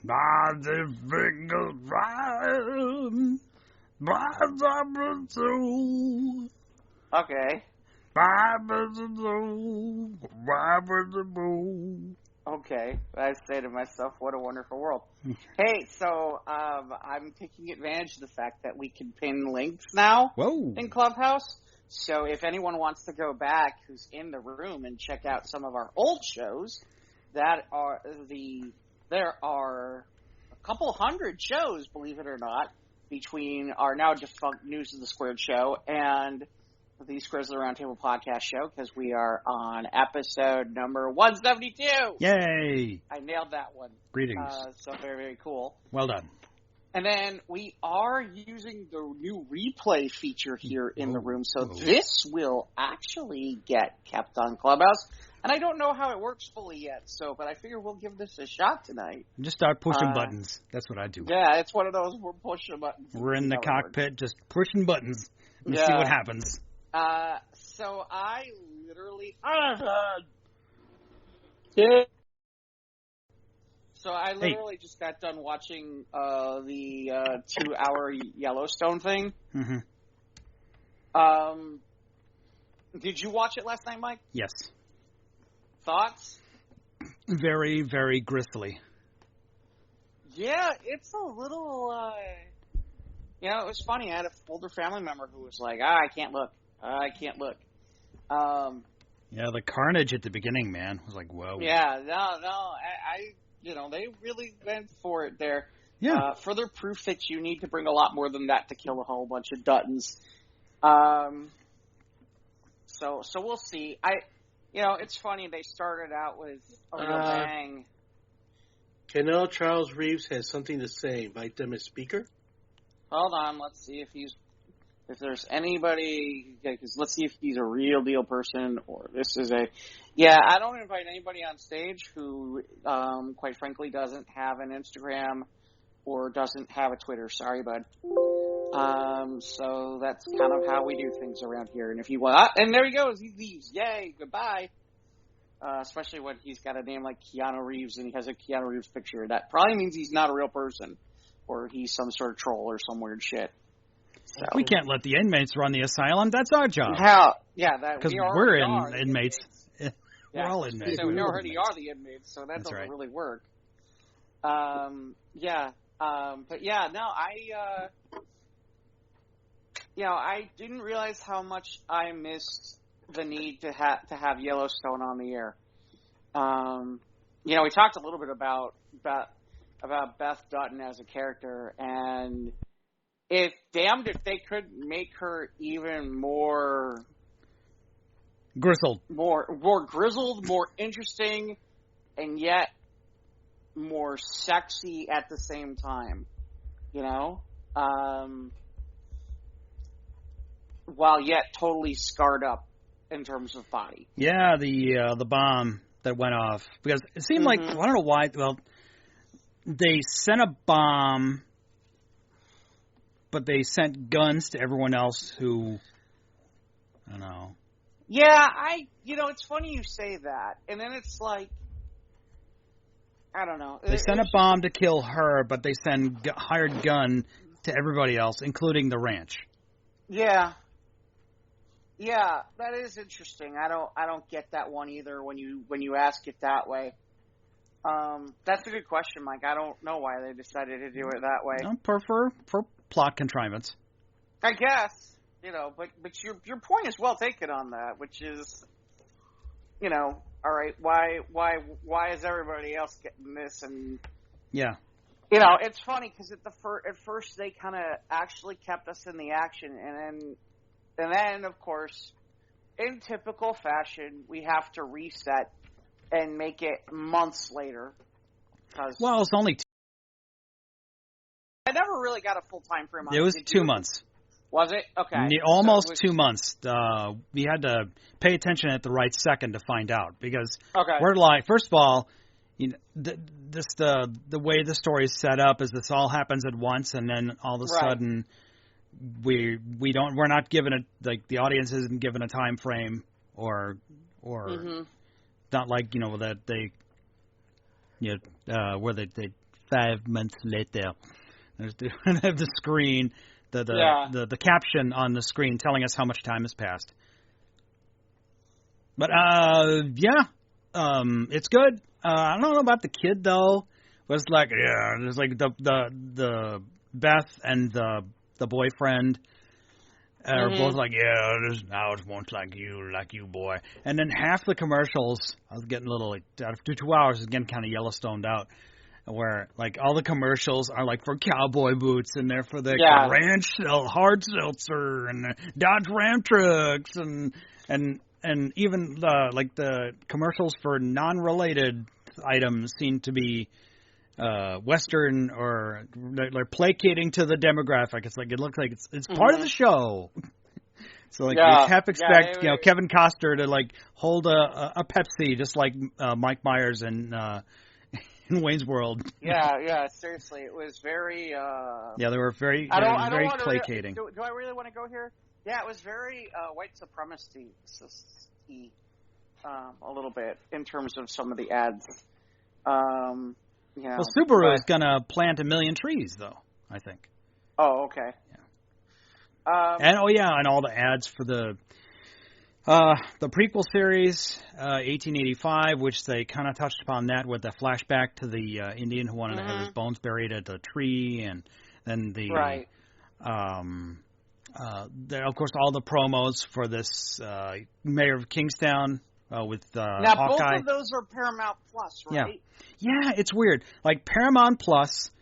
Body fingers right, body two. Okay. Okay, I say to myself, what a wonderful world. Hey, so I'm taking advantage of the fact that we can pin links now in Clubhouse. So if anyone wants to go back who's in the room and check out some of our old shows, there are a couple hundred shows, believe it or not, between our now defunct News of the Squared show and the Squares of the Roundtable podcast show, because we are on episode number 172. Yay! I nailed that one. Greetings. So very, very cool. Well done. And then we are using the new replay feature here in the room, so this will actually get kept on Clubhouse. And I don't know how it works fully yet, but I figure we'll give this a shot tonight. Just start pushing buttons. That's what I do. Yeah, it's one of those, we're pushing buttons. We're in the cockpit just pushing buttons and see what happens. So I literally... So I literally just got done watching the 2-hour Yellowstone thing. Mm-hmm. Did you watch it last night, Mike? Yes. Thoughts? Very, very gristly. Yeah, it's a little... it was funny. I had an older family member who was like, I can't look. I can't look. Yeah, the carnage at the beginning, man, was like, whoa. Yeah, no, they really went for it there. Yeah. Further proof that you need to bring a lot more than that to kill a whole bunch of Duttons. So we'll see. It's funny, they started out with a real bang. Canelo Charles Reeves has something to say. Invite them as speaker. Hold on, let's see if there's anybody, because let's see if he's a real deal person or this is a... Yeah, I don't invite anybody on stage who, quite frankly, doesn't have an Instagram or doesn't have a Twitter. Sorry, bud. So that's kind of how we do things around here. And if you want... and there he goes. He leaves. Yay, goodbye. Especially when he's got a name like Keanu Reeves and he has a Keanu Reeves picture. That probably means he's not a real person or he's some sort of troll or some weird shit. So. We can't let the inmates run the asylum. That's our job. Because we're inmates. Yeah. We're all inmates. So we already are the inmates, so that doesn't really work. But yeah, no, I didn't realize how much I missed the need to have Yellowstone on the air. We talked a little bit about Beth Dutton as a character, and damned if they could make her even more grizzled, more grizzled, more interesting, and yet more sexy at the same time. While yet totally scarred up in terms of body. Yeah, the bomb that went off, because it seemed like, I don't know why. Well, they sent a bomb, but they sent guns to everyone else who, I don't know. Yeah, it's funny you say that. And then it's like, I don't know. They sent a bomb to kill her, but they send hired gun to everybody else, including the ranch. Yeah. Yeah, that is interesting. I don't get that one either when you ask it that way. That's a good question, Mike. I don't know why they decided to do it that way. For plot contrivance. I guess, but your point is well taken on that, which is, all right, why is everybody else getting this? And yeah, it's funny because at first they kind of actually kept us in the action, and then of course, in typical fashion, we have to reset and make it months later. Well, it's only I never really got a full time frame on it. It was 2 months. Was it? Okay. Almost 2 months. We had to pay attention at the right second to find out, because we're like, first of all, the way the story is set up is this all happens at once, and then all of a sudden we're not given the audience isn't given a time frame or not like that they where they 5 months later. There's the screen, the caption on the screen telling us how much time has passed. But it's good. I don't know about the kid though. It was like there's like the Beth and the boyfriend are both like now it won't like you boy. And then half the commercials, I was getting a little like after 2 hours, is getting kind of Yellowstoned out. Where like all the commercials are like for cowboy boots and they're for the ranch hard seltzer and the Dodge Ram trucks and even the commercials for non-related items seem to be Western or they're placating to the demographic. It's like it looks like it's part of the show. So like you half expect Kevin Costner to like hold a Pepsi just like Mike Myers and. In Wayne's World. Yeah, seriously. It was very... they were very placating. Do I really want to go here? Yeah, it was very white supremacy a little bit in terms of some of the ads. Well, Subaru is going to plant 1 million trees, though, I think. Oh, okay. Yeah. And all the ads for the prequel series, 1885, which they kind of touched upon that with the flashback to the Indian who wanted to have his bones buried at the tree, and then of course, all the promos for this Mayor of Kingstown with now, Hawkeye. Both of those are Paramount Plus, right? Yeah, it's weird. Like Paramount Plus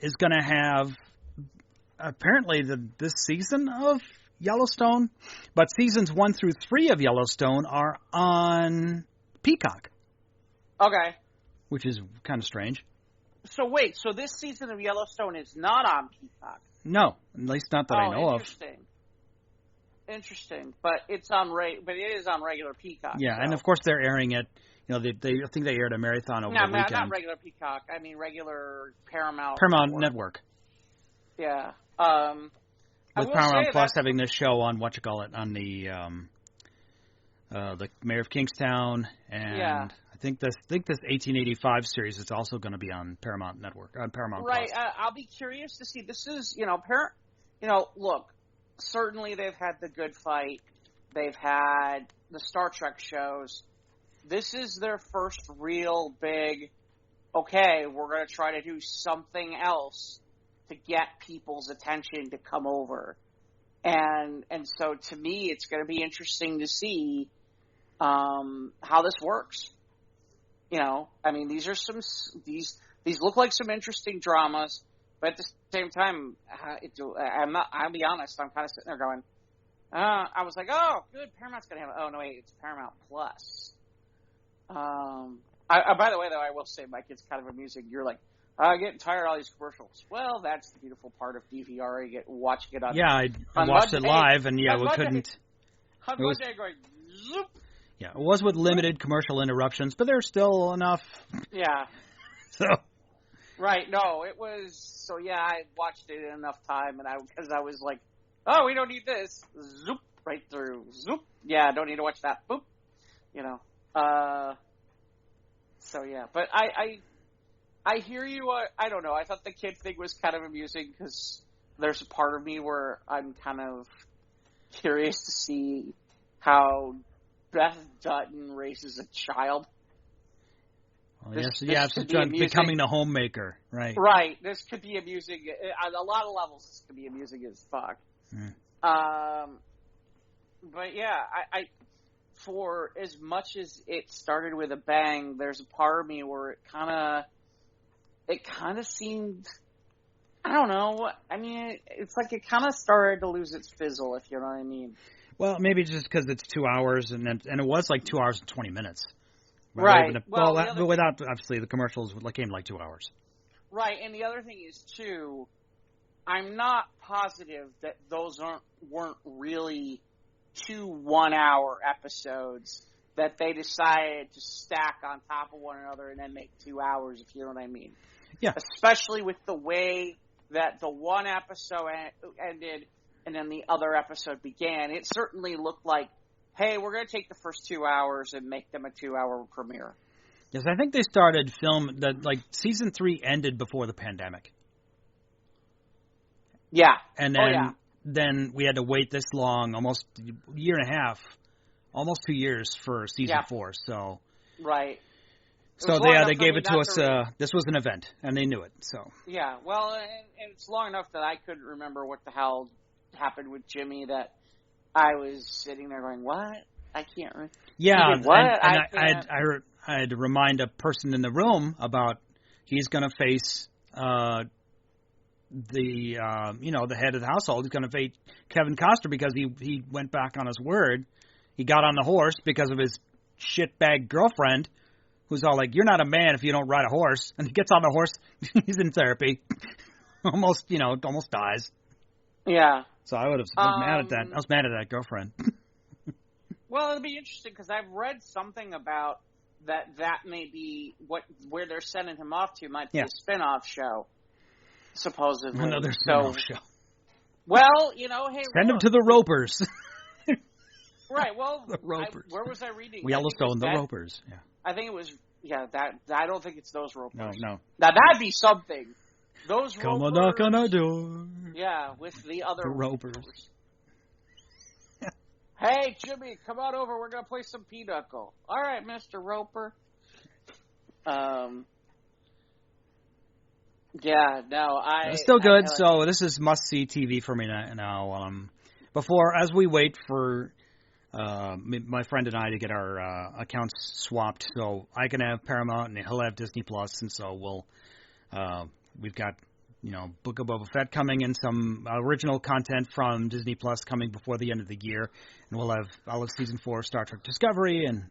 is going to have apparently this season of Yellowstone, but seasons 1 through 3 of Yellowstone are on Peacock. Okay. Which is kind of strange. So wait, this season of Yellowstone is not on Peacock? No, at least not that I know of. Interesting, but it is on regular Peacock. Yeah, so. And of course they're airing it. I think they aired a marathon over the weekend. No, not regular Peacock. I mean regular Paramount Network. Yeah. With Paramount Plus having this show on on the Mayor of Kingstown, and I think this 1885 series is also going to be on Paramount Network, on Paramount Plus. Right, I'll be curious to see. This is look, certainly they've had The Good Fight, they've had the Star Trek shows. This is their first real big. Okay, we're going to try to do something else to get people's attention to come over. And so to me, it's going to be interesting to see how this works. I mean, these look like some interesting dramas, but at the same time, I'll be honest, I'm kind of sitting there going, I was like, oh, good, Paramount's going to have it. Oh, no, wait, it's Paramount Plus. By the way, though, I will say, Mike, it's kind of amusing. You're like, I'm getting tired of all these commercials. Well, that's the beautiful part of DVRing it, watching it on. Yeah, I watched it live, and we couldn't. On Monday, going zoop. Yeah, it was with limited commercial interruptions, but there's still enough. Yeah. So. Right. No, it was. So yeah, I watched it in enough time, and because I was like, oh, we don't need this. Zoop right through. Zoop. Yeah, don't need to watch that. Boop. So yeah, but I hear you. I don't know. I thought the kid thing was kind of amusing because there's a part of me where I'm kind of curious to see how Beth Dutton raises a child. Well, this becoming a homemaker, right? Right. This could be amusing. On a lot of levels, this could be amusing as fuck. But yeah, I for as much as it started with a bang, there's a part of me where it kind of seemed, I don't know. I mean, it's like it kind of started to lose its fizzle, if you know what I mean. Well, maybe just because it's 2 hours, and it was like 2 hours and 20 minutes. Right. Without, obviously, the commercials came like 2 hours. Right, and the other thing is, too, I'm not positive that those weren't really 2 1-hour episodes that they decided to stack on top of one another and then make 2 hours, if you know what I mean. Yeah. Especially with the way that the one episode ended and then the other episode began. It certainly looked like, hey, we're going to take the first 2 hours and make them a 2-hour premiere. Yes, I think they started film that like season 3 ended before the pandemic. Yeah. And then we had to wait this long, almost a year and a half, almost 2 years for season 4. So right. So they gave it to us. This was an event, and they knew it. So yeah, well, and it's long enough that I couldn't remember what the hell happened with Jimmy. That I was sitting there going, "What? I can't remember." Yeah, what? And I had to remind a person in the room about he's going to face the head of the household. He's going to face Kevin Costner because he went back on his word. He got on the horse because of his shitbag girlfriend, who's all like, "You're not a man if you don't ride a horse." And he gets on the horse. He's in therapy. almost dies. Yeah. So I was mad at that. I was mad at that girlfriend. Well, it'll be interesting because I've read something about that may be where they're sending him off to might be a spin-off show, supposedly. Another spin-off show. Well, hey, send him to the Ropers. Right. Well, the Ropers. Where was I reading? Yellowstone, the Ropers. Yeah. I think it was. Yeah. That I don't think it's those Ropers. No. Now that'd be something. Those Come Ropers. on, knock on our door. Yeah, with the other Ropers. Hey, Jimmy, come on over. We're gonna play some pinochle. All right, Mr. Roper. Yeah. No, It's still good. So this is must-see TV for me now. As we wait for my friend and I to get our accounts swapped, so I can have Paramount and he'll have Disney Plus, and so we've got Book of Boba Fett coming and some original content from Disney Plus coming before the end of the year, and I'll have season 4 of Star Trek Discovery, and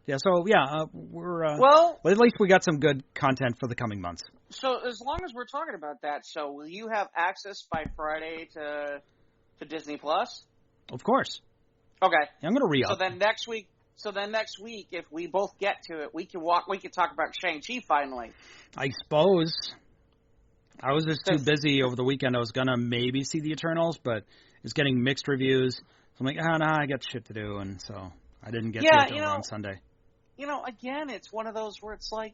we're well, at least we got some good content for the coming months. So as long as we're talking about that, so will you have access by Friday to Disney Plus? Of course. Okay. I'm going to re-up. So then next week, if we both get to it, we can talk about Shang-Chi finally. I suppose. I was just too busy over the weekend. I was going to maybe see the Eternals, but it's getting mixed reviews. So I'm like, I got shit to do, and so I didn't get to it till on Sunday. Again, it's one of those where it's like,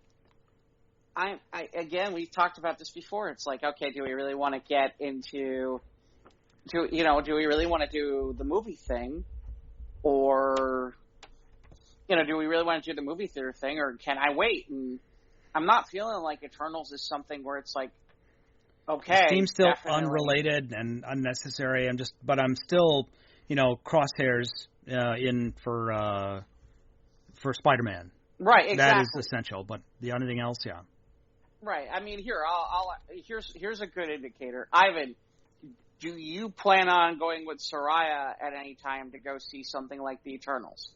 we've talked about this before. It's like, okay, do we really want to get into, do we really want to do the movie thing? Or, do we really want to do the movie theater thing, or can I wait? And I'm not feeling like Eternals is something where it's like, okay. It seems still unrelated and unnecessary. I'm still, crosshairs in for Spider-Man. Right, exactly. That is essential, but anything else, yeah. Right. I mean, here's a good indicator. Ivan, do you plan on going with Soraya at any time to go see something like the Eternals?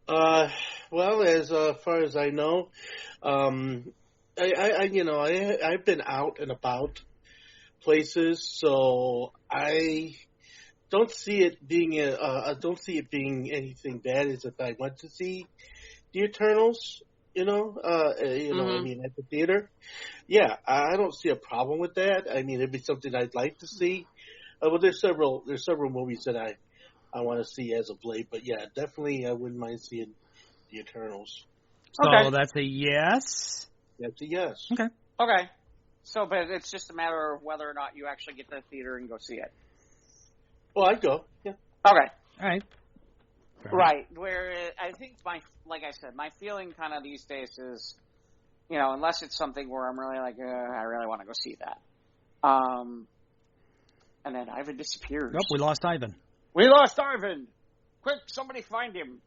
Well, as far as I know, I've been out and about places, so I don't see it being anything bad as if I went to see the Eternals. I mean, at the theater. Yeah, I don't see a problem with that. I mean, it'd be something I'd like to see. Well, there's several movies that I want to see as of late, but yeah, definitely I wouldn't mind seeing the Eternals. So that's a yes? That's a yes. Okay. So, but it's just a matter of whether or not you actually get to the theater and go see it. Well, I'd go, yeah. Okay. All right. Right. Where I think like I said, my feeling kind of these days is, unless it's something where I'm really like, I really want to go see that. And then Ivan disappears. Nope, we lost Ivan. We lost Ivan! Quick, somebody find him.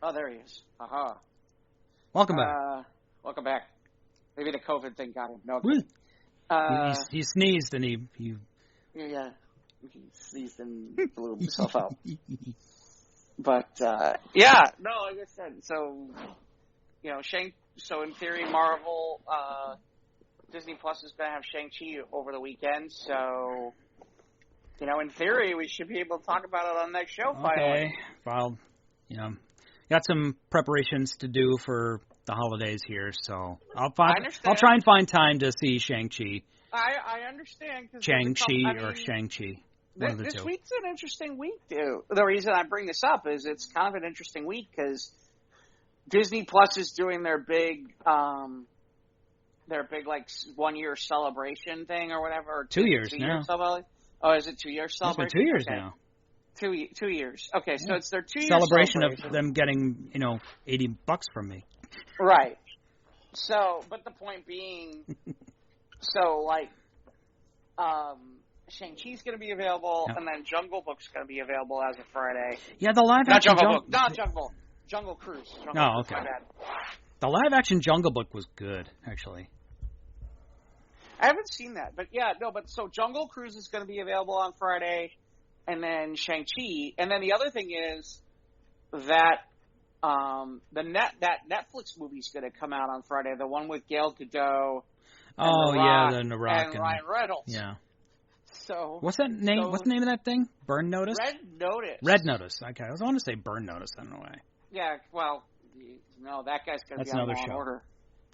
Oh, there he is. Aha. Welcome back. Welcome back. Maybe the COVID thing got him. No. He sneezed and he... Yeah. He sneezed and blew himself out. But, like I said, so, so in theory, Marvel, Disney Plus is going to have Shang-Chi over the weekend, so, in theory, we should be able to talk about it on the next show finally. Okay, well, got some preparations to do for the holidays here, so I'll try and find time to see Shang-Chi. I understand. Shang-Chi or Shang-Chi. This week's an interesting week, too. The reason I bring this up is it's kind of an interesting week because Disney Plus is doing their big like 1 year celebration thing or whatever. Or 2 years now. Oh, is it 2 years celebration? It's been 2 years now. 2 years. Okay, so it's their 2 year celebration of them getting $80 from me. Right. So, but the point being, Shang-Chi's going to be available, and then Jungle Book's going to be available as of Friday. Yeah, the live-action Jungle Cruise. Okay. The live-action Jungle Book was good, actually. I haven't seen that, but so Jungle Cruise is going to be available on Friday, and then Shang-Chi, and then the other thing is that that Netflix movie's going to come out on Friday, the one with Gal Gadot. The Rock and Ryan Reynolds. Yeah. So what's that name? What's the name of that thing? Burn Notice? Red Notice. Okay, I was going to say Burn Notice. I don't know why. Yeah. Well, no, that guy's going to be on Law and Order.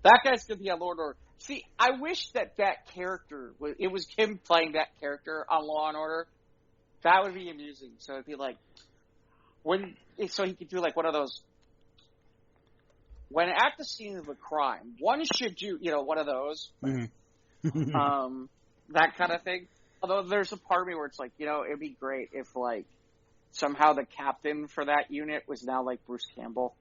That guy's going to be on Law and Order. See, I wish that character it was him playing that character on Law and Order. That would be amusing. So it'd be like so he could do like one of those. When at the scene of a crime, one should do, one of those, Mm-hmm. that kind of thing. Although there's a part of me where it's like, it'd be great if like somehow the captain for that unit was now like Bruce Campbell.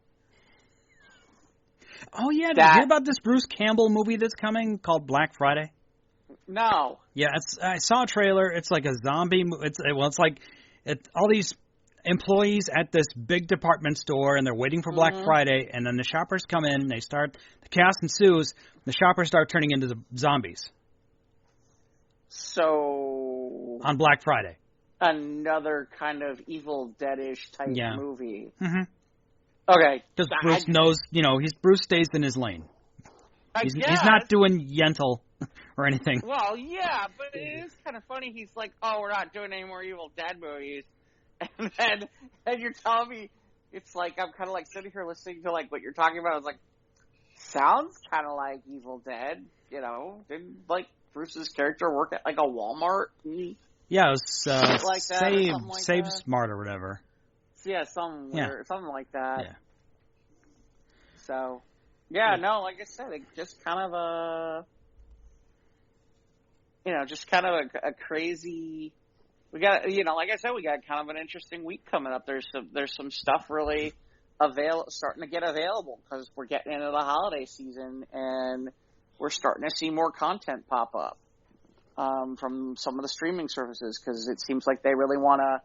Oh yeah, did you hear about this Bruce Campbell movie that's coming called Black Friday? No. Yeah, I saw a trailer. It's like a zombie. It's like all these employees at this big department store, and they're waiting for Black Friday, and then the shoppers come in, and the chaos ensues, the shoppers start turning into the zombies. So... on Black Friday. Another kind of Evil Dead-ish type movie. Mm-hmm. Okay. Because Bruce knows, Bruce stays in his lane. He's not doing Yentl or anything. Well, yeah, but it is kind of funny. He's like, we're not doing any more Evil Dead movies. And you're telling me, it's like, I'm kind of like sitting here listening to like what you're talking about. I was like, sounds kind of like Evil Dead, Didn't like Bruce's character work at like a Walmart? Yeah, it was like that, Save Smart or whatever. Yeah, something like that. Yeah. So, no, like I said, it just kind of a crazy. We got, like I said, we got kind of an interesting week coming up. There's some stuff really starting to get available because we're getting into the holiday season and we're starting to see more content pop up from some of the streaming services because it seems like they really want to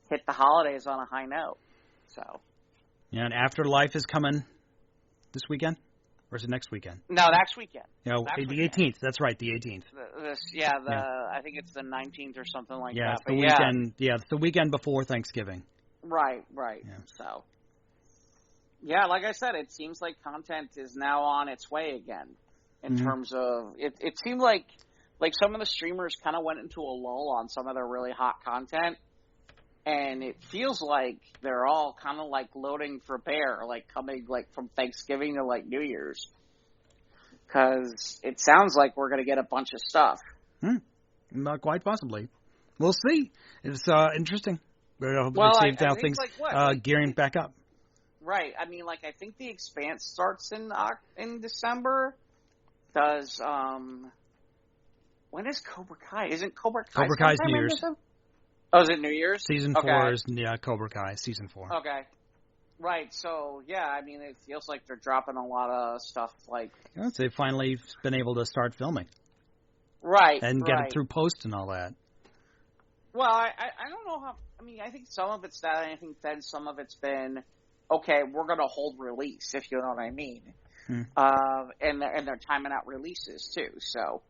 hit the holidays on a high note. So. Yeah, and Afterlife is coming this weekend. Or is it next weekend? No, next weekend. The 18th. That's right, the 18th. I think it's the 19th or something like that. It's the weekend. Yeah, it's the weekend before Thanksgiving. Right. Yeah. So, like I said, it seems like content is now on its way again. In terms of it seemed like some of the streamers kind of went into a lull on some of their really hot content. And it feels like they're all kind of like loading for bear, like coming like from Thanksgiving to like New Year's. Because it sounds like we're going to get a bunch of stuff. Not quite possibly. We'll see. It's interesting. We'll see how things gearing back up. Right. I mean, like I think The Expanse starts in December. Does when is Cobra Kai? Isn't Cobra Kai? Cobra Kai's New Year's. Oh, is it New Year's? Season 4 is Cobra Kai, Season 4. Okay. Right, so, I mean, it feels like they're dropping a lot of stuff, like... They've finally been able to start filming. Right, and get it through post and all that. Well, I don't know how... I mean, I think some of it's that, and I think then some of it's been, okay, we're going to hold release, if you know what I mean. And they're timing out releases, too, so...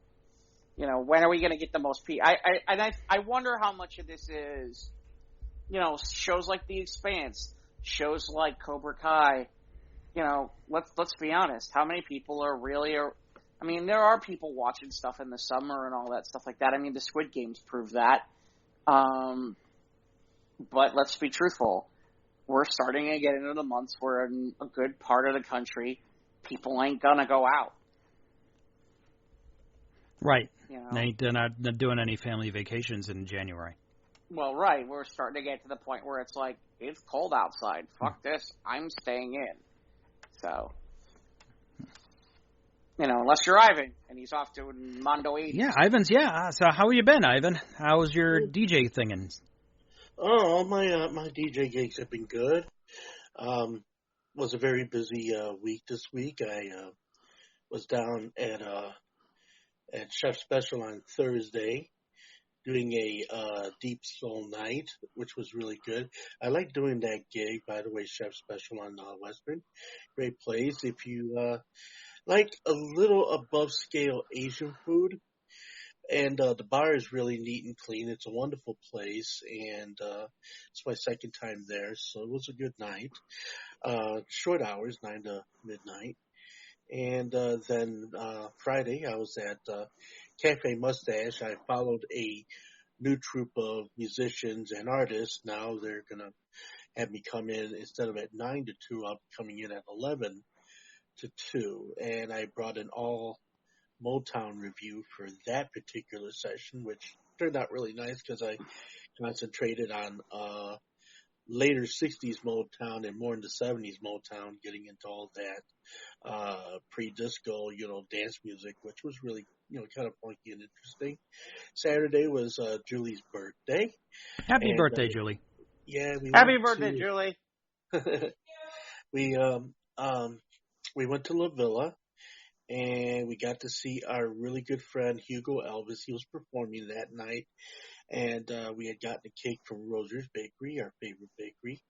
when are we going to get the most people? I wonder how much of this is, shows like The Expanse, shows like Cobra Kai. Let's be honest. How many people are really? I mean, there are people watching stuff in the summer and all that stuff like that. I mean, the Squid Games prove that. But let's be truthful. We're starting to get into the months where in a good part of the country, people ain't gonna go out. Right. They're not doing any family vacations in January. Well, right. We're starting to get to the point where it's like, it's cold outside. Fuck this. I'm staying in. So, unless you're Ivan and he's off to Mondo 80. Yeah, Ivan's. Yeah. So how have you been, Ivan? How was your DJ thingin'? Oh, my DJ gigs have been good. Was a very busy week this week. I was down at Chef Special on Thursday doing a Deep Soul Night, which was really good. I like doing that gig, by the way, Chef Special on Western. Great place. If you like a little above scale Asian food, and the bar is really neat and clean. It's a wonderful place, and it's my second time there, so it was a good night. Short hours, 9 to midnight. And then Friday, I was at Cafe Mustache. I followed a new troupe of musicians and artists. Now they're going to have me come in, instead of at 9 to 2, I'll be coming in at 11 to 2. And I brought an all Motown review for that particular session, which turned out really nice because I concentrated on later 60s Motown and more into 70s Motown, getting into all that pre-disco, dance music, which was really, kind of funky and interesting. Saturday was Julie's birthday. Happy birthday, Julie. Yeah. Happy birthday, Julie. We went to La Villa, and we got to see our really good friend Hugo Elvis. He was performing that night, and we had gotten a cake from Roser's Bakery, our favorite bakery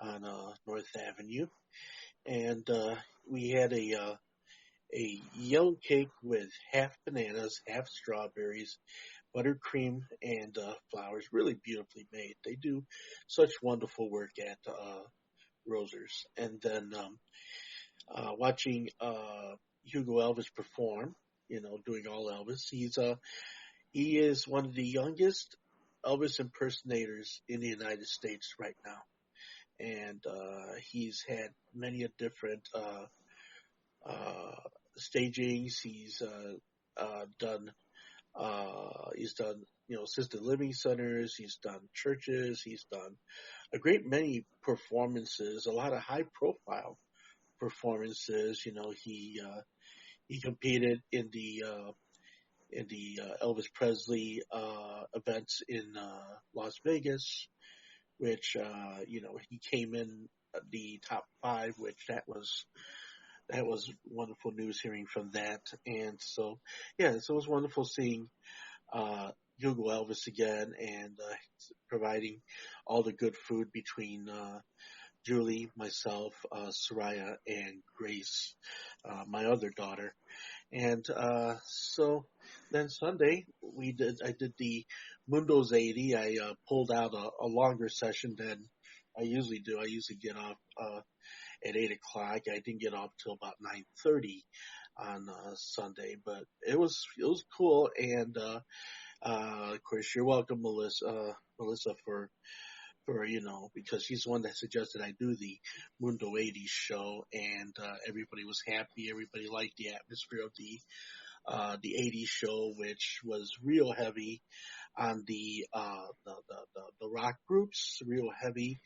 on North Avenue, and we had a yellow cake with half bananas, half strawberries, buttercream, and flowers. Really beautifully made. They do such wonderful work at Roser's. And then watching Hugo Elvis perform, doing all Elvis. He is one of the youngest Elvis impersonators in the United States right now. And he's had many different stagings. He's done assisted living centers. He's done churches. He's done a great many performances, a lot of high profile performances. He competed in the Elvis Presley events in Las Vegas, which he came in the top 5, which that was wonderful news hearing from that. And so it was wonderful seeing Hugo Elvis again, and providing all the good food between Julie, myself, Soraya, and Grace, my other daughter. And so then Sunday I did the Mundo's 80. I pulled out a longer session than I usually do. I usually get off at 8 o'clock. I didn't get off till about 9:30 on Sunday, but it was cool. And of course, you're welcome, Melissa, for because she's the one that suggested I do the Mundo 80s show, and everybody was happy. Everybody liked the atmosphere of the 80s show, which was real heavy on the rock groups, real heavy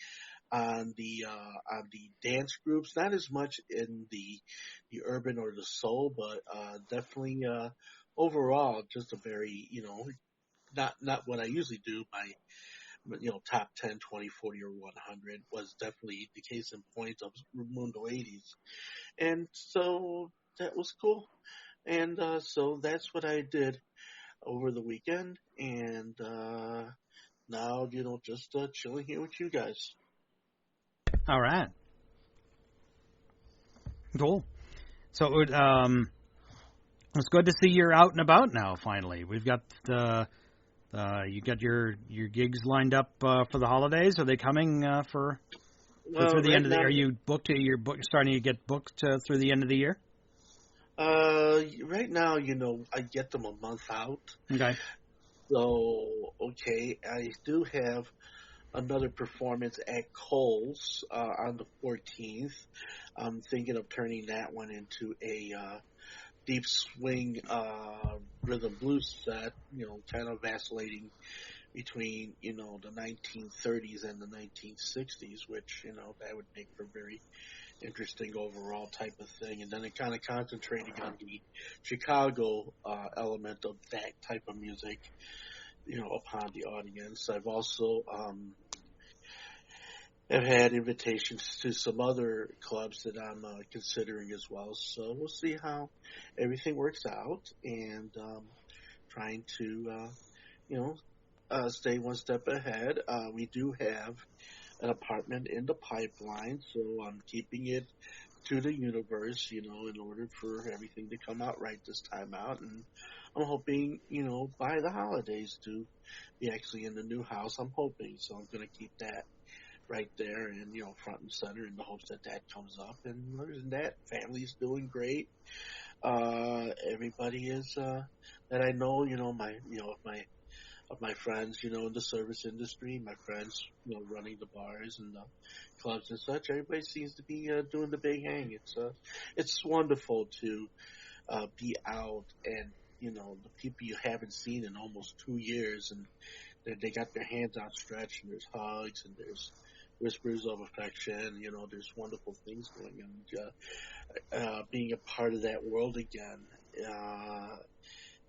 on the dance groups, not as much in the urban or the soul, but definitely overall just a very not what I usually do. My top 10, 20, 40, or 100 was definitely the case in point of Mundo 80s. And so that was cool. And so that's what I did over the weekend. And now, just chilling here with you guys. All right. Cool. So it's good to see you're out and about now, finally. We've got you got your gigs lined up for the holidays. Are they coming through the end of the year? Are you booked? You're starting to get booked through the end of the year? Right now, I get them a month out. Okay. So, I do have another performance at Kohl's on the 14th. I'm thinking of turning that one into a deep swing rhythm blues set, kind of vacillating between, the 1930s and the 1960s, which, that would make for very interesting overall type of thing. And then it kind of concentrating on the Chicago element of that type of music, upon the audience. I've also have had invitations to some other clubs that I'm considering as well. So we'll see how everything works out, and trying to, stay one step ahead. We do have an apartment in the pipeline, so I'm keeping it to the universe, in order for everything to come out right this time out. And I'm hoping, by the holidays to be actually in the new house. I'm hoping. So I'm going to keep that right there and, front and center in the hopes that that comes up. And other than that, family's doing great. Everybody is, that I know, of my friends, in the service industry, my friends, running the bars and the clubs and such. Everybody seems to be doing the big hang. It's wonderful to be out and, the people you haven't seen in almost 2 years, and they got their hands outstretched, and there's hugs and there's whispers of affection. There's wonderful things going on. Being a part of that world again.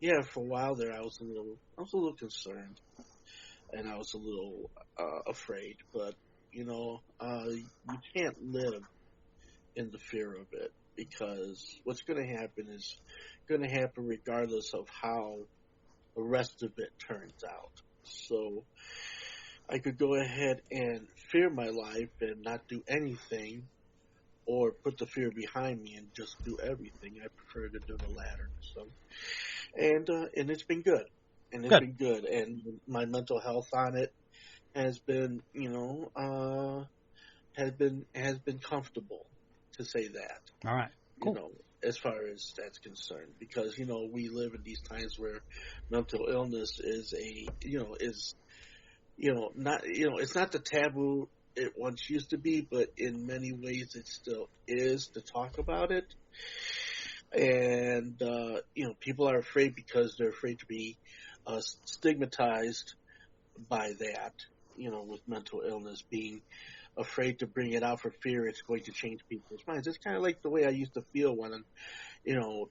Yeah, for a while there, I was a little concerned, and I was a little afraid. But you can't live in the fear of it, because what's going to happen is going to happen regardless of how the rest of it turns out. So I could go ahead and fear my life and not do anything, or put the fear behind me and just do everything. I prefer to do the latter. So. And it's been good, and it's been good, and my mental health on it has been, has been comfortable, to say that. All right, cool. As far as that's concerned, because we live in these times where mental illness is not it's not the taboo it once used to be, but in many ways it still is to talk about it. And, people are afraid because they're afraid to be stigmatized by that, with mental illness, being afraid to bring it out for fear it's going to change people's minds. It's kind of like the way I used to feel when I'm,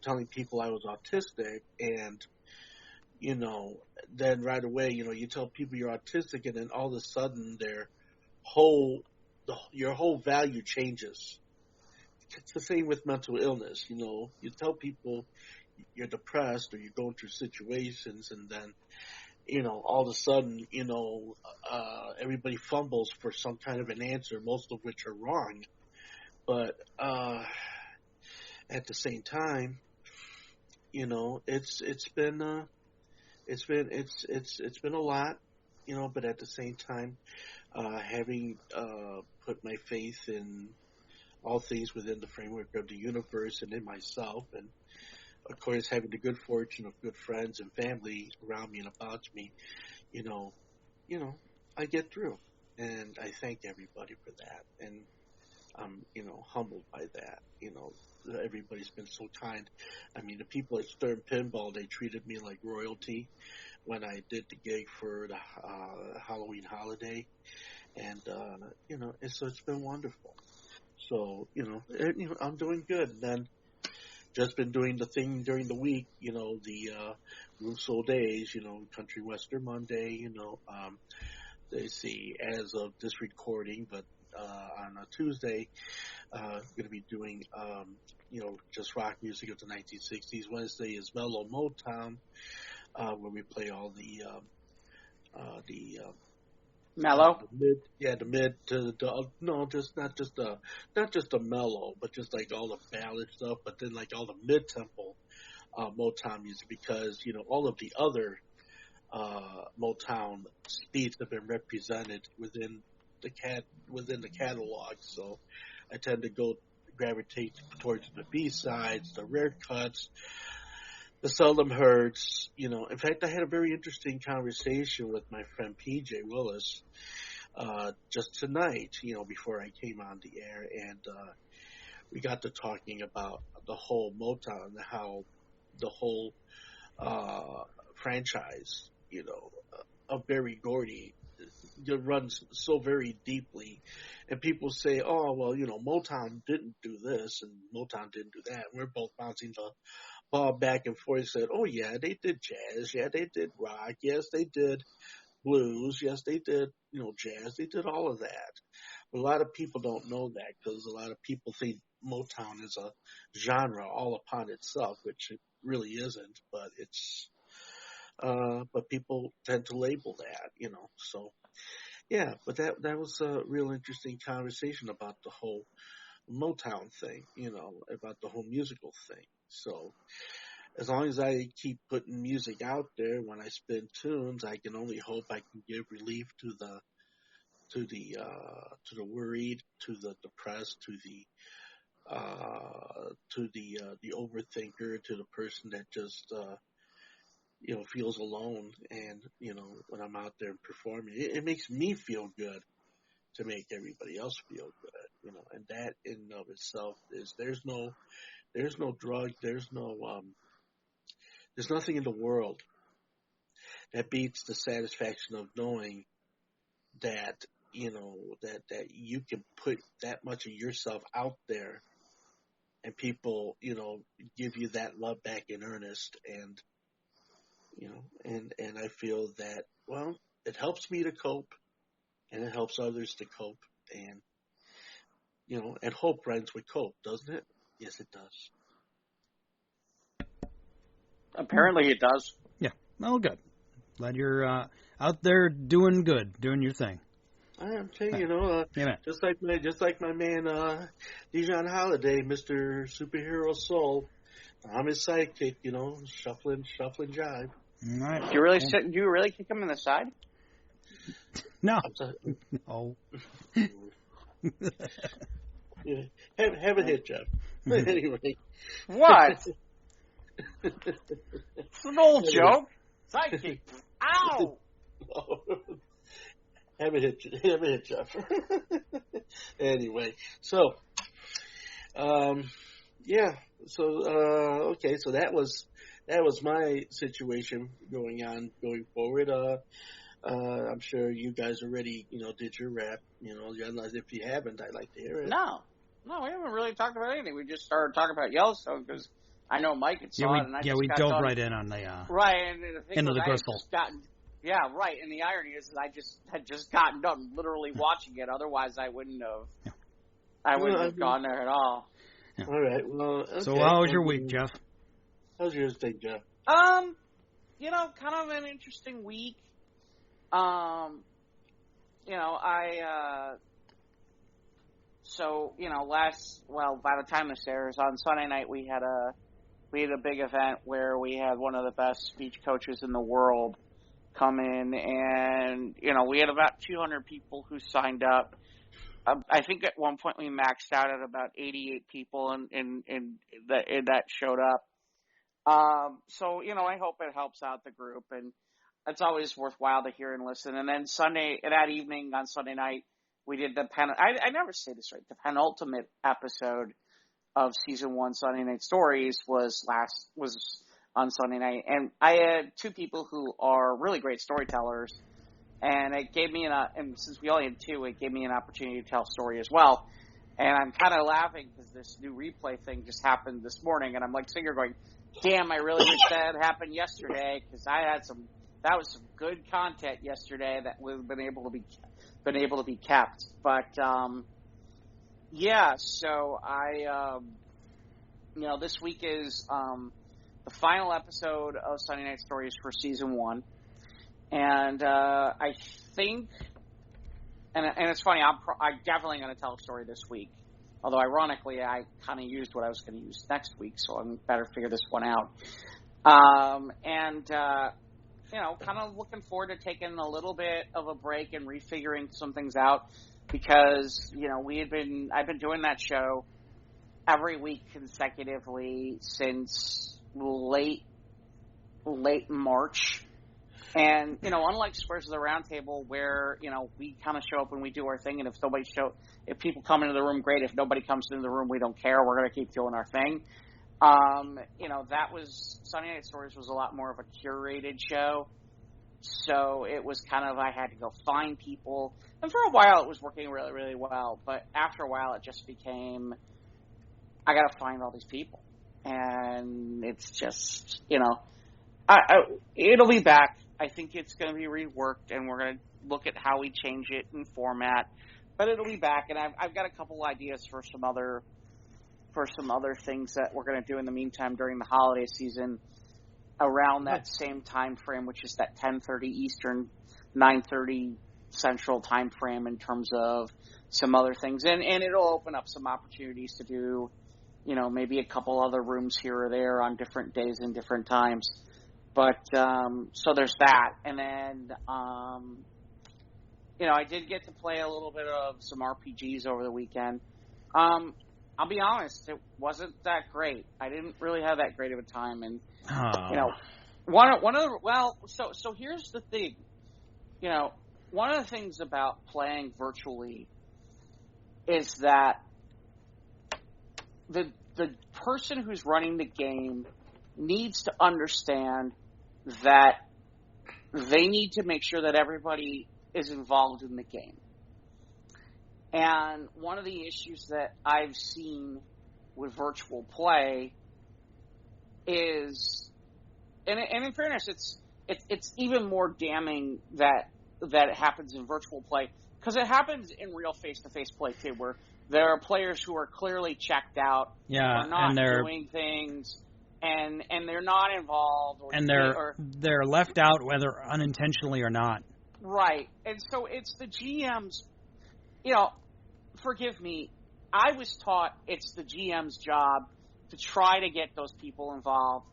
telling people I was autistic, and, then right away, you tell people you're autistic, and then all of a sudden your whole value changes. It's the same with mental illness. You tell people you're depressed or you're going through situations, and then, all of a sudden, everybody fumbles for some kind of an answer, most of which are wrong. But at the same time, it's been a lot, but at the same time, having put my faith in all things within the framework of the universe and in myself, and of course having the good fortune of good friends and family around me and about me, I get through, and I thank everybody for that, and I'm humbled by that. Everybody's been so kind. I mean, the people at Stern Pinball, they treated me like royalty when I did the gig for the Halloween holiday, and so it's been wonderful. So, I'm doing good. And then just been doing the thing during the week, the Russo days, Country Western Monday, they see as of this recording, but on a Tuesday, going to be doing, just rock music of the 1960s. Wednesday is Mellow Motown, where we play all the mellow. The mid to the not just the mellow, but just like all the ballad stuff, but then like all the mid tempo Motown music, because all of the other Motown speeds have been represented within the catalog. So I tend to gravitate towards the B sides, the rare cuts, the seldom heards. In fact, I had a very interesting conversation with my friend PJ Willis just tonight, before I came on the air, and we got to talking about the whole Motown and how the whole franchise, of Berry Gordy. It runs so very deeply, and people say, "Oh, well, Motown didn't do this and Motown didn't do that." We're both bouncing the ball back and forth. Said, "Oh yeah, they did jazz. Yeah, they did rock. Yes, they did blues. Yes, they did, jazz. They did all of that." But a lot of people don't know that because a lot of people think Motown is a genre all upon itself, which it really isn't. But but people tend to label that, So yeah, but that was a real interesting conversation about the whole Motown thing, about the whole musical thing. So as long as I keep putting music out there when I spin tunes, I can only hope I can give relief to the worried, to the depressed, to the overthinker, to the person that just feels alone. And when I'm out there performing, it makes me feel good to make everybody else feel good. And that in and of itself is there's no drug, there's nothing in the world that beats the satisfaction of knowing that that you can put that much of yourself out there and people give you that love back in earnest. And and I feel that, well, it helps me to cope and it helps others to cope. And and hope rhymes with cope, doesn't it? Yes, it does. Apparently it does. Yeah. Well, good. Glad you're out there doing good, doing your thing. I'm telling you, just like my man Dijon Holiday, Mr. Superhero Soul. I'm his sidekick, shuffling jive. All right. Do you really kick him in the side? No. No. Yeah. Have a hit, Jeff. Anyway. What? It's an old joke. Sidekick. Ow! Have a hit, Jeff. Anyway, so, yeah. So, okay. So that was my situation going forward. I'm sure you guys already, did your rap. If you haven't, I'd like to hear it. No, we haven't really talked about anything. We just started talking about Yellowstone because I know Mike had saw it, and we dove right in on the right, and the thing into the gristle. Yeah, right. And the irony is that I had just gotten done literally watching it. Otherwise, I wouldn't have. Yeah. I wouldn't have gone there at all. Yeah. All right. Well, okay. So how was your week, Jeff? How's yours been, Jeff? Kind of an interesting week. By the time this airs on Sunday night, we had a big event where we had one of the best speech coaches in the world come in, and we had about 200 people who signed up. I think at one point we maxed out at about 88 people in that showed up. So I hope it helps out the group, and it's always worthwhile to hear and listen. And then that evening on Sunday night, we did I never say this right. The penultimate episode of season 1 Sunday Night Stories was on Sunday night, and I had 2 people who are really great storytellers, and it gave me and since we only had 2, it gave me an opportunity to tell a story as well. And I'm kind of laughing because this new replay thing just happened this morning, and I'm like sitting here going, "Damn, I really wish that had happened yesterday because that was some good content yesterday that would have been able to be kept." But yeah, so I this week is the final episode of Sunday Night Stories for season 1, and I think, and it's funny, I'm definitely going to tell a story this week. Although ironically, I kind of used what I was going to use next week, so I'm better figure this one out. Kind of looking forward to taking a little bit of a break and refiguring some things out because I've been doing that show every week consecutively since late March. And, unlike Squares of the Round Table where, we kind of show up and we do our thing, and if people come into the room, great. If nobody comes into the room, we don't care. We're going to keep doing our thing. That was Sunday Night Stories was a lot more of a curated show. So it was kind of, I had to go find people. And for a while it was working really, really well. But after a while it just became, I got to find all these people. And it's just, it'll be back. I think it's going to be reworked, and we're going to look at how we change it in format. But it'll be back, and I've got a couple ideas for some other things that we're going to do in the meantime during the holiday season around that same time frame, which is that 10:30 Eastern, 9:30 Central time frame in terms of some other things. And it'll open up some opportunities to do, maybe a couple other rooms here or there on different days and different times. But, so there's that. And then, I did get to play a little bit of some RPGs over the weekend. I'll be honest, it wasn't that great. I didn't really have that great of a time. And, so here's the thing. One of the things about playing virtually is that the person who's running the game needs to understand that they need to make sure that everybody is involved in the game. And one of the issues that I've seen with virtual play is, and in fairness, it's even more damning that it happens in virtual play, because it happens in real face-to-face play too, where there are players who are clearly checked out, are not doing things, and they're not involved, they're left out whether unintentionally or not. Right, and so it's the GM's. Forgive me, I was taught it's the GM's job to try to get those people involved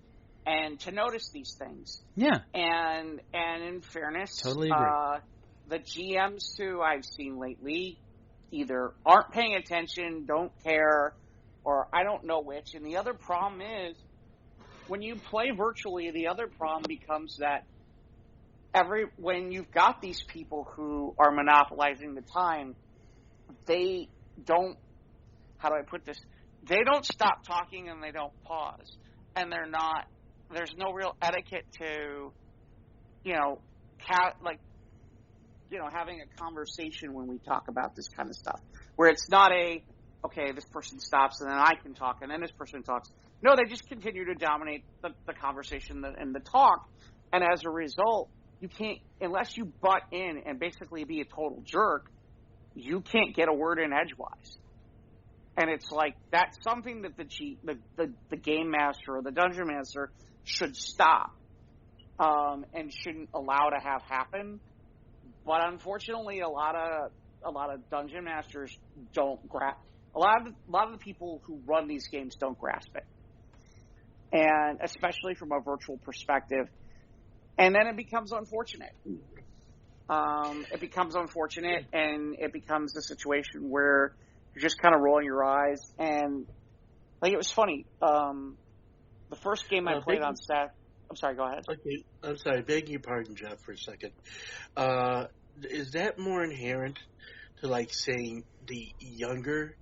and to notice these things. Yeah. And in fairness, totally agree. The GMs who I've seen lately either aren't paying attention, don't care, or I don't know which. And the other problem is, when you play virtually, the other problem becomes that when you've got these people who are monopolizing the time, they don't, how do I put this? They don't stop talking and they don't pause. And there's no real etiquette to, having a conversation when we talk about this kind of stuff. Where it's not okay, this person stops and then I can talk and then this person talks. No, they just continue to dominate the conversation and the talk. And as a result, you can't, unless you butt in and basically be a total jerk, you can't get a word in edgewise. And it's like, that's something that the game master or the dungeon master should stop, and shouldn't allow to have happen. But unfortunately, a lot of dungeon masters don't grasp. A lot of the people who run these games don't grasp it, and especially from a virtual perspective. And then it becomes unfortunate. It becomes unfortunate, and it becomes a situation where you're just kind of rolling your eyes. And it was funny. The first game I played on Saturday. I'm sorry. Go ahead. Okay, I'm sorry. Beg your pardon, Jeff, for a second. Is that more inherent to saying the younger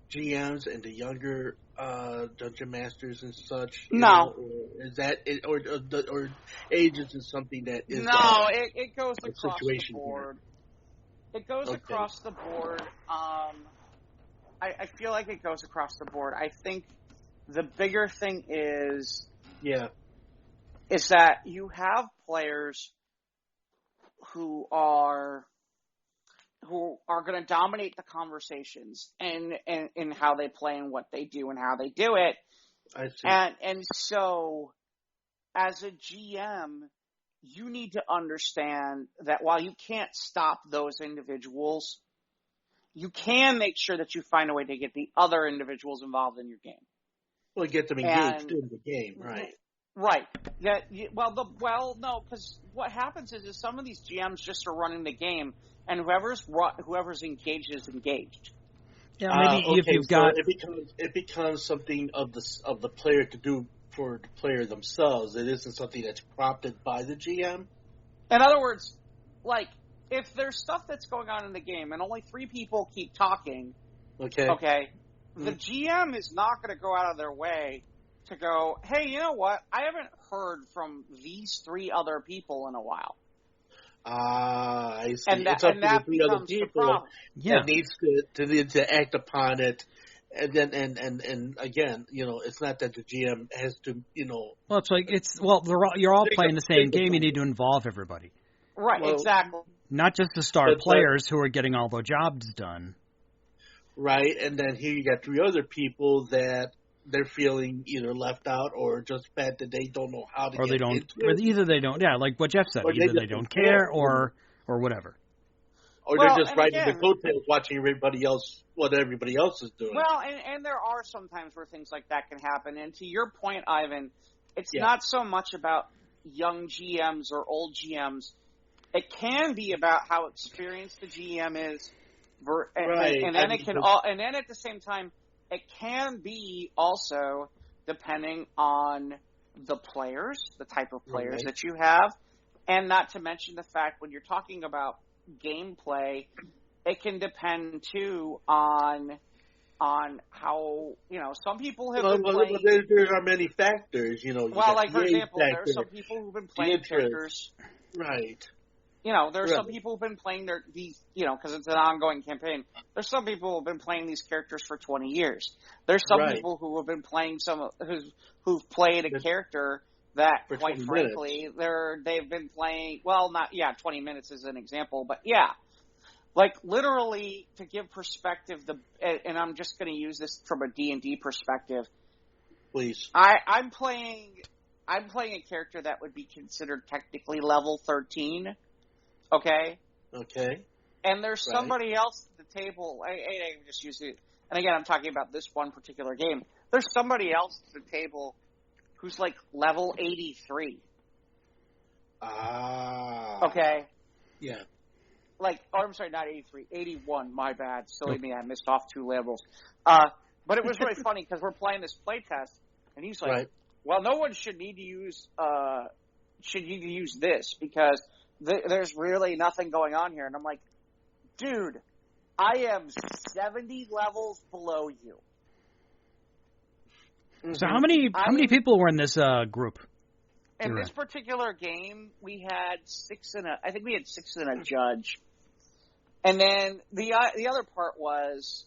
GMs and the younger dungeon masters and such? No. Or is that or ages is something that is it goes across the board. Here. It goes across the board. I feel like it goes across the board. I think the bigger thing is that you have players who are going to dominate the conversations and how they play and what they do and how they do it. I see. And so, as a GM, you need to understand that while you can't stop those individuals, you can make sure that you find a way to get the other individuals involved in your game. Well, get them engaged in the game, right? Right. Yeah. No, because what happens is some of these GMs just are running the game, and whoever's engaged is engaged. Yeah, maybe if you've got it becomes something of the player to do for the player themselves. It isn't something that's prompted by the GM. In other words, if there's stuff that's going on in the game and only 3 people keep talking, the GM is not going to go out of their way to go, hey, you know what? I haven't heard from these 3 other people in a while. I see. And it's up to the 3 other people that needs to act upon it. And then, and again, it's not that the GM has to, Well, you're all playing the same game. You need to involve everybody. Right, exactly. Not just the star players who are getting all the jobs done. Right, and then here you got 3 other people that they're feeling either left out or just bad that they don't know how to get into it. Or either they don't, like what Jeff said, either they don't care or whatever. Or they're just riding the coattails watching what everybody else is doing. Well, and there are some times where things like that can happen. And to your point, Ivan, it's not so much about young GMs or old GMs. It can be about how experienced the GM is, and then at the same time, it can be also depending on the players, the type of players that you have, and not to mention the fact when you're talking about gameplay, it can depend too on how some people have been playing. There are many factors, Like for example, there are some people who've been playing characters. Right. There are some people who've been playing because it's an ongoing campaign. There's some people who've been playing these characters for 20 years. There's some people who have been playing who've played a character that, quite frankly, they've been playing. Well, 20 minutes is an example, but like literally to give perspective. And I'm just going to use this from a D&D perspective. Please, I'm playing a character that would be considered technically level 13. Okay. And there's somebody else at the table. I just use it. And again, I'm talking about this one particular game. There's somebody else at the table who's like level 83. Okay. Yeah. I'm sorry, not 83, 81. My bad. Silly me, I missed off 2 levels. But it was really funny because we're playing this playtest, and he's like, "Well, no one should need to use this because there's really nothing going on here." And I'm like, "Dude, I am 70 levels below you." So how many people were in this group? In this particular game, we had 6 and a judge. And then the other part was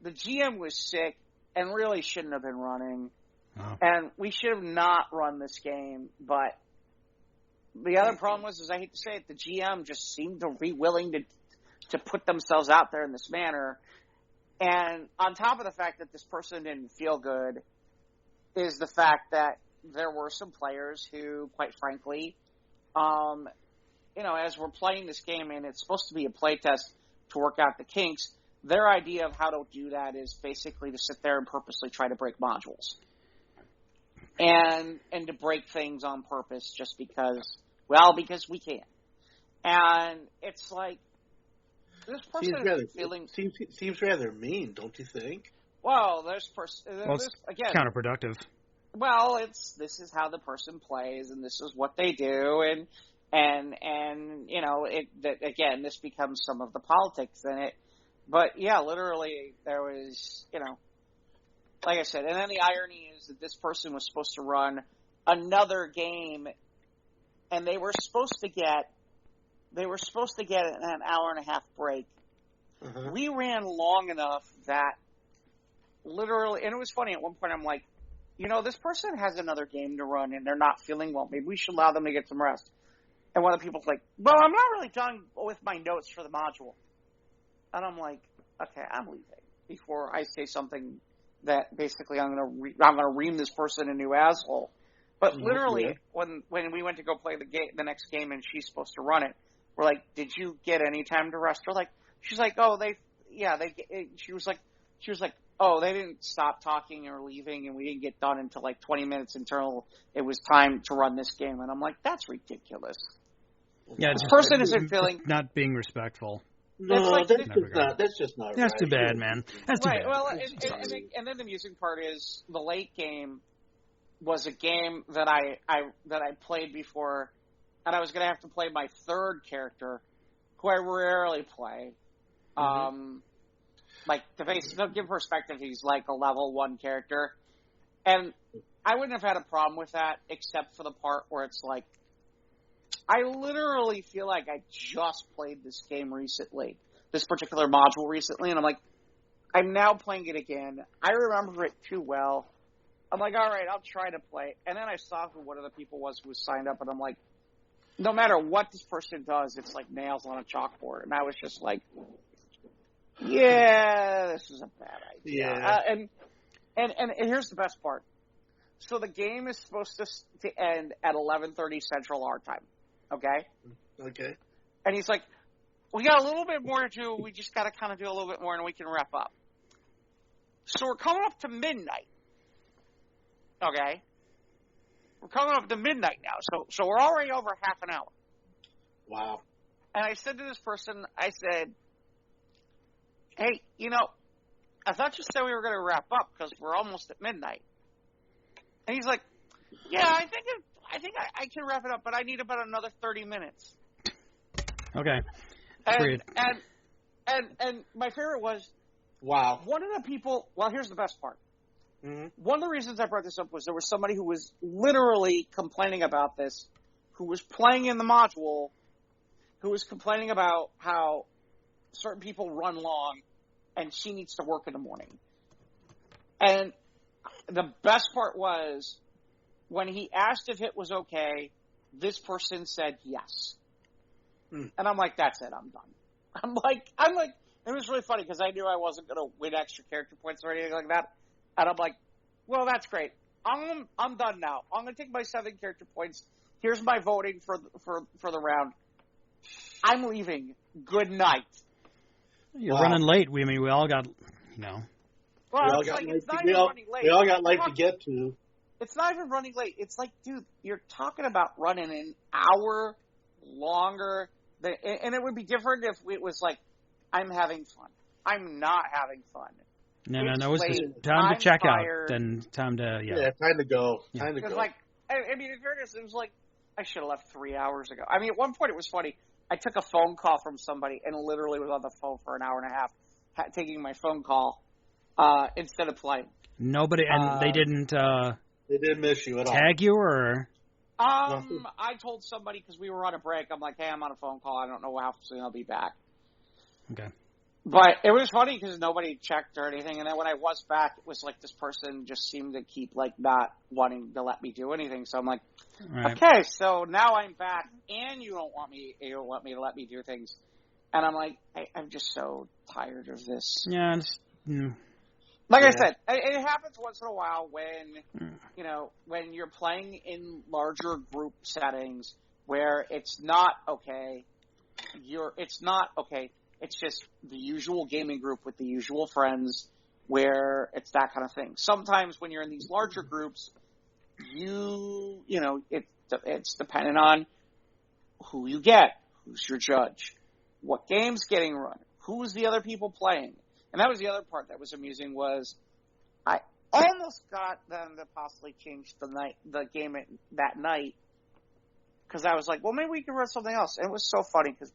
the GM was sick and really shouldn't have been running. Oh. And we should have not run this game, but the other problem was, I hate to say it, the GM just seemed to be willing to put themselves out there in this manner. And on top of the fact that this person didn't feel good is the fact that there were some players who, quite frankly, as we're playing this game and it's supposed to be a playtest to work out the kinks, their idea of how to do that is basically to sit there and purposely try to break modules. And to break things on purpose just because we can. And it's like, this person seems rather mean, don't you think? Well, it's counterproductive. Well, this is how the person plays, and this is what they do, and again, this becomes some of the politics in it. But yeah, literally, there was, like I said, and then the irony is that this person was supposed to run another game, and they were supposed to get an hour and a half break. Uh-huh. We ran long enough that literally, and it was funny, at one point I'm like, this person has another game to run and they're not feeling well. Maybe we should allow them to get some rest. And one of the people's like, well, I'm not really done with my notes for the module. And I'm like, okay, I'm leaving before I say something that basically I'm gonna ream this person a new asshole. But literally, when we went to go play the next game and she's supposed to run it, we're like, did you get any time to rest? She's like, oh, she was like, oh, they didn't stop talking or leaving, and we didn't get done until like 20 minutes until it was time to run this game. And I'm like, that's ridiculous. Yeah, this person isn't feeling not being respectful. No, that's just not right. That's too bad, man. That's too bad. Well, and then the amusing part is the late game was a game that I played before, and I was going to have to play my third character, who I rarely play. Mm-hmm. To give perspective, he's like a level 1 character, And I wouldn't have had a problem with that, except for the part where it's like, I literally feel like I just played this game recently, this particular module recently, and I'm like, I'm now playing it again. I remember it too well. I'm like, all right, I'll try to play. And then I saw who one of the people was who was signed up, and I'm like, no matter what this person does, it's like nails on a chalkboard. And I was just like, yeah, this is a bad idea. Yeah. And here's the best part. So the game is supposed to end at 11:30 Central our time. Okay? Okay. And he's like, we got a little bit more to do. We just got to kind of do a little bit more, and we can wrap up. So we're coming up to midnight. Okay? We're coming up to midnight now. So we're already over half an hour. Wow. And I said to this person, I said, hey, I thought you said we were going to wrap up because we're almost at midnight. And he's like, yeah, I think I can wrap it up, but I need about another 30 minutes. Okay. And my favorite was, wow. One of the people, well, here's the best part. Mm-hmm. One of the reasons I brought this up was there was somebody who was literally complaining about this, who was playing in the module, who was complaining about how certain people run long and she needs to work in the morning. And the best part was when he asked if it was okay, this person said yes. And I'm like, that's it, I'm done. I'm like, it was really funny because I knew I wasn't going to win extra character points or anything like that. And I'm like, well, that's great. I'm done now. I'm going to take my 7 character points. Here's my voting for the round. I'm leaving. Good night. You're running late. We all got, Well, we all got life to get to. It's not even running late. It's like, dude, you're talking about running an hour longer. And it would be different if it was like, I'm having fun. I'm not having fun. No. It's time to check out. Then time to, Yeah, time to go. Time to go. Like, I mean, in fairness, it was like, I should have left 3 hours ago. I mean, at one point it was funny. I took a phone call from somebody and literally was on the phone for an hour and a half taking my phone call instead of playing. Nobody, and they didn't... they didn't miss you at all. Tag you, or... I told somebody because we were on a break. I'm like, hey, I'm on a phone call. I don't know how soon I'll be back. Okay. But it was funny because nobody checked or anything. And then when I was back, it was like this person just seemed to keep like not wanting to let me do anything. So I'm like, okay, so now I'm back, and you don't want me to let me do things. And I'm like, I'm just so tired of this. Yeah. I said, it happens once in a while when, when you're playing in larger group settings where it's not okay. It's just the usual gaming group with the usual friends where it's that kind of thing. Sometimes when you're in these larger groups, it's dependent on who you get, who's your judge, what game's getting run, who's the other people playing. And that was the other part that was amusing was I almost got them to possibly change the game that night because I was like, well, maybe we can run something else. And it was so funny because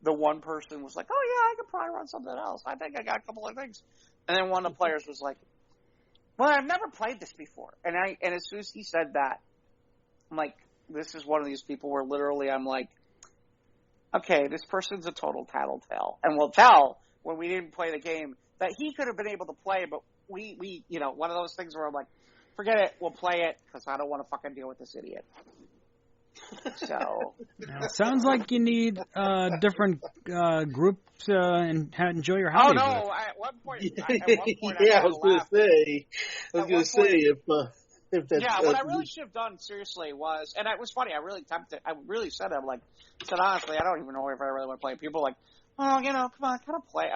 the one person was like, oh, yeah, I could probably run something else. I think I got a couple of things. And then one of the players was like, well, I've never played this before. And as soon as he said that, I'm like, this is one of these people where literally I'm like, okay, this person's a total tattletale. And we'll tell when we didn't play the game that he could have been able to play, but we one of those things where I'm like, forget it, we'll play it because I don't want to fucking deal with this idiot. So sounds like you need different groups and enjoy your hobby. Oh no! At one point, I was going to say if that's what I really should have done seriously was, and it was funny. I really said honestly, I don't even know if I really want to play. People are like, oh, come on, kind of play.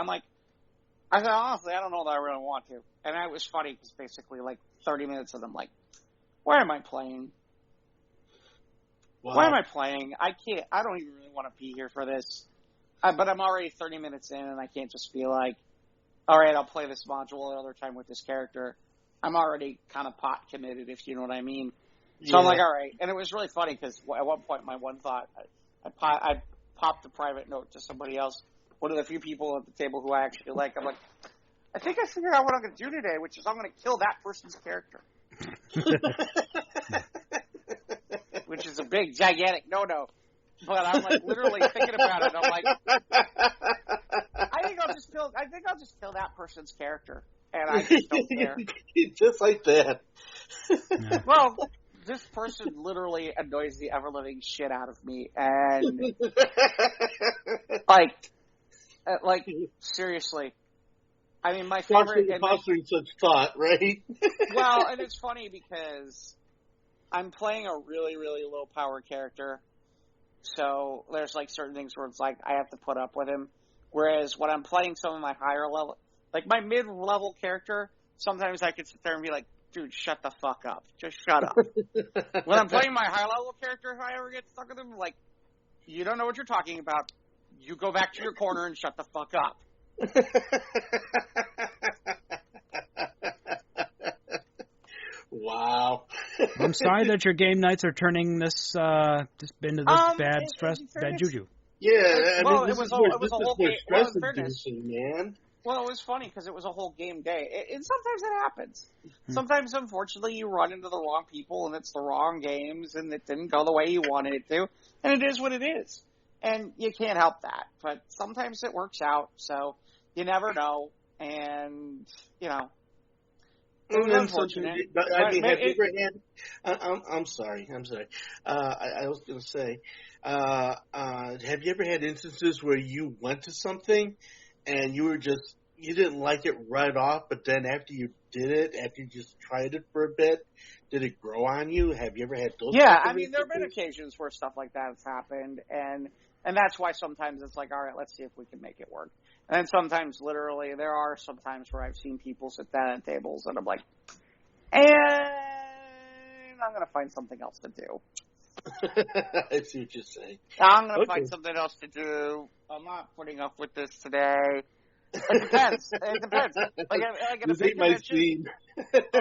I said honestly, I don't know that I really want to. And it was funny because basically like 30 minutes of them like, why am I playing? Wow. Why am I playing? I don't even really want to be here for this. But I'm already 30 minutes in, and I can't just be like, all right, I'll play this module another time with this character. I'm already kind of pot committed, if you know what I mean. So I'm like, all right. And it was really funny because at one point, my one thought, I popped a private note to somebody else, one of the few people at the table who I actually like. I'm like, I think I figured out what I'm going to do today, which is I'm going to kill that person's character. Which is a big, gigantic no-no. But I'm like literally thinking about it. I'm like, I think I'll just kill that person's character, and I just don't care. Just like that. Yeah. Well, this person literally annoys the ever-living shit out of me, and like seriously. I mean, my favorite. Fostering such thought, right? Well, and it's funny because I'm playing a really, really low power character. So there's like certain things where it's like I have to put up with him. Whereas when I'm playing some of my higher level, like my mid-level character, sometimes I could sit there and be like, dude, shut the fuck up. Just shut up. When I'm playing my high-level character, if I ever get stuck with him, like, you don't know what you're talking about. You go back to your corner and shut the fuck up. Wow. I'm sorry that your game nights are turning this into this bad juju. Yeah, it was a whole game. Stress-inducing, man. Well, it was funny because it was a whole game day. And sometimes it happens. Sometimes, unfortunately, you run into the wrong people and it's the wrong games and it didn't go the way you wanted it to. And it is what it is. And you can't help that. But sometimes it works out. So you never know. And, you know. Unfortunate. I mean, have you ever had? I'm sorry. I was going to say, have you ever had instances where you went to something and you didn't like it right off, but then after you did it, after you just tried it for a bit, did it grow on you? Have you ever had those? Yeah, I mean, there have been occasions where stuff like that has happened, and that's why sometimes it's like, all right, let's see if we can make it work. And then sometimes, literally, there are some times where I've seen people sit down at tables, and I'm like, and I'm going to find something else to do. I see what you're saying. I'm going to find something else to do. I'm not putting up with this today. It depends. Like at a big convention, it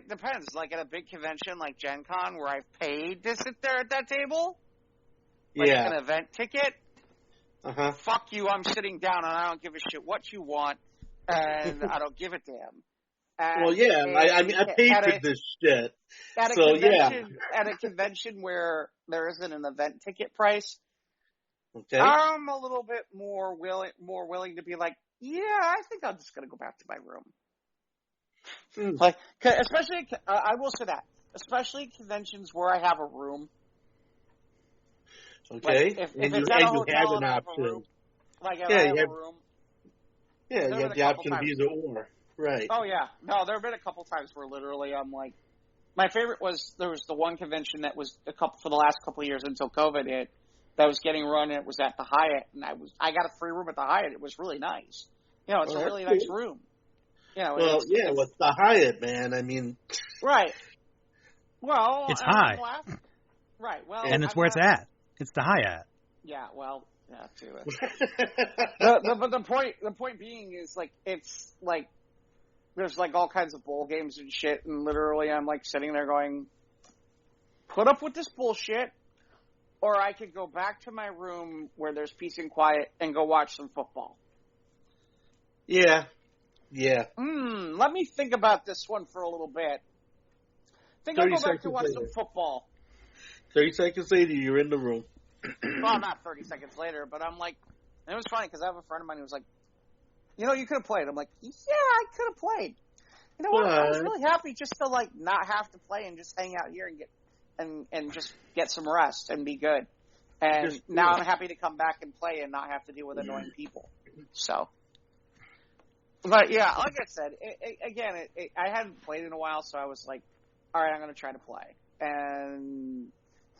depends. Like at a big convention like Gen Con, where I've paid to sit there at that table, like an event ticket. Fuck you, I'm sitting down and I don't give a shit what you want, and I don't give a damn. And well, yeah, I mean, I paid for this shit. At a convention where there isn't an event ticket price, okay, I'm a little bit more willing to be like, yeah, I think I'm just going to go back to my room. Like, especially, I will say that, especially conventions where I have a room. Okay, like if it's at a hotel and I have a room, like if I have a room. Yeah, you have the option of either or. Right. Oh, yeah. No, there have been a couple times where literally I'm like, my favorite was, there was the one convention that was for the last couple of years until COVID hit, that was getting run, and it was at the Hyatt, and I got a free room at the Hyatt. It was really nice. You know, it's a really nice room. You know, well, with the Hyatt, man, I mean. Right. Well. It's high. Right, well. And it's where it's at. It's the Hyatt. Yeah, well, yeah, too. But the point being is, like, it's, like, there's, like, all kinds of bowl games and shit, and literally I'm, like, sitting there going, put up with this bullshit, or I could go back to my room where there's peace and quiet and go watch some football. Yeah. Yeah. Let me think about this one for a little bit. I think I'll go back to watch some football. 30 seconds later, you're in the room. Well, not 30 seconds later, but I'm like, and it was funny because I have a friend of mine who was like, you know, you could have played. I'm like, yeah, I could have played. You know what? I was really happy just to, like, not have to play and just hang out here and get and just get some rest and be good. And now I'm happy to come back and play and not have to deal with annoying people. So, but yeah, like I said, I hadn't played in a while, so I was like, all right, I'm going to try to play. And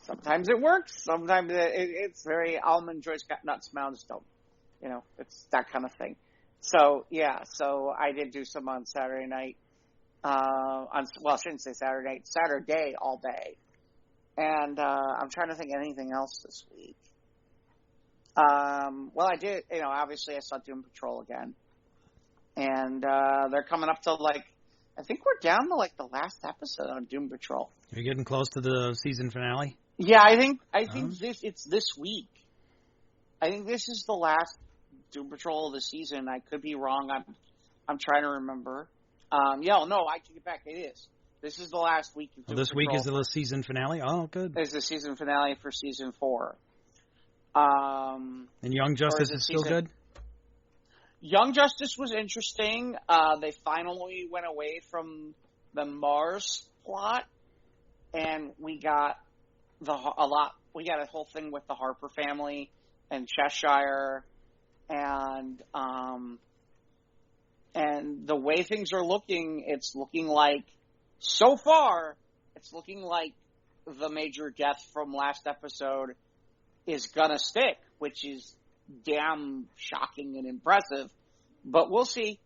sometimes it works. Sometimes it's very almond joys got nuts, mounds don't. You know, it's that kind of thing. So yeah, so I did do some on Saturday night. I shouldn't say Saturday night. Saturday all day. And I'm trying to think of anything else this week. Well, I did. You know, obviously I saw Doom Patrol again, and they're coming up to like. I think we're down to like the last episode on Doom Patrol. You're getting close to the season finale? Yeah, I think it's this week. I think this is the last Doom Patrol of the season. I could be wrong. I'm trying to remember. I take it back. It is. This is the last week of Doom This Patrol. week is the season finale? Oh, good. It's the season finale for season 4. And Young Justice is still good? Young Justice was interesting. They finally went away from the Mars plot, and we got a whole thing with the Harper family and Cheshire, and the way things are looking, it's looking like the major death from last episode is gonna stick, which is damn shocking and impressive, but we'll see.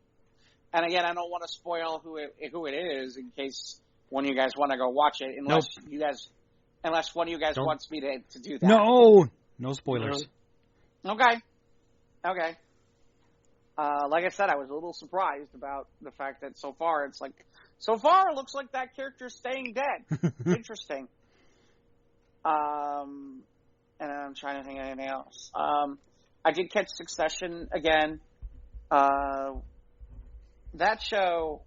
And again, I don't want to spoil who it is in case one of you guys want to go watch it, unless one of you guys wants me to do that. No spoilers. Okay. Like I said, I was a little surprised about the fact that so far it looks like that character's staying dead. Interesting. And I'm trying to think of anything else. I did catch Succession again. That show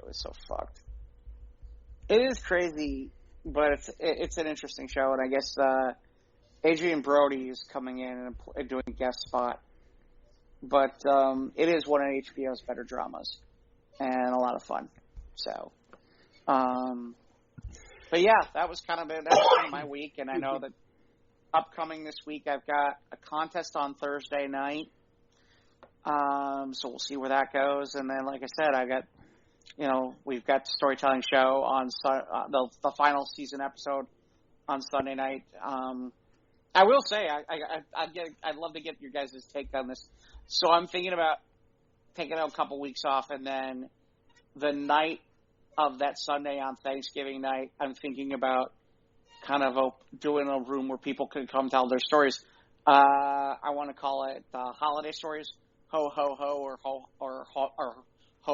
is so fucked. It is crazy, but it's an interesting show, and I guess Adrian Brody is coming in and doing a guest spot. But it is one of HBO's better dramas, and a lot of fun. So, but yeah, that was kind of my week, and I know that upcoming this week I've got a contest on Thursday night. So we'll see where that goes, and then like I said, we've got the storytelling show on the final season episode on Sunday night. I will say I'd love to get your guys' take on this. So I'm thinking about taking a couple weeks off, and then the night of that Sunday on Thanksgiving night, I'm thinking about kind of doing a room where people can come tell their stories. I want to call it holiday stories, ho ho ho, or ho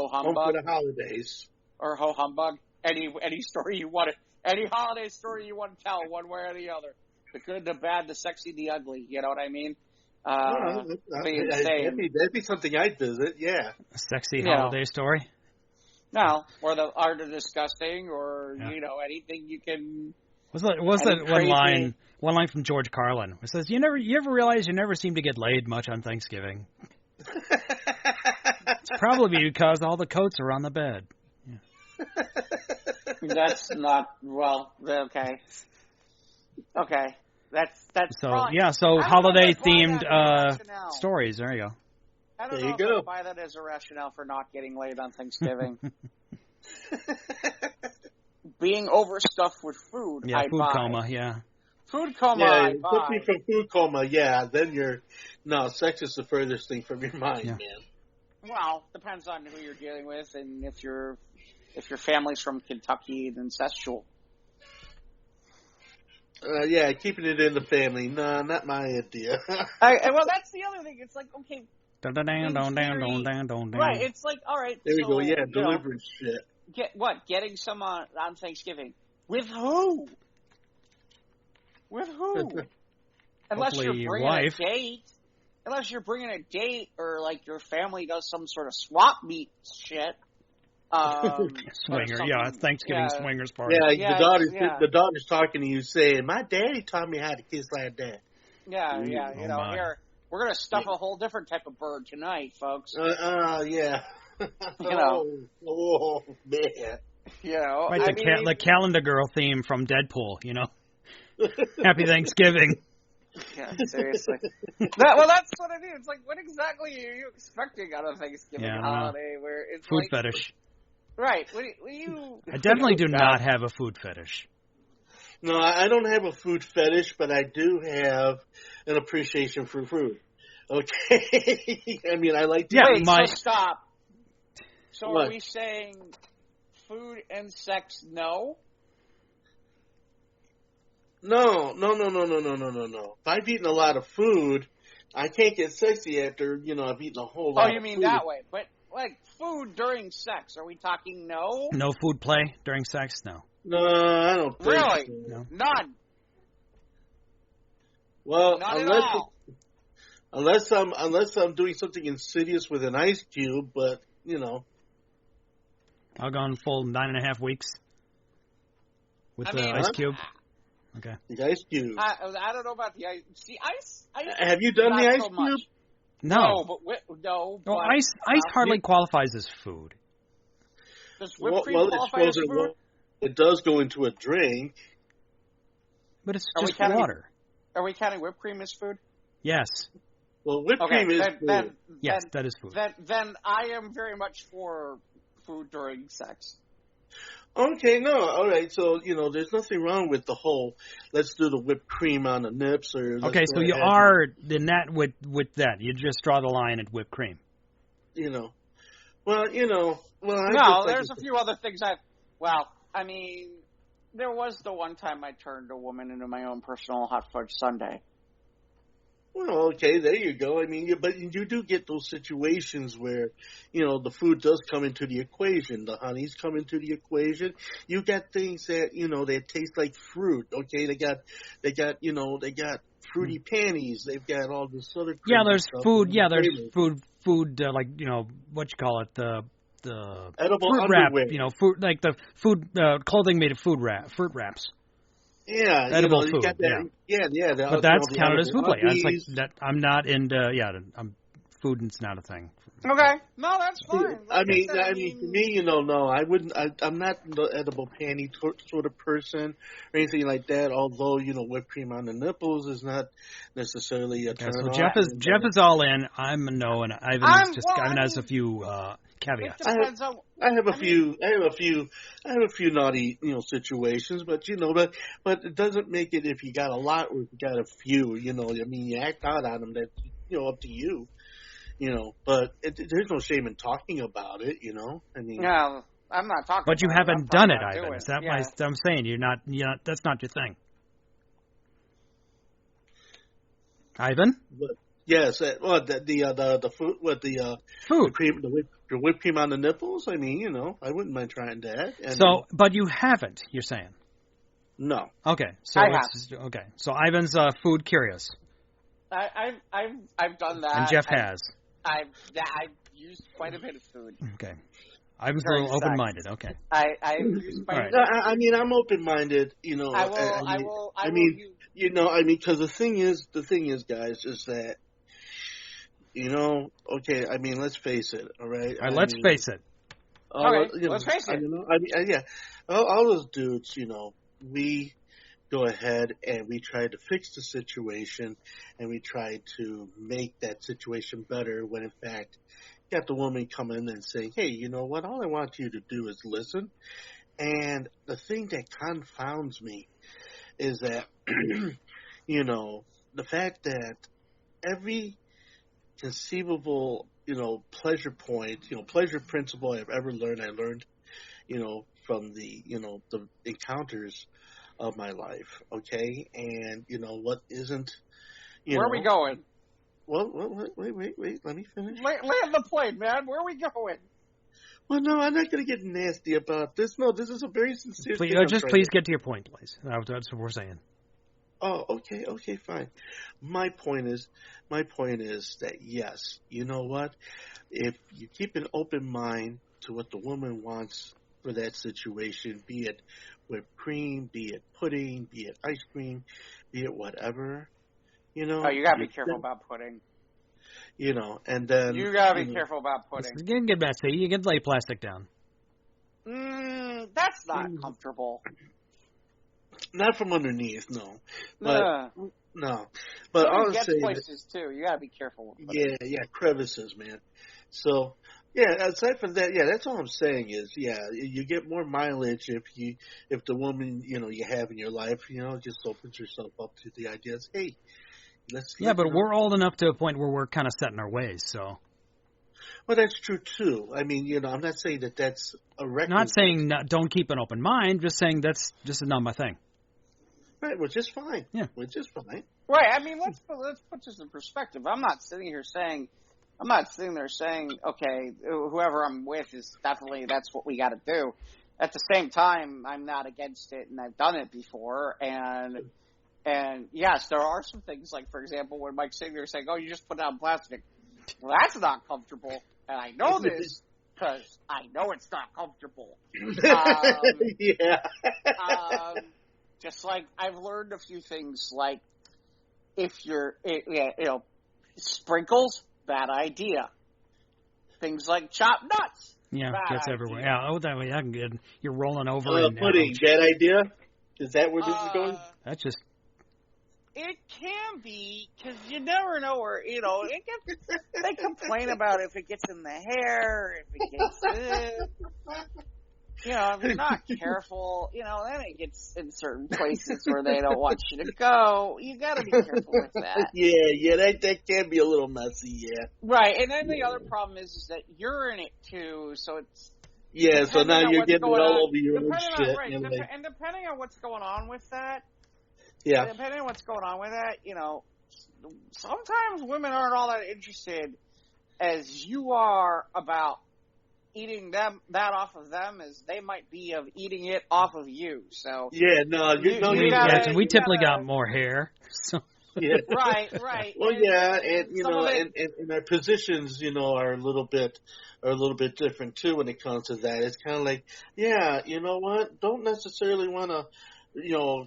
humbug. Home for the holidays, or ho humbug. Any story you want, any holiday story you want to tell, one way or the other. The good, the bad, the sexy, the ugly. You know what I mean? That'd be something I'd visit. Yeah, a sexy holiday story. No, or the art of disgusting, or anything you can. Was that one line from George Carlin? It says, "You ever realize you never seem to get laid much on Thanksgiving." It's probably because all the coats are on the bed. Yeah. That's not okay. Okay. That's so probably, yeah. So holiday themed stories. There you go. I don't know if I buy that as a rationale for not getting laid on Thanksgiving. Being overstuffed with food. Yeah, food coma. Yeah. Food coma. Yeah, put me from food coma. Yeah, then sex is the furthest thing from your mind, man. Well, depends on who you're dealing with, and if your family's from Kentucky, then sexual. Yeah, keeping it in the family. No, not my idea. Well, that's the other thing. It's like, okay. Right, it's like, all right. There we go, yeah, deliverance shit. Getting some on Thanksgiving. With who? Unless you're bringing a date. Unless you're bringing a date, or like your family does some sort of swap meet shit. Swinger, Thanksgiving swingers party. Yeah, the daughter's talking to you saying, "My daddy taught me how to kiss like that." Yeah, here we're gonna stuff a whole different type of bird tonight, folks. Yeah. Oh man. Right, the Calendar Girl theme from Deadpool. Happy Thanksgiving. Yeah, seriously. That's what I mean. It's like, what exactly are you expecting out of Thanksgiving holiday? Where it's food fetish. Right. What do you? I definitely do not have a food fetish. No, I don't have a food fetish, but I do have an appreciation for food. Okay. I mean, I like to eat. So stop. So what? Are we saying food and sex no? No. If I've eaten a lot of food, I can't get sexy after, I've eaten a whole lot of food. Oh, you mean that way. But, like, food during sex, are we talking no? No food play during sex? No. No, I don't think really? so. No. None? Well, not at all. Unless I'm doing something insidious with an ice cube, but, I'll go on full 9.5 weeks with the ice cube. Okay. The ice cube. I don't know about the ice. See, ice have you done the ice cube? No. But ice hardly qualifies as food. Does whipped cream qualify as food? It does go into a drink. But it's just water. Are we counting whipped cream as food? Yes. Well, whipped cream is food. Yes, that is food. Then I am very much for food during sex. Okay, no, all right. So, there's nothing wrong with the whole, let's do the whipped cream on the nips. Okay, so you are in that with that. You just draw the line at whipped cream. Well, no, there's a few other things there was the one time I turned a woman into my own personal hot fudge sundae. Well, okay, there you go. But you do get those situations where, the food does come into the equation. The honeys come into the equation. You got things that, that taste like fruit. Okay, they got fruity panties. They've got all this other. Yeah, there's food. Yeah, there's food like what you call it, the edible fruit underwear. Wrap. Food like the food clothing made of fruit wraps. Yeah, edible food. Yeah. But that's counted as food play. It's like that. I'm not into. Food is not a thing. Okay, no, that's fine. For me, no, I wouldn't. I'm not the edible panty sort of person or anything like that. Although whipped cream on the nipples is not necessarily a turn on. So Jeff is all in. I'm a no, and Ivan has a few caveats. I have a few naughty situations, but but it doesn't make it if you got a lot or if you got a few. You act out on them. That's up to you. But there's no shame in talking about it. No, I'm not talking. But you haven't done it, Ivan. Is that why I'm saying you're not? That's not your thing, Ivan. Yes. Well, the food with the food cream, the whipped cream on the nipples. I wouldn't mind trying that. But you haven't. You're saying. No. Okay. So okay. So Ivan's food curious. I've done that. And Jeff has. I've used quite a bit of food. Okay. Ivan's a little open-minded. Okay. I've used quite a bit. I'm open-minded. Because the thing is, guys, is that, okay. Let's face it. All right. Let's face it. Let's face it. All those dudes, we go ahead and we try to fix the situation and we try to make that situation better when in fact you got the woman come in and say, hey, you know what, all I want you to do is listen. And the thing that confounds me is that, the fact that every conceivable, pleasure point, pleasure principle I've ever learned, I learned, from the encounters of my life, okay? And, what isn't, Where are we going? Well, wait, let me finish. Land the plane, man. Where are we going? Well, no, I'm not going to get nasty about this. No, this is a very sincere thing. Please get to your point, please. That's what we're saying. Oh, okay, fine. My point is that, yes, you know what? If you keep an open mind to what the woman wants for that situation, be it whipped cream, be it pudding, be it ice cream, be it whatever, Oh, you gotta be careful about pudding. And then you gotta be careful about pudding. You can get messy. You can lay plastic down. That's not comfortable. Not from underneath, no. But no. But I'll say places too. You gotta be careful with pudding. Yeah, crevices, man. So. Yeah, aside from that, that's all I'm saying is, you get more mileage if the woman, you have in your life, just opens herself up to the ideas, hey, let's... Yeah, but we're old enough to a point where we're kind of set in our ways, so... Well, that's true, too. I'm not saying that that's a record. Not saying don't keep an open mind, just saying that's just not my thing. Right, which is fine. Yeah. Which is fine. Right, let's put this in perspective. I'm not sitting there saying, okay, whoever I'm with is definitely, that's what we got to do. At the same time, I'm not against it, and I've done it before. And yes, there are some things, like, for example, when Mike's sitting there saying, oh, you just put down plastic. Well, that's not comfortable, and I know this. because I know it's not comfortable. Yeah. Just like I've learned a few things, like if you're, sprinkles, bad idea. Things like chopped nuts. Yeah, gets everywhere. Yeah, that way I can get. You're rolling over and pudding. Bad idea. Is that where this is going? That's just. It can be, because you never know where, they complain about if it gets in the hair, if it gets, if you're not careful, then it gets in certain places where they don't want you to go. You gotta be careful with that. Yeah, that can be a little messy, yeah. Right, and then the other problem is that you're in it too, so it's... Yeah, so now you're getting it all over your own shit. Right, and depending on what's going on with that, sometimes women aren't all that interested as you are about eating that off of them as they might be of eating it off of you. So we typically got more hair. So. Yeah. Right. Well, and our positions, are a little bit different too when it comes to that. It's kind of like, you know what? Don't necessarily want to,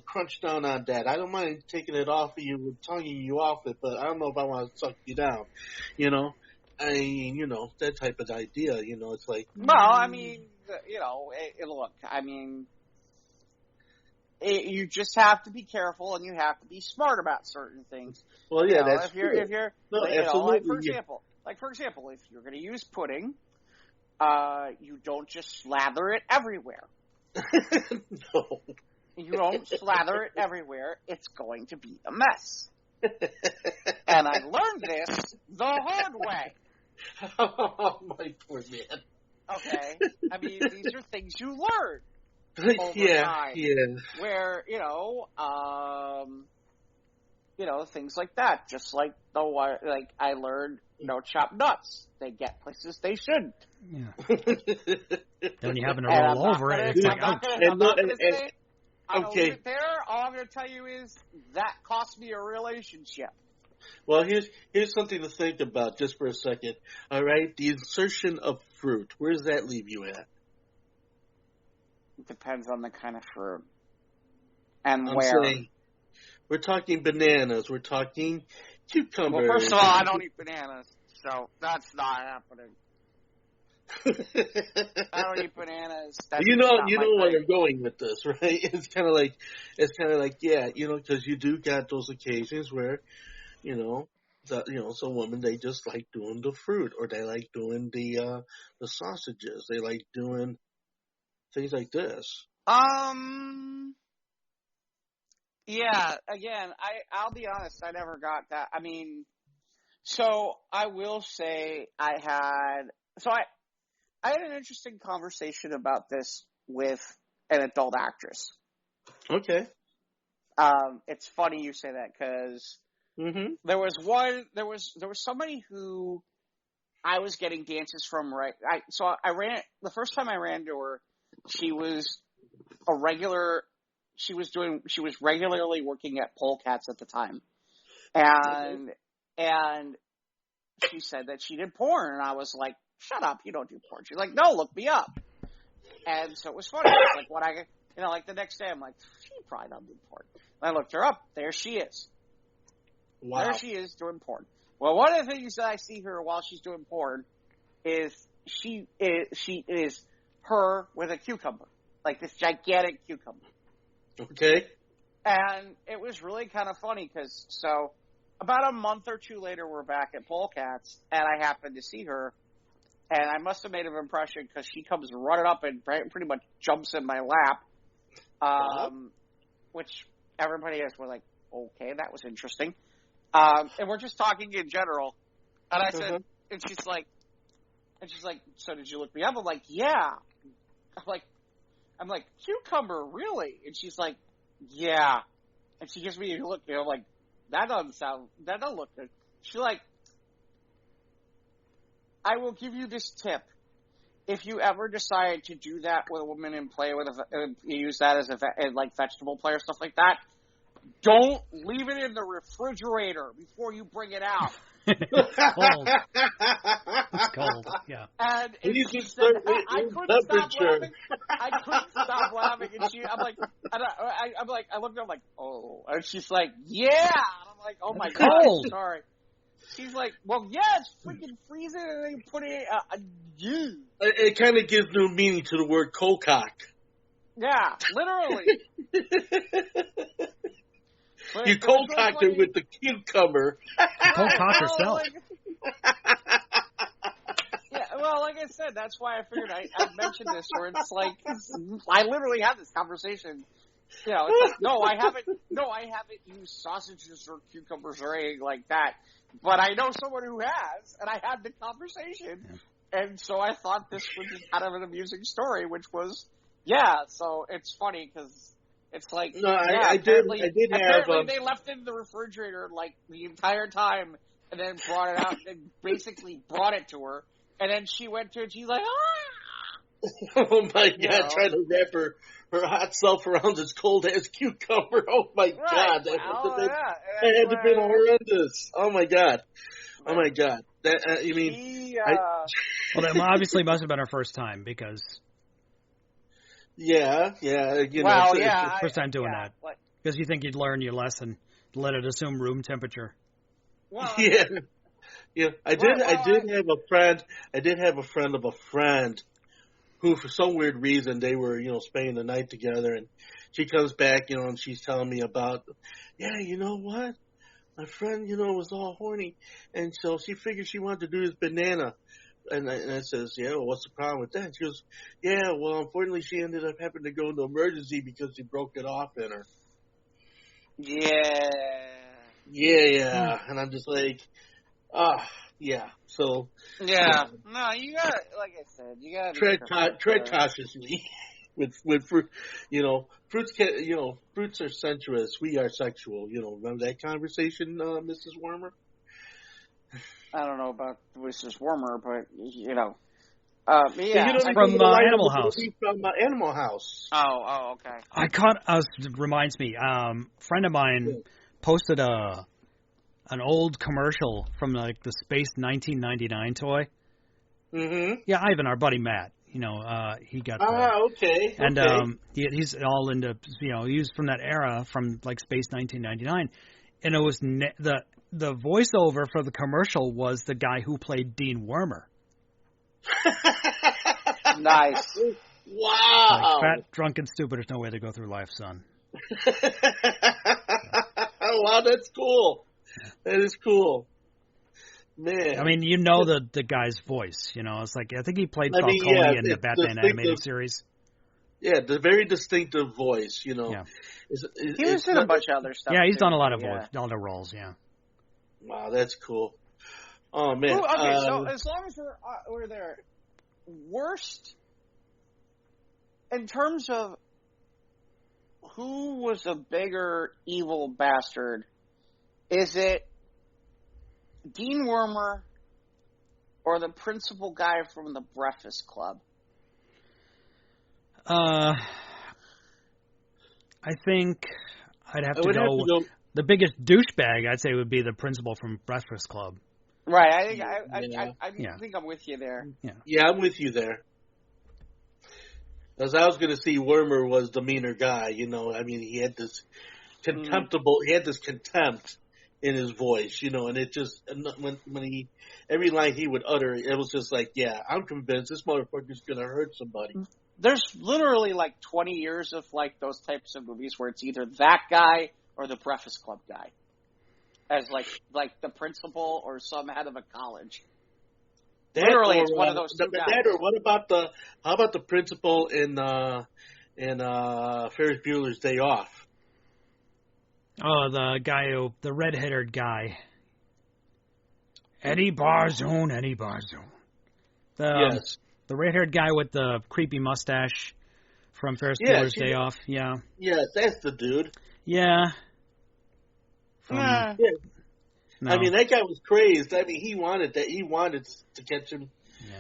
crunch down on that. I don't mind taking it off of you and tonguing you off it, but I don't know if I want to suck you down. I mean, that type of idea. It's like. Well, I mean, look, I mean. You just have to be careful and you have to be smart about certain things. Well, yeah, that's true. If you're, absolutely. For example, if you're going to use pudding, you don't just slather it everywhere. No. You don't slather it everywhere. It's going to be a mess. And I learned this the hard way. Oh, my poor man. Okay? I mean, these are things you learn. Time, where things like that, just like I learned chopped nuts, they get places they shouldn't. Yeah. Then you happen to roll over it. It's like, okay. All I'm going to tell you is that cost me a relationship. Well, here's something to think about just for a second. All right, the insertion of fruit. Where does that leave you at? It depends on the kind of fruit and where. We're talking bananas. We're talking cucumbers. Well, first of all, I don't eat bananas, so that's not happening. I don't eat bananas. You know where I'm going with this, right? It's kind of like, because you do got those occasions where, some women, they just like doing the fruit, or they like doing the sausages. They like doing things like this. Yeah, again, I'll be honest, I never got that. I mean, so I will say I had an interesting conversation about this with an adult actress. Okay. It's funny you say that because there was somebody who I was getting dances from, right? The first time I ran to her, she was regularly working at Polecats at the time. And she said that she did porn, and I was like, shut up, you don't do porn. She's like, no, look me up. And so it was funny. It's like the next day I'm like, she probably don't do porn. And I looked her up. There she is. Wow. There she is doing porn. Well, one of the things that I see her while she's doing porn is she is her with a cucumber, like this gigantic cucumber. Okay. And it was really kind of funny because about a month or two later, we're back at Polecats, and I happened to see her, and I must have made an impression because she comes running up and pretty much jumps in my lap, which everybody else was like, okay, that was interesting. And we're just talking in general, and I said, and she's like, so did you look me up? I'm like, yeah. I'm like, cucumber, really? And she's like, yeah. And she gives me a look, I'm like, that doesn't look good. She's like, I will give you this tip. If you ever decide to do that with a woman and play with use that as like vegetable play or stuff like that, don't leave it in the refrigerator before you bring it out. It's cold. It's cold, yeah. And she said, I couldn't stop laughing. And I looked at her like, oh. And she's like, yeah. And I'm like, oh my God, sorry. She's like, well, yeah, it's freaking freezing, and then you put it It kind of gives new meaning to the word cold-cock. Yeah, literally. You cold-cocked it with the cucumber. Cold-cock herself. Yeah, well, like I said, that's why I figured I'd mention this, where it's like, I literally had this conversation. You know, it's like, no, I haven't used sausages or cucumbers or anything like that. But I know someone who has, and I had the conversation. Yeah. And so I thought this would be kind of an amusing story, which was, so it's funny because it's like, no, I did have. They left it in the refrigerator like the entire time, and then brought it out and basically brought it to her, and then she went to it. And she's like, ah! Oh my God! Trying to wrap her hot self around this cold ass cucumber. Oh my God! That had to be horrendous. Oh my God! Oh my God! That you mean? Well, that obviously must have been her first time because. Yeah. First time doing that. Because you think you'd learn your lesson, let it assume room temperature. Well, yeah. I did have a friend. I did have a friend of a friend who, for some weird reason, they were spending the night together, and she comes back, and she's telling me about, you know what, my friend, was all horny, and so she figured she wanted to do this banana. And I says, well, what's the problem with that? And she goes, well, unfortunately, she ended up having to go into emergency because she broke it off in her. Yeah. And I'm just like, yeah. So. Yeah. No, you got, like I said, you got to tread cautiously with fruit. Fruits are sensuous. We are sexual. Remember that conversation, Mrs. Wormer? I don't know about Mrs. Wormer, but from Animal House. From Animal House. Oh, okay. Reminds me. Friend of mine posted an old commercial from like the Space 1999 toy. Mm-hmm. Yeah, Ivan, our buddy Matt. He got. Okay. And he's all into. He was from that era, from like Space 1999, and it was the voiceover for the commercial was the guy who played Dean Wormer. Nice. Wow. Like, fat, drunk, and stupid. There's no way to go through life, son. Wow, that's cool. That is cool. Man. I mean, the guy's voice. It's like, I think he played Falcone in the Batman animated series. Yeah, the very distinctive voice, Yeah. He was in a bunch of other stuff. Yeah, he's done a lot of all the roles, yeah. Wow, that's cool. Oh, man. Okay, so as long as we're there, worst in terms of who was a bigger evil bastard, is it Dean Wormer or the principal guy from the Breakfast Club? I think I'd have to go. The biggest douchebag, I'd say, would be the principal from Breakfast Club. Right. I think I'm with you there. Yeah, I'm with you there. As I was going to see, Wormer was the meaner guy. I mean, he had this he had this contempt in his voice, and it just, when every line he would utter, it was just like, I'm convinced this motherfucker's going to hurt somebody. There's literally like 20 years of like those types of movies where it's either that guy or the Breakfast Club guy as like the principal or some head of a college. Literally, it's one of those two guys. Or how about the principal in Ferris Bueller's Day Off? Oh, the red-headed guy. Eddie Barzone. Yes. The red-haired guy with the creepy mustache from Ferris Bueller's Day Off. Yeah. Yeah, that's the dude. Yeah. No. I mean, that guy was crazed. I mean, he wanted to catch him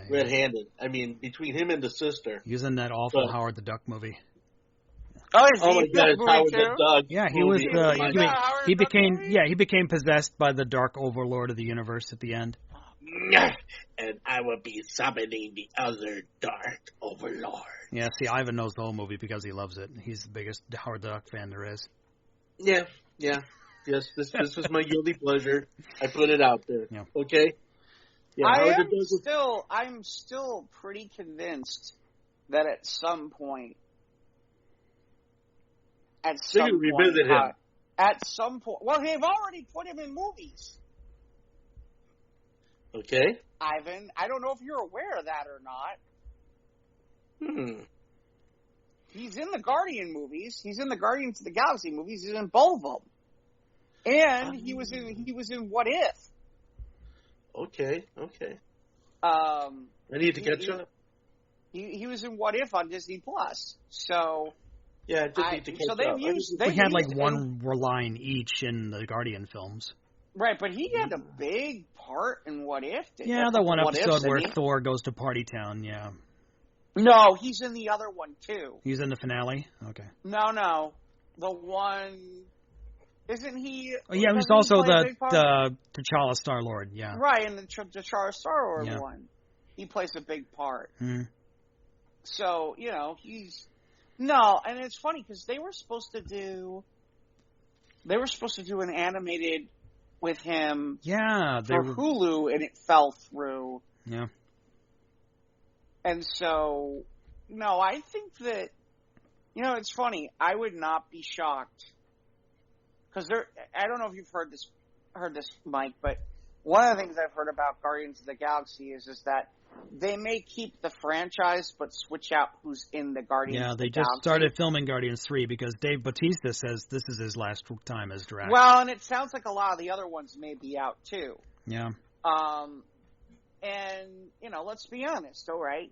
red-handed. I mean, between him and the sister. He was in that awful Howard the Duck movie. Oh, my God, it's Howard the Duck. Yeah, he was. He became possessed by the Dark Overlord of the universe at the end. And I will be summoning the other Dark Overlord. Yeah, see, Ivan knows the whole movie because he loves it. He's the biggest Howard the Duck fan there is. Yeah. Yes, this was my guilty pleasure. I put it out there. Yeah. Okay? Yeah, I'm still pretty convinced that at some point, well, they've already put him in movies. Okay. Ivan, I don't know if you're aware of that or not. He's in the Guardian movies. He's in the Guardians of the Galaxy movies. He's in both of them. And he was in What If. Okay. I need to catch up. He was in What If on Disney Plus. So yeah, I just need to catch up. We had like one line each in the Guardian films. Right, but he had a big part in What If. The one episode where Thor goes to Party Town, yeah. No, he's in the other one, too. He's in the finale? Okay. No. The one... Isn't he... Oh, yeah, he's also the T'Challa Star-Lord, yeah. Right, in the T'Challa Star-Lord one. He plays a big part. So, he's... No, and it's funny, because they were supposed to do an animated... with him for Hulu, and it fell through. Yeah. And so, no, I think that, it's funny. I would not be shocked. Because I don't know if you've heard this, Mike, but one of the things I've heard about Guardians of the Galaxy is that they may keep the franchise, but switch out who's in the Guardians of the Galaxy. Yeah, they just started filming Guardians 3 because Dave Bautista says this is his last time as director. Well, and it sounds like a lot of the other ones may be out, too. Yeah. And, let's be honest, all right?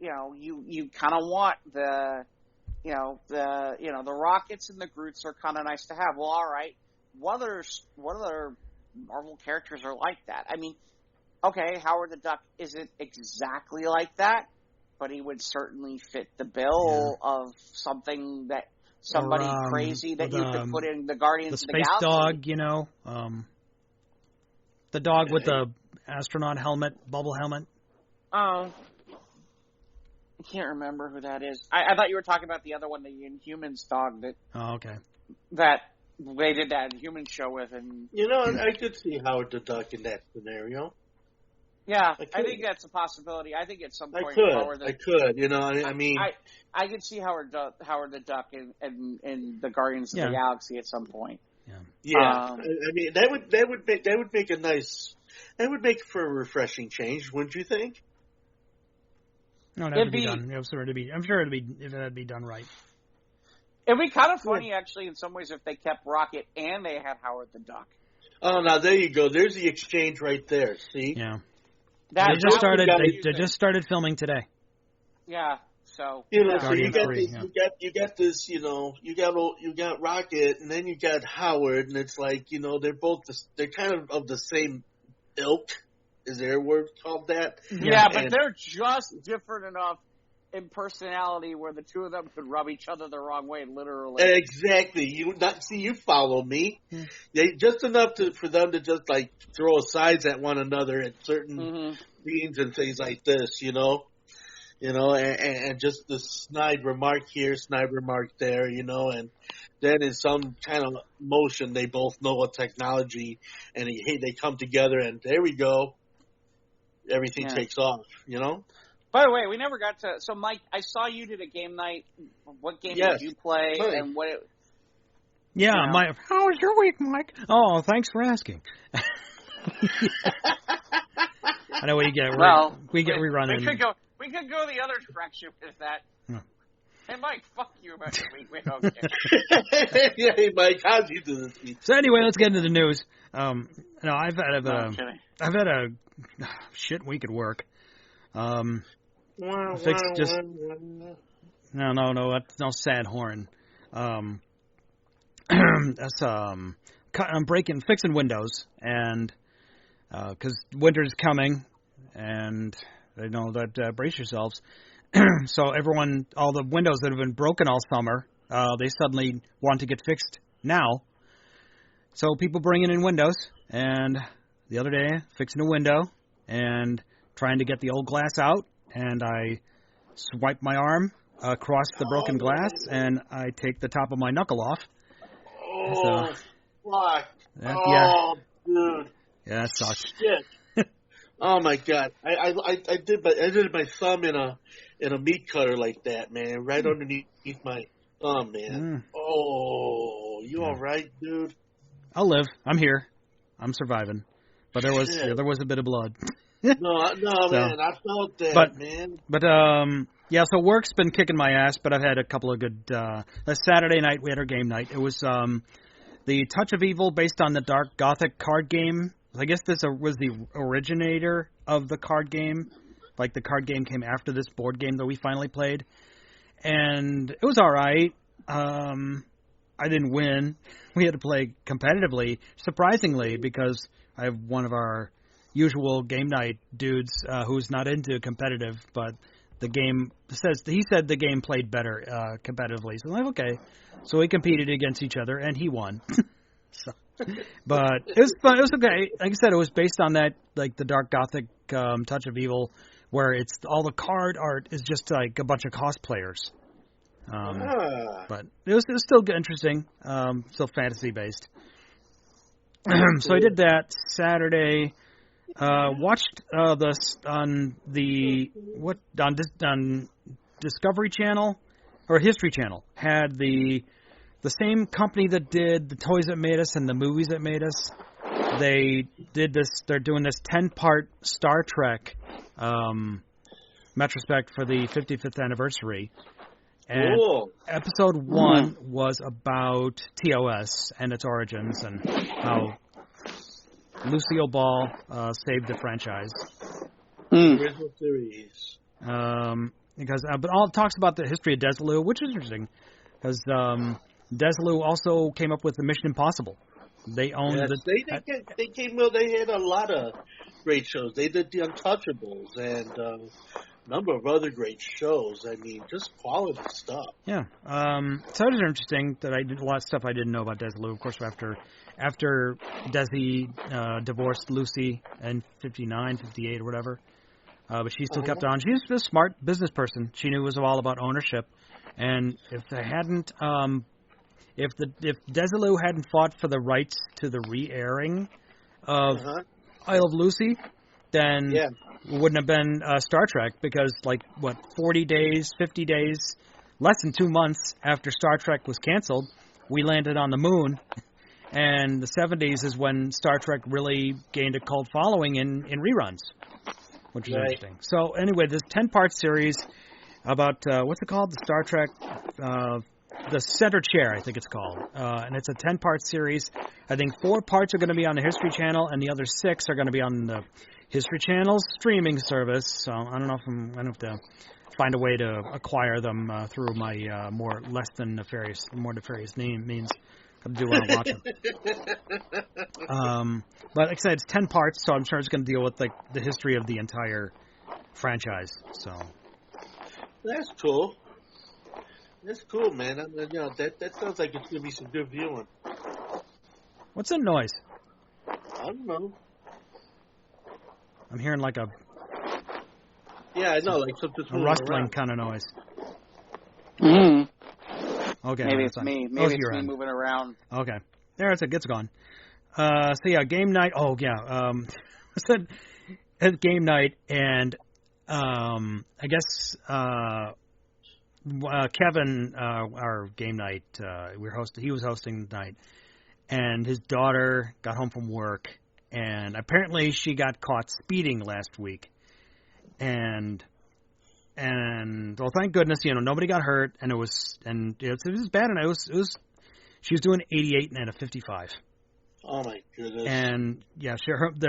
You kind of want the Rockets and the Groots are kind of nice to have. Well, all right. What other Marvel characters are like that? I mean, okay, Howard the Duck isn't exactly like that, but he would certainly fit the bill of something that somebody crazy that you could put in the Guardians of the Galaxy. The space dog, the dog with the astronaut helmet, bubble helmet. Oh, I can't remember who that is. I thought you were talking about the other one, the Inhumans dog that. Oh, okay. That they did that Inhumans show with, and I could see Howard the Duck in that scenario. Yeah, I think that's a possibility. I think at some point I could. I could see Howard the Duck in the Guardians of the Galaxy at some point. Yeah. That would make a nice. That would make for a refreshing change, wouldn't you think? No, that'd be done. I'm sure it'd be if that'd be done right. It'd be kind of funny, actually, in some ways, if they kept Rocket and they had Howard the Duck. Oh, now there you go. There's the exchange right there. See? Yeah. They just started filming today. Yeah. So you got this. You got Rocket, and then you got Howard, and it's like they're kind of the same ilk. Is there a word called that? Yeah, but they're just different enough in personality where the two of them could rub each other the wrong way, literally. Exactly. You follow me. They just enough for them to just like throw asides at one another at certain scenes and things like this, and just the snide remark here, snide remark there, and then in some kind of motion they both know a technology, and they come together, and there we go. Everything takes off, By the way, we never got to. So, Mike, I saw you did a game night. What game did you play? Right. And what? How was your week, Mike? Oh, thanks for asking. I know what you get. We get rerunning. We could go the other direction with that. Hey, Mike, fuck you about your week. We don't care. Yeah, hey, Mike, how'd you do this week? So anyway, let's get into the news. I've had a shit week at work. No sad horn. I'm fixing windows, and because winter's coming, and brace yourselves. So all the windows that have been broken all summer they suddenly want to get fixed now. So people bringing in windows, and the other day, fixing a window and trying to get the old glass out, and I swipe my arm across the broken glass, and I take the top of my knuckle off. Oh, fuck. Dude. Yeah, that sucks. Shit. Oh, my God. I did my thumb in a meat cutter like that, man, right underneath my thumb, man. Oh, you all right, dude? I'll live. I'm here. I'm surviving. But there was a bit of blood. No, man, I felt that, man. But so work's been kicking my ass, but I've had a couple of good. Last Saturday night we had our game night. It was the Touch of Evil, based on the Dark Gothic card game. I guess this was the originator of the card game. Like, the card game came after this board game that we finally played, and it was all right. I didn't win. We had to play competitively, surprisingly, because I have one of our usual game night dudes who's not into competitive, but he said the game played better competitively. So I'm like, okay. So we competed against each other, and he won. But it was fun. It was okay. Like I said, it was based on that, like the Dark Gothic Touch of Evil, where it's all the card art is just like a bunch of cosplayers. But it was still interesting, still fantasy based. So I did that Saturday. Watched this on Discovery Channel or History Channel. Had the same company that did the toys that made us and the movies that made us. They did this. They're doing this 10-part Star Trek retrospect for the 55th anniversary. And episode 1 was about TOS and its origins and how Lucille Ball saved the franchise. Original series. But all it talks about the history of Desilu, which is interesting, because Desilu also came up with the Mission Impossible. They owned They had a lot of great shows. They did the Untouchables and a number of other great shows. I mean, just quality stuff. Yeah. So it was interesting that I did a lot of stuff I didn't know about Desilu. Of course, after Desi divorced Lucy in 59, 58 or whatever. But she still kept on. She's a smart business person. She knew it was all about ownership. And if they hadn't, if Desilu hadn't fought for the rights to the re-airing of Isle of Lucy, then it wouldn't have been Star Trek, because 40 days, 50 days, less than 2 months after Star Trek was canceled, we landed on the moon. And the 70s is when Star Trek really gained a cult following in reruns, which is interesting. So anyway, this 10-part series about, what's it called? The Star Trek, the Center Chair, I think it's called. And it's a 10-part series. I think 4 parts are going to be on the History Channel, and the other 6 are going to be on the History Channel's streaming service. So I don't know if I'm going to have to find a way to acquire them through my more nefarious means. I do want to watch them. But like I said, it's 10 parts, so I'm sure it's going to deal with the history of the entire franchise. So that's cool. That's cool, man. That sounds like it's going to be some good viewing. What's that noise? I don't know. I'm hearing like a... Yeah, I know, like something a rustling kind of noise. Okay. Maybe it's me. Maybe it's me moving around. Okay. There, it's gone. So yeah, game night. Oh yeah. I said at game night, and I guess Kevin, our game night, he was hosting the night, and his daughter got home from work, and apparently she got caught speeding last week, and well, thank goodness, nobody got hurt, and it was bad, and it was she was doing 88 and a 55. Oh my goodness! And yeah, of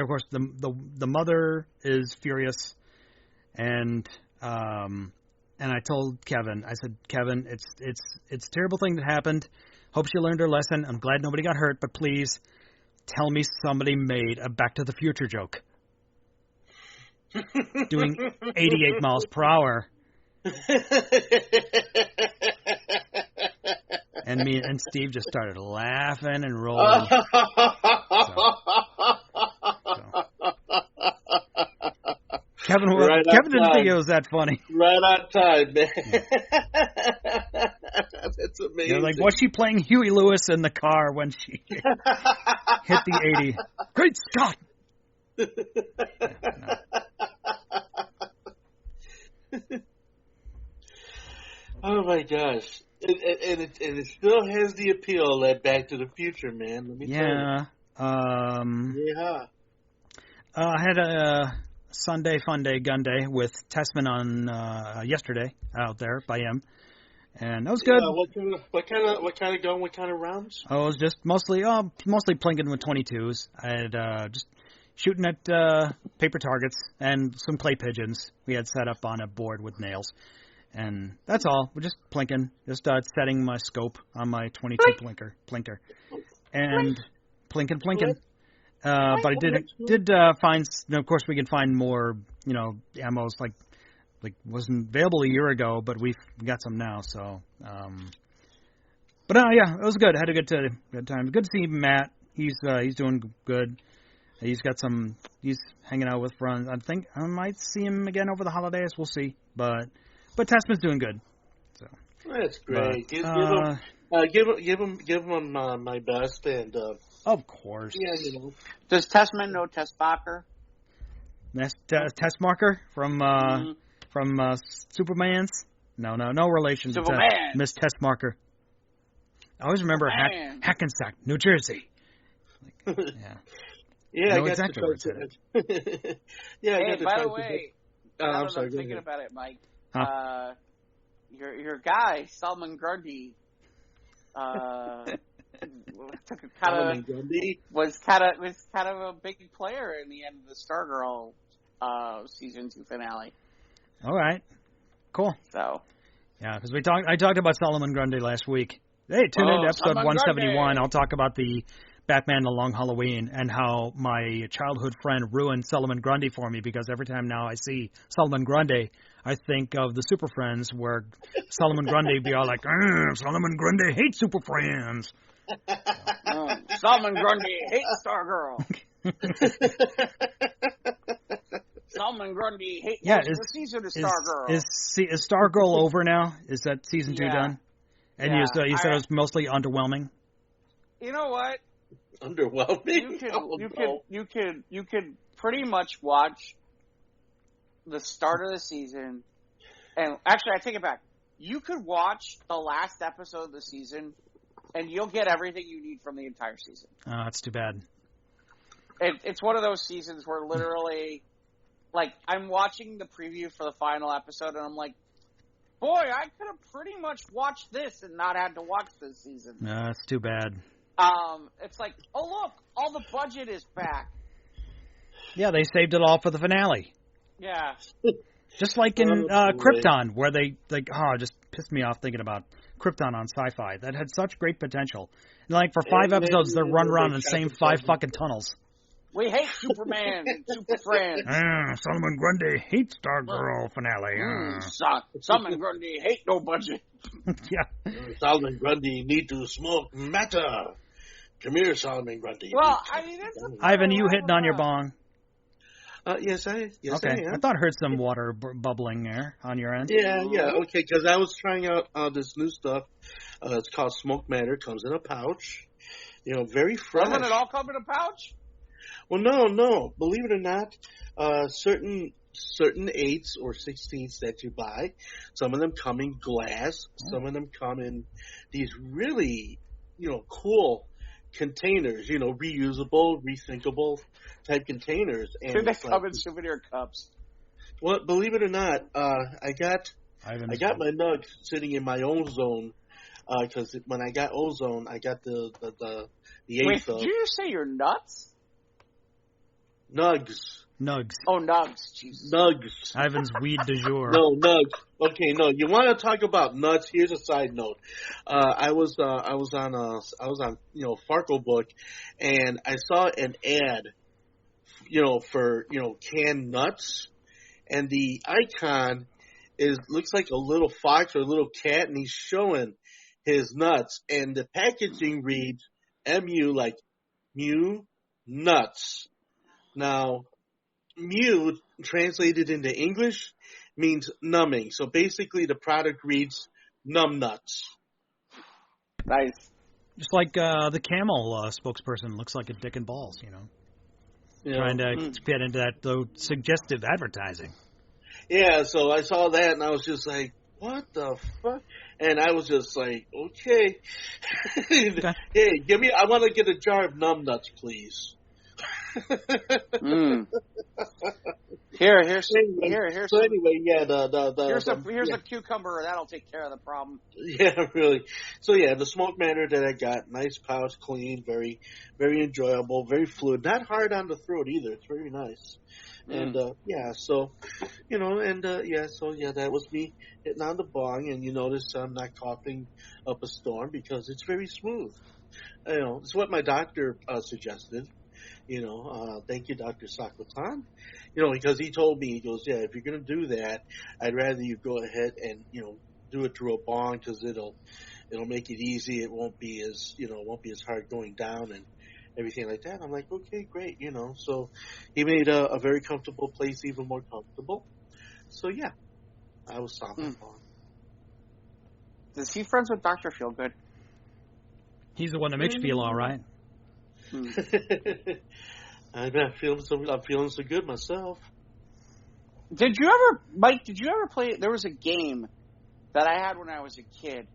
course, the mother is furious, and I told Kevin, I said, Kevin, it's a terrible thing that happened. Hope she learned her lesson. I'm glad nobody got hurt, but please tell me somebody made a Back to the Future joke. Doing 88 miles per hour And me and Steve just started laughing and rolling. Kevin didn't think it was that funny. Right on time, man. That's amazing. They're like, was she playing Huey Lewis in the car when she hit the 80? Great Scott! Oh my gosh. And it still has the appeal of that Back to the Future, man. Let me tell you. I had a Sunday fun day, gun day with Tessman on yesterday out there by him, and that was good. What kind of gun? What kind of rounds? Oh, it was just mostly plinking with 22s. I had just shooting at paper targets and some clay pigeons we had set up on a board with nails. And that's all. We're just plinking, just setting my scope on my 22 plinker, and plinking. But I did find. Of course, we can find more. Ammos like wasn't available a year ago, but we've got some now. So, but yeah, it was good. I had a good time. Good to see Matt. He's doing good. He's got some. He's hanging out with friends. I think I might see him again over the holidays. We'll see, But Tessman's doing good. So that's great. Give him my best, and of course. Yeah, Does Tessman know Tessbacher? Tessmarker from Superman's? No relation Superman. To Miss Tessmarker. I always remember Hackensack, New Jersey. Yeah, I know exactly where it's headed. Yeah. Hey, by the way, I'm sorry. I'm thinking about it, Mike. Your guy Solomon Grundy was kind of a big player in the end of the Stargirl season 2 finale. All right, cool. So yeah, because I talked about Solomon Grundy last week. Hey, tune in to episode 171. Grundy. I'll talk about the Batman The Long Halloween and how my childhood friend ruined Solomon Grundy for me, because every time now I see Solomon Grundy, I think of the Super Friends where Solomon Grundy be all like, Solomon Grundy hates Super Friends. Solomon Grundy hates Stargirl. Solomon Grundy hates the season of Stargirl. Is Stargirl over now? Is that season 2 done? And you said it was mostly underwhelming? You know what? Underwhelming? You could pretty much watch the start of the season, and actually I take it back. You could watch the last episode of the season, and you'll get everything you need from the entire season. Oh, that's too bad. It's one of those seasons where literally, like, I'm watching the preview for the final episode, and I'm like, boy, I could have pretty much watched this and not had to watch this season. No, that's too bad. It's like, oh look, all the budget is back. Yeah, they saved it all for the finale. Yeah. Just like in Krypton, where it just pissed me off thinking about Krypton on Sci-Fi. That had such great potential. And like for 5 episodes, they run around in the same 5 fucking tunnels. We hate Superman and Super Friends. Solomon Grundy hates Stargirl finale. Solomon Grundy hate no budget. Yeah. Solomon Grundy need to smoke matter. Come here, Solomon Grundy. Well, I mean, Ivan, you hitting on your bong? Yes, I am. I thought I heard some water bubbling there on your end. Yeah, okay, because I was trying out this new stuff. It's called Smoke Matter. Comes in a pouch. Very fresh. Doesn't it all come in a pouch? Well, no. Believe it or not, certain 8s or 16ths that you buy, some of them come in glass. Some of them come in these really, cool containers, reusable, rethinkable type containers. And they come in souvenir cups. Well, believe it or not, I got my nugs sitting in my ozone, because when I got ozone, I got the 8th. Wait, did you just say you're nuts? Nugs. Oh, nugs. Jesus. Nugs. Ivan's weed du jour. No, nugs. Okay, no. You want to talk about nuts? Here's a side note. I was on Farco Book, and I saw an ad, for canned nuts, and the icon looks like a little fox or a little cat, and he's showing his nuts. And the packaging reads MU, like Mew nuts. Now, Mew translated into English means numbing. So basically, the product reads numb nuts. Nice. Just like the camel spokesperson looks like a dick and balls, Trying to get into that suggestive advertising. Yeah, so I saw that and I was just like, what the fuck? And I was just like, okay. Hey, I want to get a jar of numb nuts, please. Here's so anyway, yeah, here's a cucumber that'll take care of the problem. Yeah, really. So yeah, the smoke matter that I got, nice pouch, clean, very, very enjoyable, very fluid, not hard on the throat either. It's very nice. And that was me hitting on the bong, and you notice I'm not coughing up a storm because it's very smooth. It's what my doctor suggested. Thank you, Dr. Sakotan. Because he told me, he goes, yeah, if you're going to do that, I'd rather you go ahead and, do it through a bong because it'll make it easy. It won't be as hard going down and everything like that. I'm like, okay, great, So he made a very comfortable place even more comfortable. So yeah, I was stopping on. Is he friends with Dr. Feelgood? He's the one that makes you feel all right. I'm feeling so good myself. Did you ever play? There was a game that I had when I was a kid.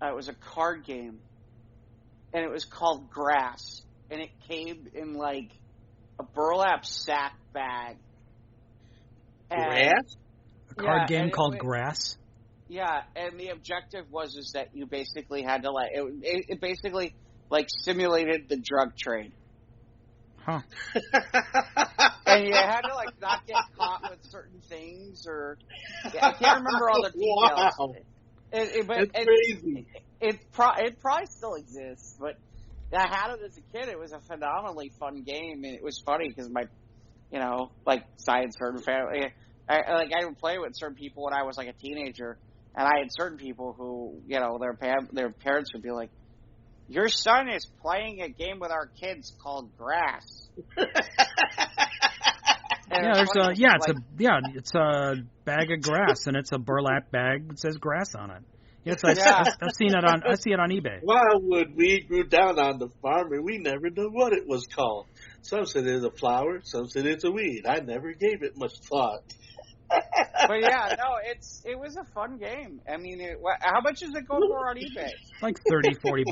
It was a card game, and it was called Grass, and it came in like a burlap sack bag. Grass? A card game called Grass? Yeah, and the objective is that you basically had to it basically simulated the drug trade. Huh. And you had to not get caught with certain things, or I can't remember all the details. Wow. It's crazy. It probably still exists, but I had it as a kid. It was a phenomenally fun game, and it was funny because my, science nerd family. I would play with certain people when I was a teenager, and I had certain people who their parents would be like, "Your son is playing a game with our kids called Grass." It's a bag of grass, and it's a burlap bag that says grass on it. Yes, I've seen it on. I see it on eBay. Wildwood weed grew down on the farm, and we never knew what it was called. Some said it's a flower, some said it's a weed. I never gave it much thought. But yeah, no, it was a fun game. I mean, how much does it go for on eBay? Like $30-$40.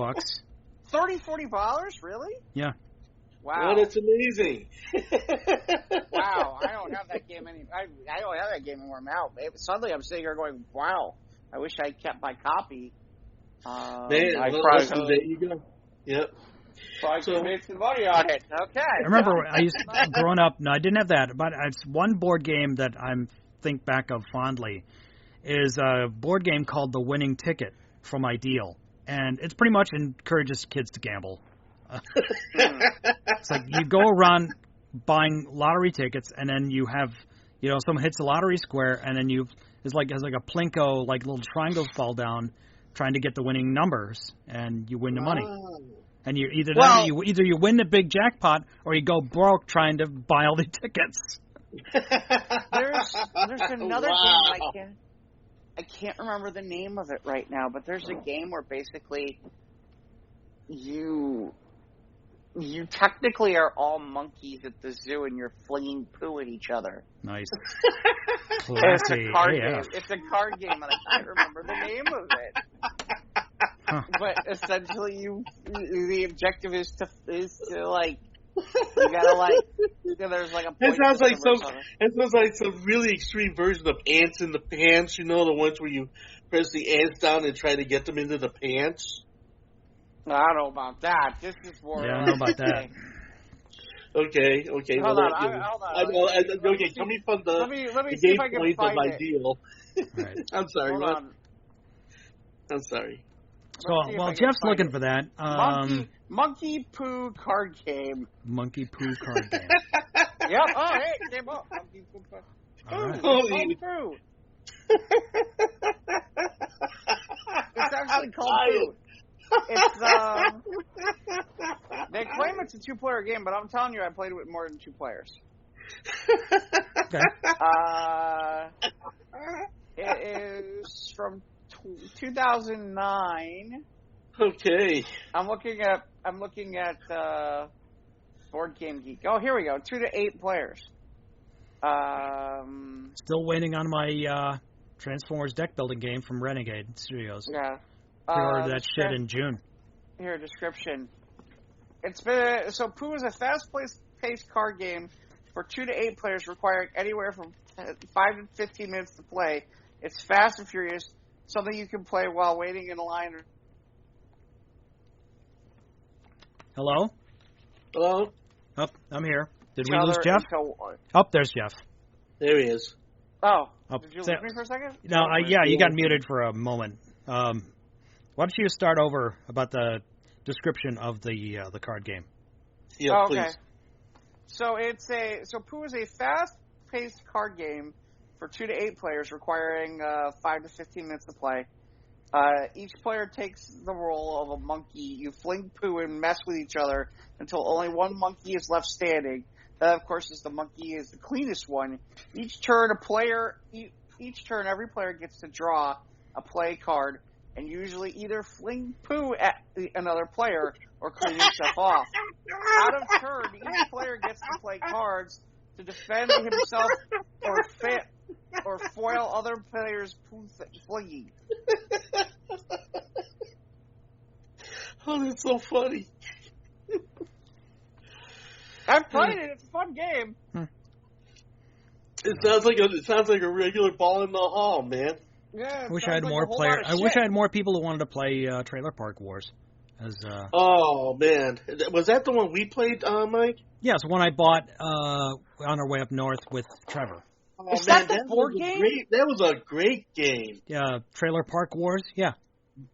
$30-$40, really? Yeah. Wow. Oh, that's amazing. Wow, I don't have that game I don't have that game anymore now. Suddenly I'm sitting here going, wow, I wish I kept my copy. There you go. Yep. So I could make some money on it. Okay. I remember growing up, no, I didn't have that, but it's one board game that I think back of fondly is a board game called The Winning Ticket from Ideal. And it pretty much encourages kids to gamble. It's like you go around buying lottery tickets, and then you have, someone hits the lottery square, and then it's like a plinko, like little triangles fall down, trying to get the winning numbers, and you win the money. And you either you win the big jackpot, or you go broke trying to buy all the tickets. There's another game I can't remember the name of it right now, but there's a game where basically you technically are all monkeys at the zoo and you're flinging poo at each other. Nice. It's a card game. It's a card game, and I can't remember the name of it. Huh. But essentially, the objective is to you gotta there's a point. It sounds like some really extreme version of ants in the pants. The ones where you press the ants down and try to get them into the pants. I don't know about that. This is more. Yeah, I don't know about that. Okay. Hold on. Okay, tell me from the see if I can point find of it. Ideal. Right. I'm sorry. Hold on. I'm sorry. So while Jeff's looking for that, Monkey Poo card game. Monkey Poo card game. Yep. Oh, hey, it came up. Monkey Poo card. All right. Holy. Poo. It's actually called Poo. It's they claim it's a 2-player game, but I'm telling you, I played it with more than 2 players. Okay. It is from 2009. Okay. I'm looking at Board Game Geek. Oh, here we go. 2 to 8 players. Still waiting on my Transformers deck building game from Renegade Studios. Yeah. Pre-ordered that shit in June. Here, description. Pooh is a fast-paced card game for 2 to 8 players, requiring anywhere from 5 to 15 minutes to play. It's fast and furious, something you can play while waiting in a line. Hello? Hello? Oh, I'm here. Did we lose Jeff? Oh, there's Jeff. There he is. Oh, did you lose me for a second? No, you got muted for a moment. Why don't you start over about the description of the card game? Yeah, okay. Please. So Pooh is a fast-paced card game for 2 to 8 players, requiring 5 to 15 minutes to play. Each player takes the role of a monkey. You fling Pooh and mess with each other until only one monkey is left standing. That, of course, is the monkey is the cleanest one. Each turn, every player gets to draw a play card and usually either fling Pooh at another player or clean himself off. Out of turn, each player gets to play cards to defend himself or foil other players' flinging. Oh, that's so funny. I've played it. It's a fun game. It sounds like a regular ball in the hall, man. Yeah, I wish I had more players. I wish I had more people who wanted to play Trailer Park Wars. Oh man, was that the one we played, Mike? Yeah, it's the one I bought on our way up north with Trevor. Oh, is that the board game? That was a great game. Yeah, Trailer Park Wars. Yeah.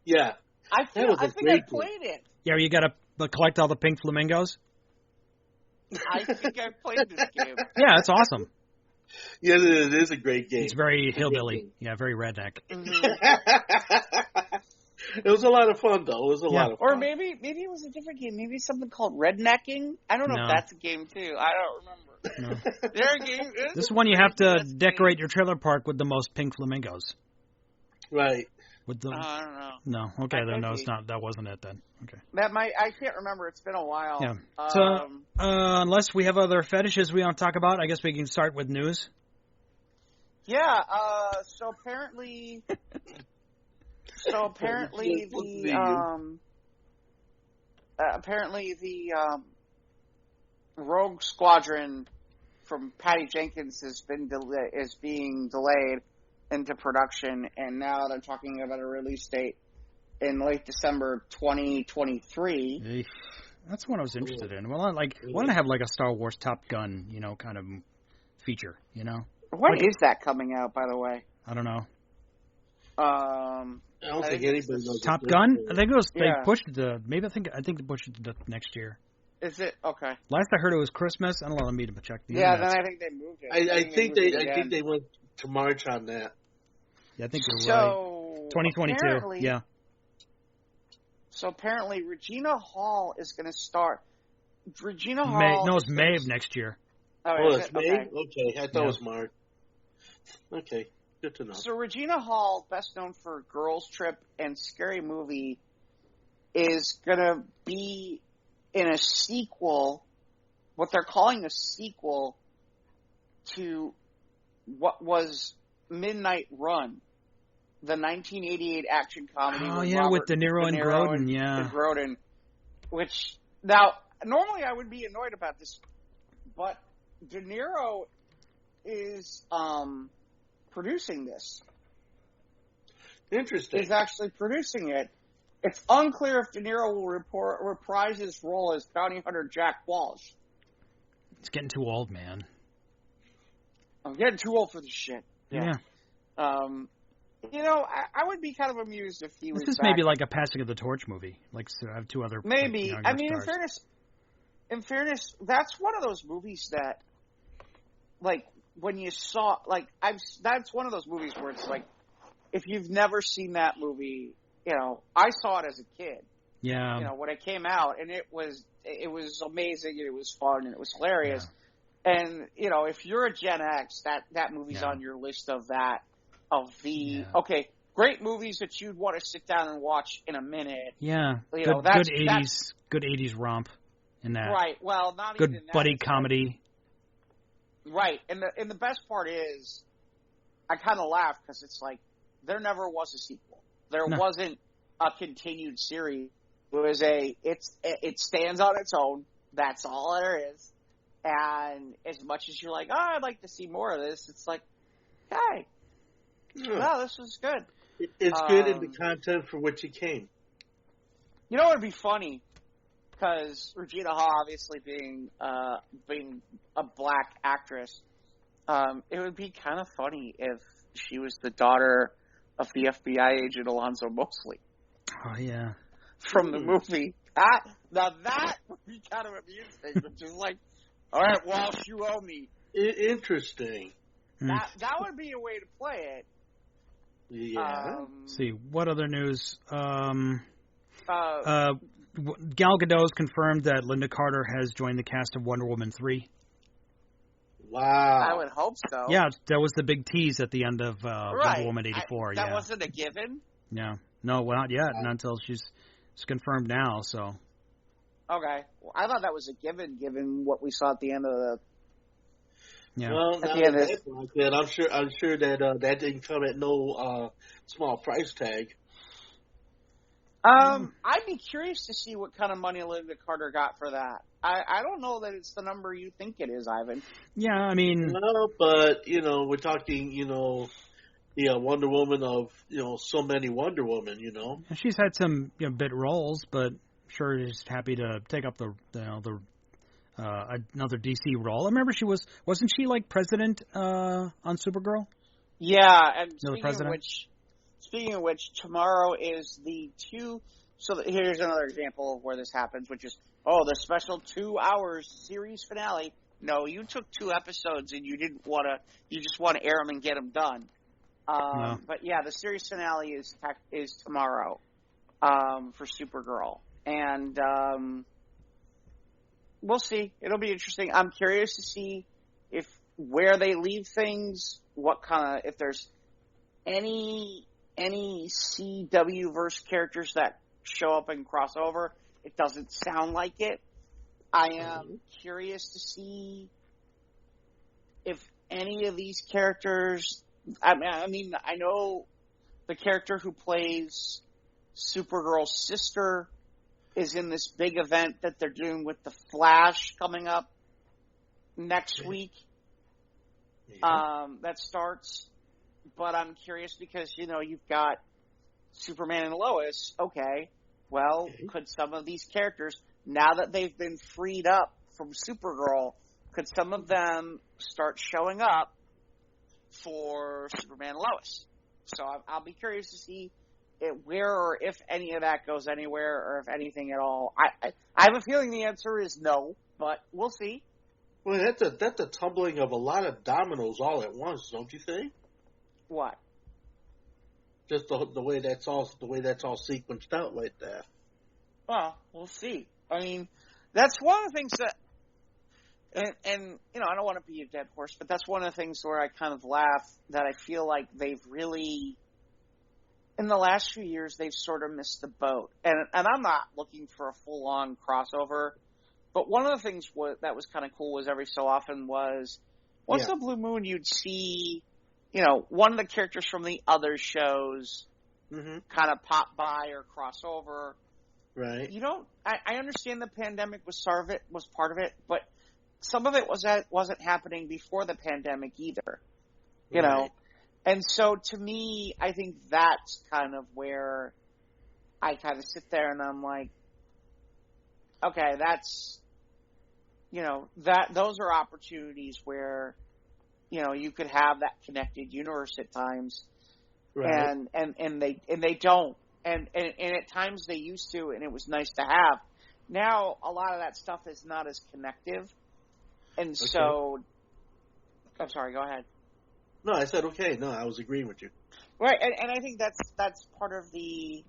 Yeah. I think I played it. Yeah, you got to collect all the pink flamingos. I think I played this game. Yeah, it's awesome. Yeah, it is a great game. It's very hillbilly. Yeah, very redneck. Mm-hmm. It was a lot of fun, though. It was a lot of fun. Or maybe it was a different game. Maybe something called rednecking. I don't know if that's a game, too. I don't remember. No. There a game? This one you have to decorate your trailer park with the most pink flamingos. Right. With the, I don't know. No. Okay, then no, it's not. That wasn't it then. Okay. I can't remember. It's been a while. Yeah. So, unless we have other fetishes we want to talk about, I guess we can start with news. Yeah. So apparently the Rogue Squadron from Patty Jenkins is being delayed into production, and now they're talking about a release date in late December 2023. That's what I was interested in. Well, I want to have like a Star Wars Top Gun, kind of feature, When is that coming out, by the way? I don't know. I don't think anybody knows. Top Gun? I think it was. They pushed it to. Maybe I think they pushed it to next year. Is it okay? Last I heard, it was Christmas. I don't know. Let me check the. Yeah, then I think they moved it. I think they went to March on that. Yeah, I think you're right. 2022. Yeah. So apparently, Regina Hall is going to start. Regina Hall. It's May of next year. Oh, it's May? Okay, I thought it was March. Okay, good to know. So Regina Hall, best known for Girls Trip and Scary Movie, is going to be in a sequel, what they're calling a sequel to what was Midnight Run, the 1988 action comedy. Oh, yeah, with De Niro and Grodin, yeah. And Grodin, which, now, normally I would be annoyed about this, but De Niro is producing this. Interesting. He's actually producing it. It's unclear if De Niro will reprise his role as bounty hunter Jack Walsh. It's getting too old, man. I'm getting too old for this shit. Yeah. I would be kind of amused if he was. This is maybe like a passing of the torch movie. Like, I have two other. Maybe. I mean, in fairness, that's one of those movies that, like, when you saw, like, that's one of those movies where it's like, if you've never seen that movie, you know, I saw it as a kid. Yeah. You know, when it came out, and it was amazing, and it was fun, and it was hilarious. Yeah. And, you know, if you're a Gen X, that movie's on your list of okay, great movies that you'd want to sit down and watch in a minute. Yeah. You know, good 80s romp in that. Right. Well, not good even that. Good buddy comedy. Right. And the best part is, I kind of laugh because it's like, there never was a sequel. There wasn't a continued series. It was it stands on its own. That's all there is. And as much as you're like, oh, I'd like to see more of this, it's like, hey, no, this was good. It's good in the content for which it came. You know what would be funny? Because Regina Hall, obviously being a black actress, it would be kind of funny if she was the daughter of the FBI agent Alonzo Mosley. Oh, yeah. From the movie. Now that would be kind of amusing, which is like, all right, Walsh, you owe me. Interesting. That would be a way to play it. Yeah. Let's see, what other news? Gal Gadot's confirmed that Linda Carter has joined the cast of Wonder Woman 3. Wow. I would hope so. Yeah, that was the big tease at the end of Wonder Woman 84. That wasn't a given? Yeah. No, well, not yet, not until it's confirmed now, so. Okay. Well, I thought that was a given what we saw at the end of the... Yeah. Well, I'm sure that that didn't come at no small price tag. I'd be curious to see what kind of money Linda Carter got for that. I don't know that it's the number you think it is, Ivan. Yeah, I mean... No, but, you know, we're talking, you know, the Wonder Woman of, you know, so many Wonder Woman, you know. She's had some bit roles, but sure she's happy to take up another DC role. I remember wasn't she like president on Supergirl? Yeah, and speaking of which, tomorrow is the here's another example of where this happens, which is, the special 2 hours series finale. No, you took 2 episodes and you just want to air them and get them done. No. But yeah, the series finale is tomorrow for Supergirl. And we'll see. It'll be interesting. I'm curious to see where they leave things, if there's any CW verse characters that show up and cross over. It doesn't sound like it. I am curious to see if any of these characters. I mean, I know the character who plays Supergirl's sister is in this big event that they're doing with the Flash coming up next week. That starts. But I'm curious because, you know, you've got Superman and Lois. Okay, well, could some of these characters, now that they've been freed up from Supergirl, could some of them start showing up for Superman and Lois? So I'll be curious to see where or if any of that goes anywhere or if anything at all. I have a feeling the answer is no, but we'll see. Well, that's a tumbling of a lot of dominoes all at once, don't you think? What? Just the way that's all sequenced out like that. Well, we'll see. I mean, that's one of the things that, and you know, I don't want to be a dead horse, but that's one of the things where I kind of laugh that I feel like they've really, in the last few years, they've sort of missed the boat. And I'm not looking for a full-on crossover, but one of the things that was kind of cool was every so often was, once in a blue moon, you'd see, you know, one of the characters from the other shows kind of pop by or cross over. Right. You don't. I understand the pandemic was part of it, but some of it wasn't happening before the pandemic either. You know, and so to me, I think that's kind of where I kind of sit there and I'm like, okay, that's, you know, those are opportunities where, you know, you could have that connected universe at times, and they don't, and at times they used to, and it was nice to have. Now a lot of that stuff is not as connective, and so I'm sorry. Go ahead. No, I said okay. No, I was agreeing with you. Right, and I think that's part of the.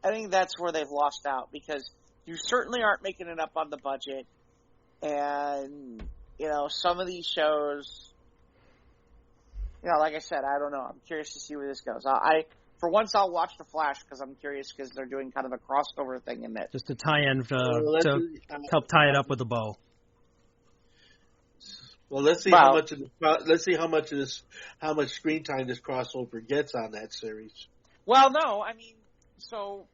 I think that's where they've lost out because you certainly aren't making it up on the budget, and some of these shows. Like I said, I don't know. I'm curious to see where this goes. For once, I'll watch The Flash because I'm curious because they're doing kind of a crossover thing in it. Just to tie in to help tie it up with a bow. Well, let's see how much screen time this crossover gets on that series. Well, no, I mean, so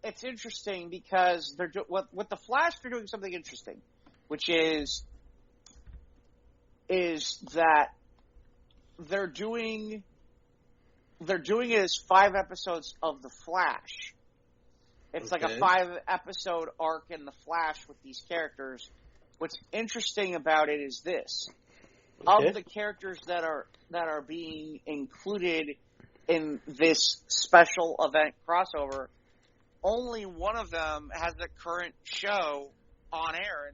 it's interesting because they're with the Flash. They're doing something interesting, which is that they're doing it as 5 episodes of the Flash. It's like a 5-episode arc in the Flash with these characters. What's interesting about it is this: of the characters that are being included in this special event crossover, only one of them has a current show on air,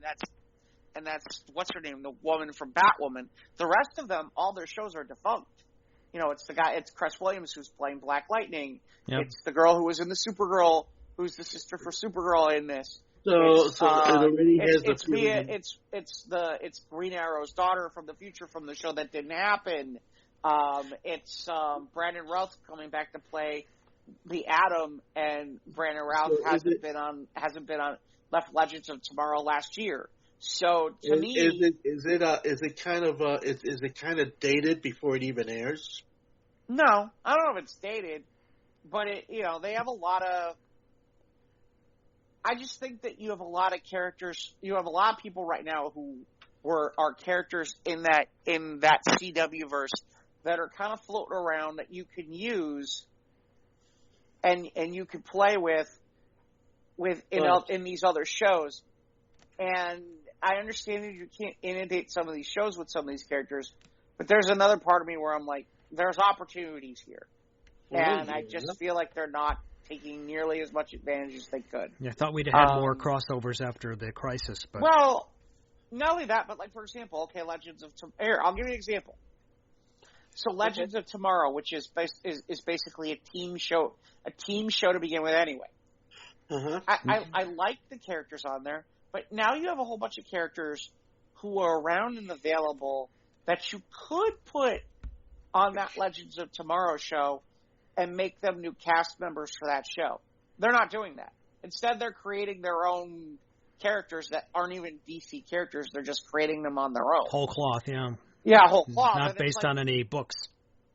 and that's what's her name, the woman from Batwoman. The rest of them, all their shows are defunct. It's Cress Williams who's playing Black Lightning. Yep. It's the girl who was in the Supergirl, who's the sister for Supergirl in this. It's Green Arrow's daughter from the future from the show that didn't happen. It's Brandon Routh coming back to play the Atom, and Brandon Routh hasn't been on left Legends of Tomorrow last year. So to me, is it kind of dated before it even airs? No, I don't know if it's dated, but they have a lot of. I just think that you have a lot of characters. You have a lot of people right now who are characters in that CW verse that are kind of floating around that you can use, and you can play with in these other shows. And I understand that you can't inundate some of these shows with some of these characters, but there's another part of me where I'm like, there's opportunities here, and I just feel like they're not taking nearly as much advantage as they could. Yeah, I thought we'd have had more crossovers after the Crisis. But well, not only that, but like for example, Legends of Tomorrow. I'll give you an example. So Legends of Tomorrow, which is basically a team show to begin with anyway. Uh-huh. I like the characters on there, but now you have a whole bunch of characters who are around and available that you could put on that Legends of Tomorrow show and make them new cast members for that show. They're not doing that. Instead, they're creating their own characters that aren't even DC characters. They're just creating them on their own. Whole cloth, yeah. Yeah, whole cloth. Not based on any books.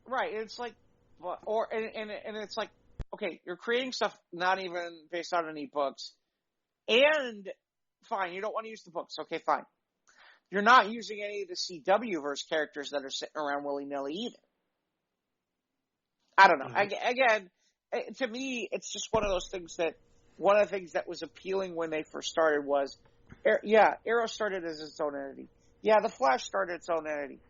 Right. It's like, and it's like, okay, you're creating stuff not even based on any books. And fine, you don't want to use the books. Okay, fine. You're not using any of the CW-verse characters that are sitting around willy-nilly either. I don't know. Again, to me, it's just one of those things that one of the things that was appealing when they first started was, Arrow started as its own entity. Yeah, The Flash started its own entity.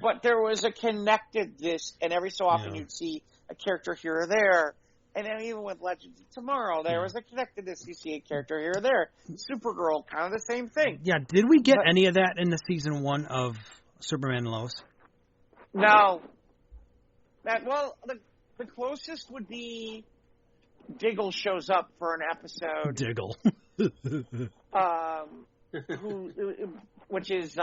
But there was a connectedness, and every so often you'd see a character here or there. And then even with Legends of Tomorrow, there was a connectedness. You see a character here or there. Supergirl, kind of the same thing. Yeah, did we get any of that in the season 1 of Superman and Lois? No. The closest would be Diggle shows up for an episode. Diggle. Which is,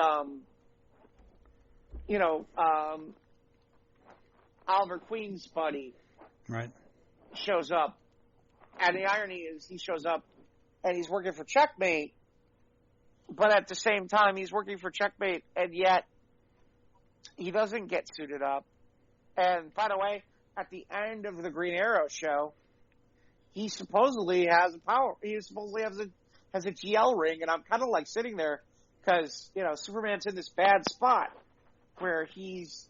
Oliver Queen's buddy. Right. Shows up. And the irony is he shows up and he's working for Checkmate, but at the same time he's working for Checkmate, and yet he doesn't get suited up. And by the way, at the end of the Green Arrow show, he supposedly has a power. He supposedly has a GL ring, and I'm kind of like sitting there because Superman's in this bad spot where he's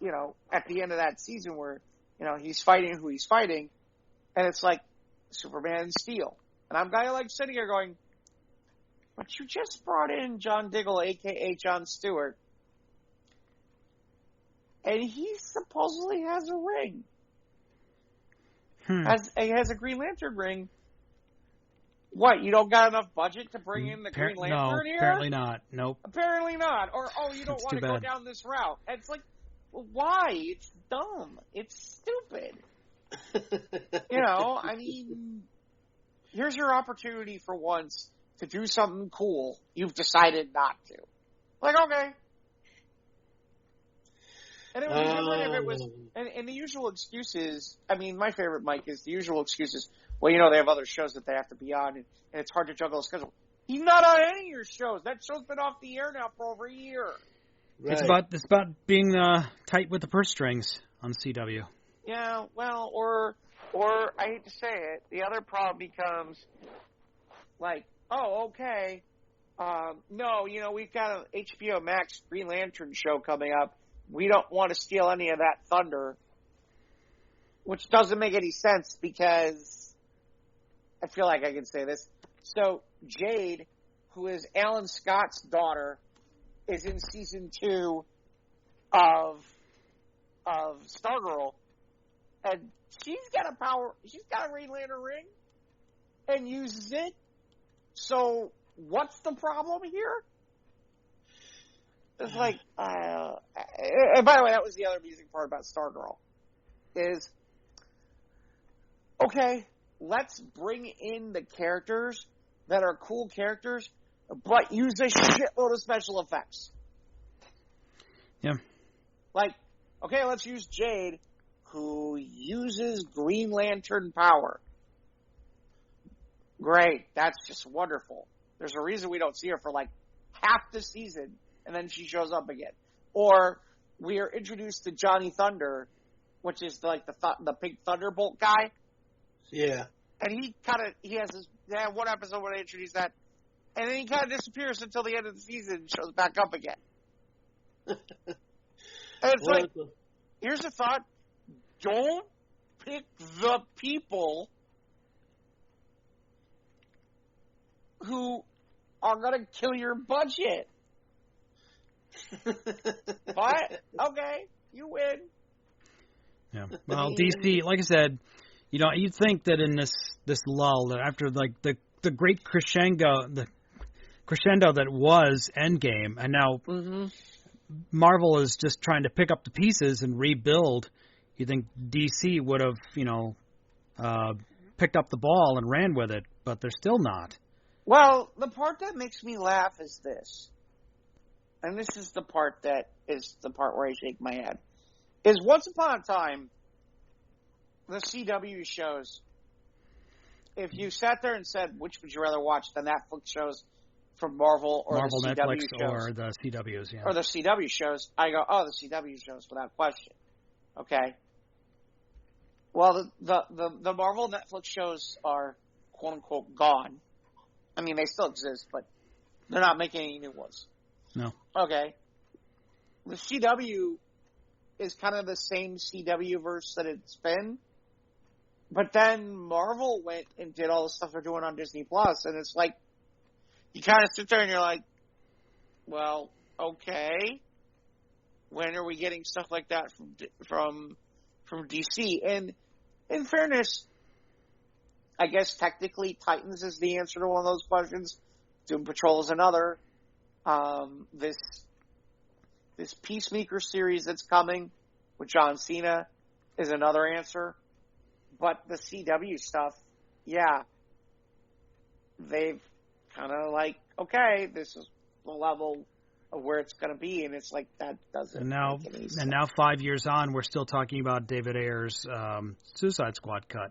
at the end of that season where he's fighting who he's fighting, and it's like Superman and Steel, and I'm kind of like sitting here going, but you just brought in John Diggle, aka John Stewart. And he supposedly has a ring. He has a Green Lantern ring. What, you don't got enough budget to bring in the Green Lantern here? Apparently not. Nope. Apparently not. Or, you don't want to go down this route. And it's like, well, why? It's dumb. It's stupid. I mean, here's your opportunity for once to do something cool. You've decided not to. Like, okay. And it would be different if it was, and the usual excuses, I mean, my favorite, Mike, is the usual excuses, well, they have other shows that they have to be on, and it's hard to juggle a schedule. He's not on any of your shows. That show's been off the air now for over a year. Right. It's about being tight with the purse strings on CW. Yeah, well, or I hate to say it, the other problem becomes, like, oh, okay, no, we've got an HBO Max Green Lantern show coming up. We don't want to steal any of that thunder, which doesn't make any sense because I feel like I can say this. So Jade, who is Alan Scott's daughter, is in season 2 of Stargirl, and she's got a Green Lantern ring and uses it. So what's the problem here? It's like, and by the way, that was the other amusing part about Stargirl, is, okay, let's bring in the characters that are cool characters, but use a shitload of special effects. Yeah. Like, okay, let's use Jade, who uses Green Lantern power. Great, that's just wonderful. There's a reason we don't see her for like half the season, and then she shows up again. Or we are introduced to Johnny Thunder, which is like the pink Thunderbolt guy. Yeah. And he has this, one episode where they introduce that, and then he kind of disappears until the end of the season and shows back up again. And it's like, here's the thought, don't pick the people who are going to kill your budget. But, okay, you win. Yeah. Well, DC, like I said, you'd think that in this lull, that after like the great crescendo that was Endgame, and now Marvel is just trying to pick up the pieces and rebuild. You think DC would have, picked up the ball and ran with it, but they're still not. Well, the part that makes me laugh is this. And this is the part that is the part where I shake my head. Is once upon a time, the CW shows, if you sat there and said, which would you rather watch, the Netflix shows from Marvel or the CW Netflix shows? Or the CWs, yeah. Or the CW shows, I go, the CW shows without question. Okay? Well, the Marvel Netflix shows are, quote-unquote, gone. I mean, they still exist, but they're not making any new ones. No. Okay. The CW is kind of the same CW-verse that it's been. But then Marvel went and did all the stuff they're doing on Disney Plus, and it's like, you kind of sit there and you're like, well, okay. When are we getting stuff like that from DC? And in fairness, I guess technically Titans is the answer to one of those questions. Doom Patrol is another. This Peacemaker series that's coming with John Cena is another answer. But the CW stuff, yeah, they've kind of like, okay, this is the level of where it's going to be, and it's like that doesn't make any sense. And now 5 years on, we're still talking about David Ayer's Suicide Squad cut.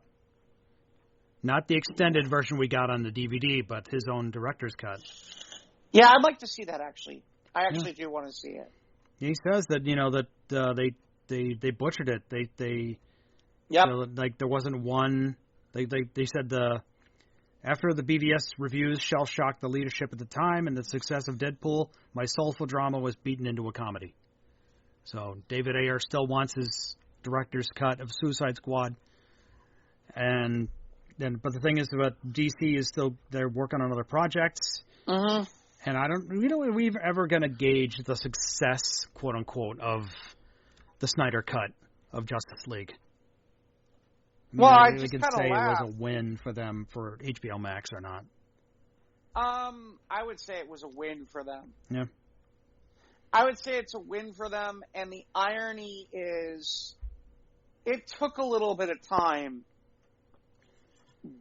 Not the extended version we got on the DVD, but his own director's cut. Yeah, I'd like to see that, actually. I actually do want to see it. He says that, they butchered it. They like there wasn't one. They said after the BVS reviews shell-shocked the leadership at the time and the success of Deadpool, my soulful drama was beaten into a comedy. So David Ayer still wants his director's cut of Suicide Squad, but the thing is that DC is still, they're working on other projects. Mm-hmm. And we're ever going to gauge the success, quote unquote, of the Snyder cut of Justice League. Well, I just can say laughed. It was a win for them for HBO Max or not. I would say it was a win for them. Yeah. I would say it's a win for them, and the irony is it took a little bit of time,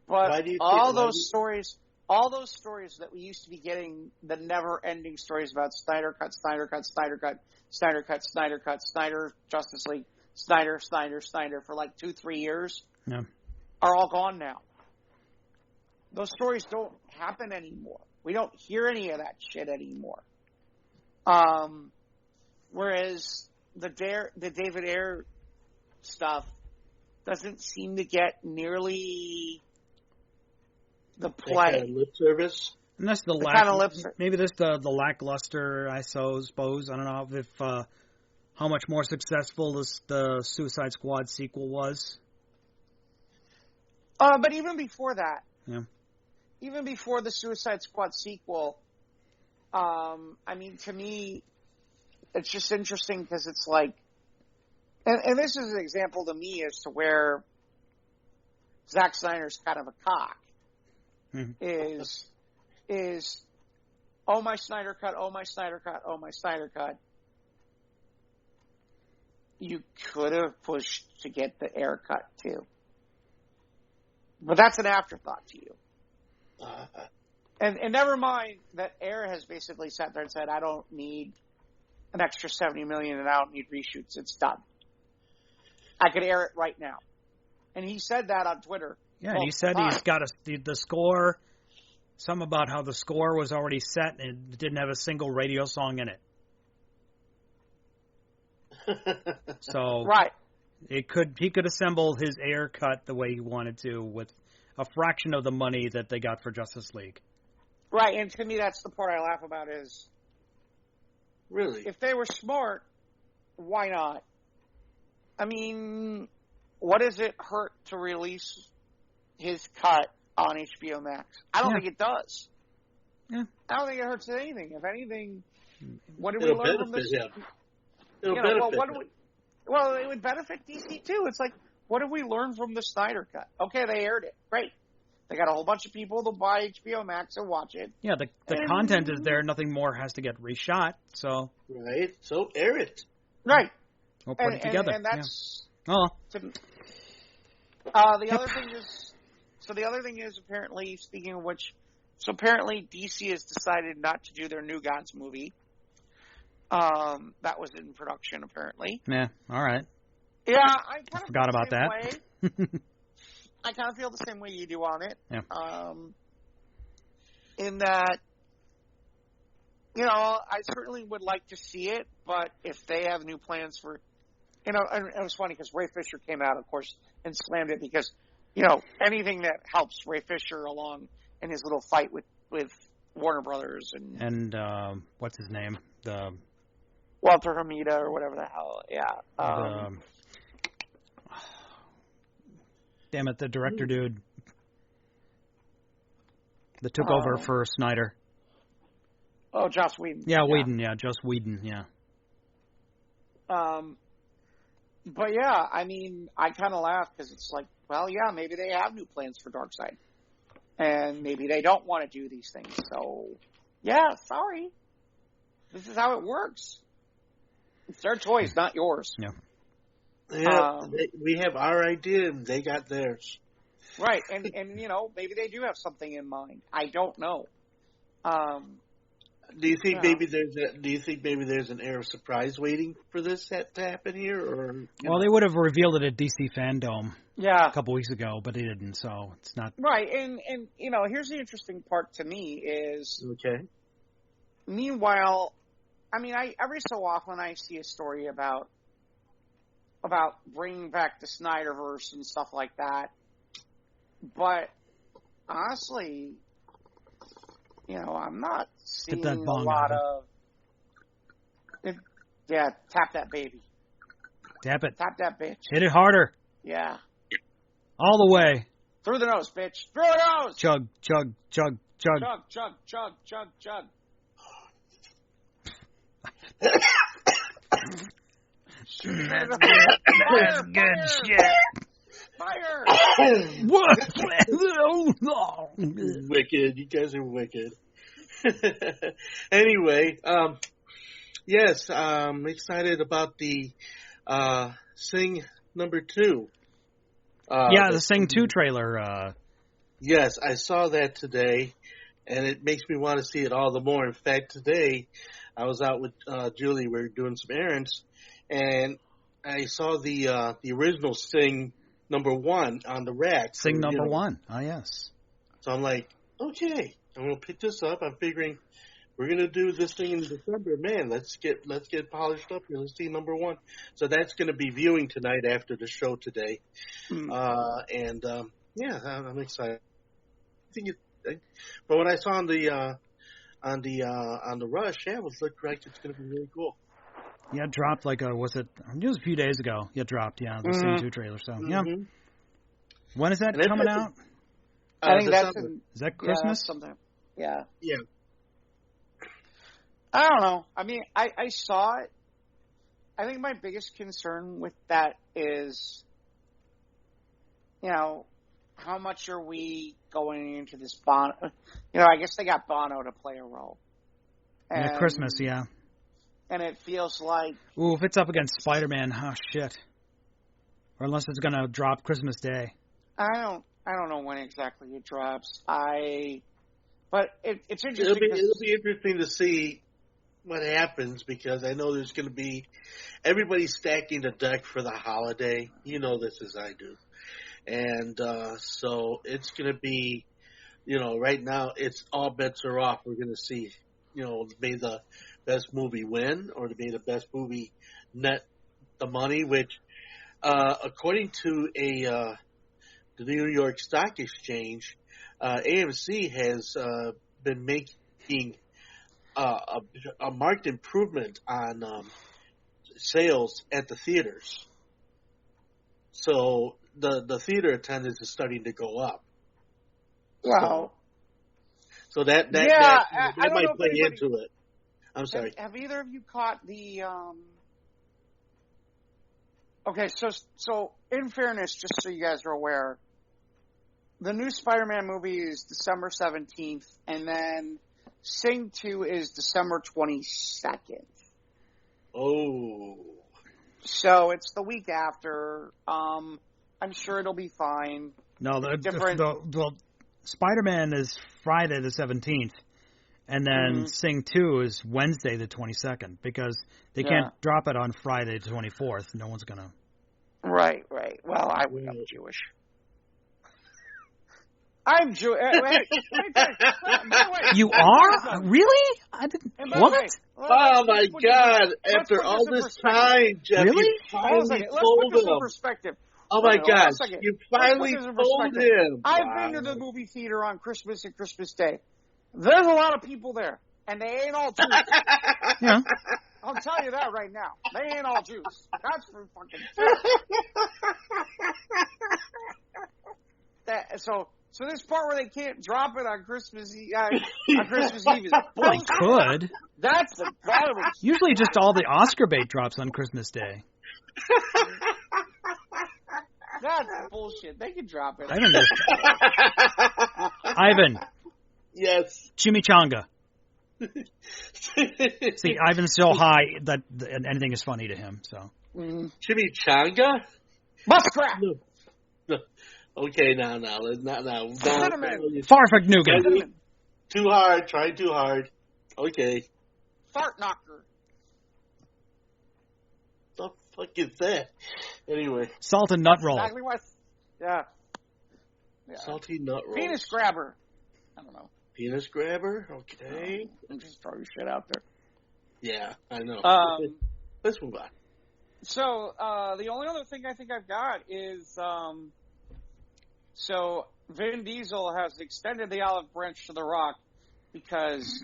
but all those stories that we used to be getting, the never-ending stories about Snyder Cut, Snyder, Justice League, Snyder for like 2-3 years, are all gone now. Those stories don't happen anymore. We don't hear any of that shit anymore. Whereas the David Ayer stuff doesn't seem to get nearly the play. Kind of lip service. And that's the maybe that's the lackluster, I suppose. I don't know if how much more successful the Suicide Squad sequel was. But even before that, even before the Suicide Squad sequel, I mean, to me, it's just interesting because it's like, and this is an example to me as to where Zack Snyder's kind of a cock. Is oh my Snyder Cut, oh my Snyder Cut, oh my Snyder Cut. You could have pushed to get the Ayer cut too, but that's an afterthought to you. And never mind that Ayer has basically sat there and said, I don't need an extra $70 million and I don't need reshoots. It's done. I could air it right now. And he said that on Twitter. Yeah, and he said he's got the score, something about how the score was already set and it didn't have a single radio song in it. So right. He could assemble his Ayer cut the way he wanted to with a fraction of the money that they got for Justice League. Right, and to me that's the part I laugh about is, really, if they were smart, why not? I mean, what does it hurt to release his cut on HBO Max? I don't think it does. Yeah. I don't think it hurts anything. If anything, what did we learn from this? It'll benefit him. Well, it would benefit DC too. It's like, what did we learn from the Snyder Cut? Okay, they aired it. Great. They got a whole bunch of people to buy HBO Max and watch it. Yeah, the content is there. Nothing more has to get reshot. So right. So air it. Right. We'll put it together. And that's. Yeah. Oh. The other thing is apparently, speaking of which, so apparently DC has decided not to do their New Gods movie. That was in production apparently. Yeah. All right. Yeah, I kind of forgot about that. I kind of feel the same way you do on it. Yeah. In that, you know, I certainly would like to see it, but if they have new plans for, you know, and it was funny because Ray Fisher came out, of course, and slammed it because, you know, anything that helps Ray Fisher along in his little fight with Warner Brothers and what's his name? The Walter Hamida or whatever the hell. Yeah. Damn it, the director dude that took over for Snyder. Oh, Joss Whedon. Yeah, Whedon. Yeah, Joss Whedon. Yeah. But yeah, I mean, I kind of laugh because it's like, well, yeah, maybe they have new plans for Darkseid, and maybe they don't want to do these things. So, yeah, sorry, this is how it works. It's their choice, not yours. Yeah. Yeah, we have our idea, and they got theirs. Right, and you know, maybe they do have something in mind. I don't know. Do you think maybe there's an air of surprise waiting for this to happen here, or? Well, they would have revealed it at DC Fandom. Yeah. A couple weeks ago, but they didn't, so it's not right. And you know, here's the interesting part to me is okay. Meanwhile, I mean, every so often I see a story about bringing back the Snyderverse and stuff like that. But honestly, you know, I'm not seeing a lot of. Yeah, tap that baby. Tap it. Tap that bitch. Hit it harder. Yeah. All the way. Through the nose, bitch. Through the nose. Chug, chug, chug, chug. Chug, chug, chug, chug, chug. That's good shit. Fire! Wicked. You guys are wicked. Anyway, yes, I'm excited about the Sing #2. The Sing 2 trailer. Yes, I saw that today, and it makes me want to see it all the more. In fact, today I was out with Julie. We were doing some errands, and I saw the original Sing #1 on the rack. Sing #1. Oh, yes. So I'm like, okay, I'm going to pick this up. I'm figuring we're going to do this thing in December. Man, let's get polished up here. Let's see #1. So that's going to be viewing tonight after the show today. Yeah, I'm excited. But what I saw on the Rush, it looked like it's going to be really cool. Yeah, it dropped it was a few days ago. It dropped, the Sing 2 trailer. So yeah, when is that coming out? I think that's is that Christmas? Sometime. Yeah. Yeah. I don't know. I mean, I saw it. I think my biggest concern with that is, how much are we going into this Bono? I guess they got Bono to play a role. And Christmas, yeah. And it feels like... Ooh, if it's up against Spider-Man, shit. Or unless it's going to drop Christmas Day. I don't know when exactly it drops. But it's interesting. It'll be interesting to see what happens, because I know there's going to be everybody's stacking the deck for the holiday. You know this as I do. And so it's going to be, right now it's all bets are off. We're going to see, may the best movie win, or may the best movie net the money, which according to the New York Stock Exchange, AMC has been making a marked improvement on sales at the theaters. So the theater attendance is starting to go up. Wow. So that might play into it. I'm sorry. Have either of you caught the? Okay, so in fairness, just so you guys are aware, the new Spider-Man movie is December 17th, and then Sing 2 is December 22nd. Oh. So it's the week after. I'm sure it'll be fine. No, the Spider-Man is Friday the 17th, and then Sing 2 is Wednesday the 22nd, because they can't drop it on Friday the 24th. No one's going to. Right. Well, I'm Jewish. I'm Jewish. Wait. You are? Really? I didn't. What? Oh my God! After all this time, Jeff, really? You finally let's told put this him. in perspective. Oh my gosh! You finally told him. I've been to the movie theater on Christmas and Christmas Day. There's a lot of people there, and they ain't all Jews. Yeah. I'll tell you that right now. They ain't all Jews. That's for fucking sure. So this part where they can't drop it on Christmas Eve, is they could. That's the problem. Usually just all the Oscar bait drops on Christmas Day. That's bullshit. They can drop it. Ivan. Yes. Chimichanga. See, Ivan's so high that anything is funny to him. So. Chimichanga? Muskrat. No. Okay, now. Farfig nougat. Too hard. Trying too hard. Okay. Fart knocker. The fuck is that? Anyway. Salted nut roll. Exactly what. Yeah. Salty nut roll. Penis grabber. I don't know. Penis grabber? Okay. I'm just throwing shit out there. Yeah, I know. Let's move on. So, the only other thing I think I've got is, so Vin Diesel has extended the olive branch to The Rock because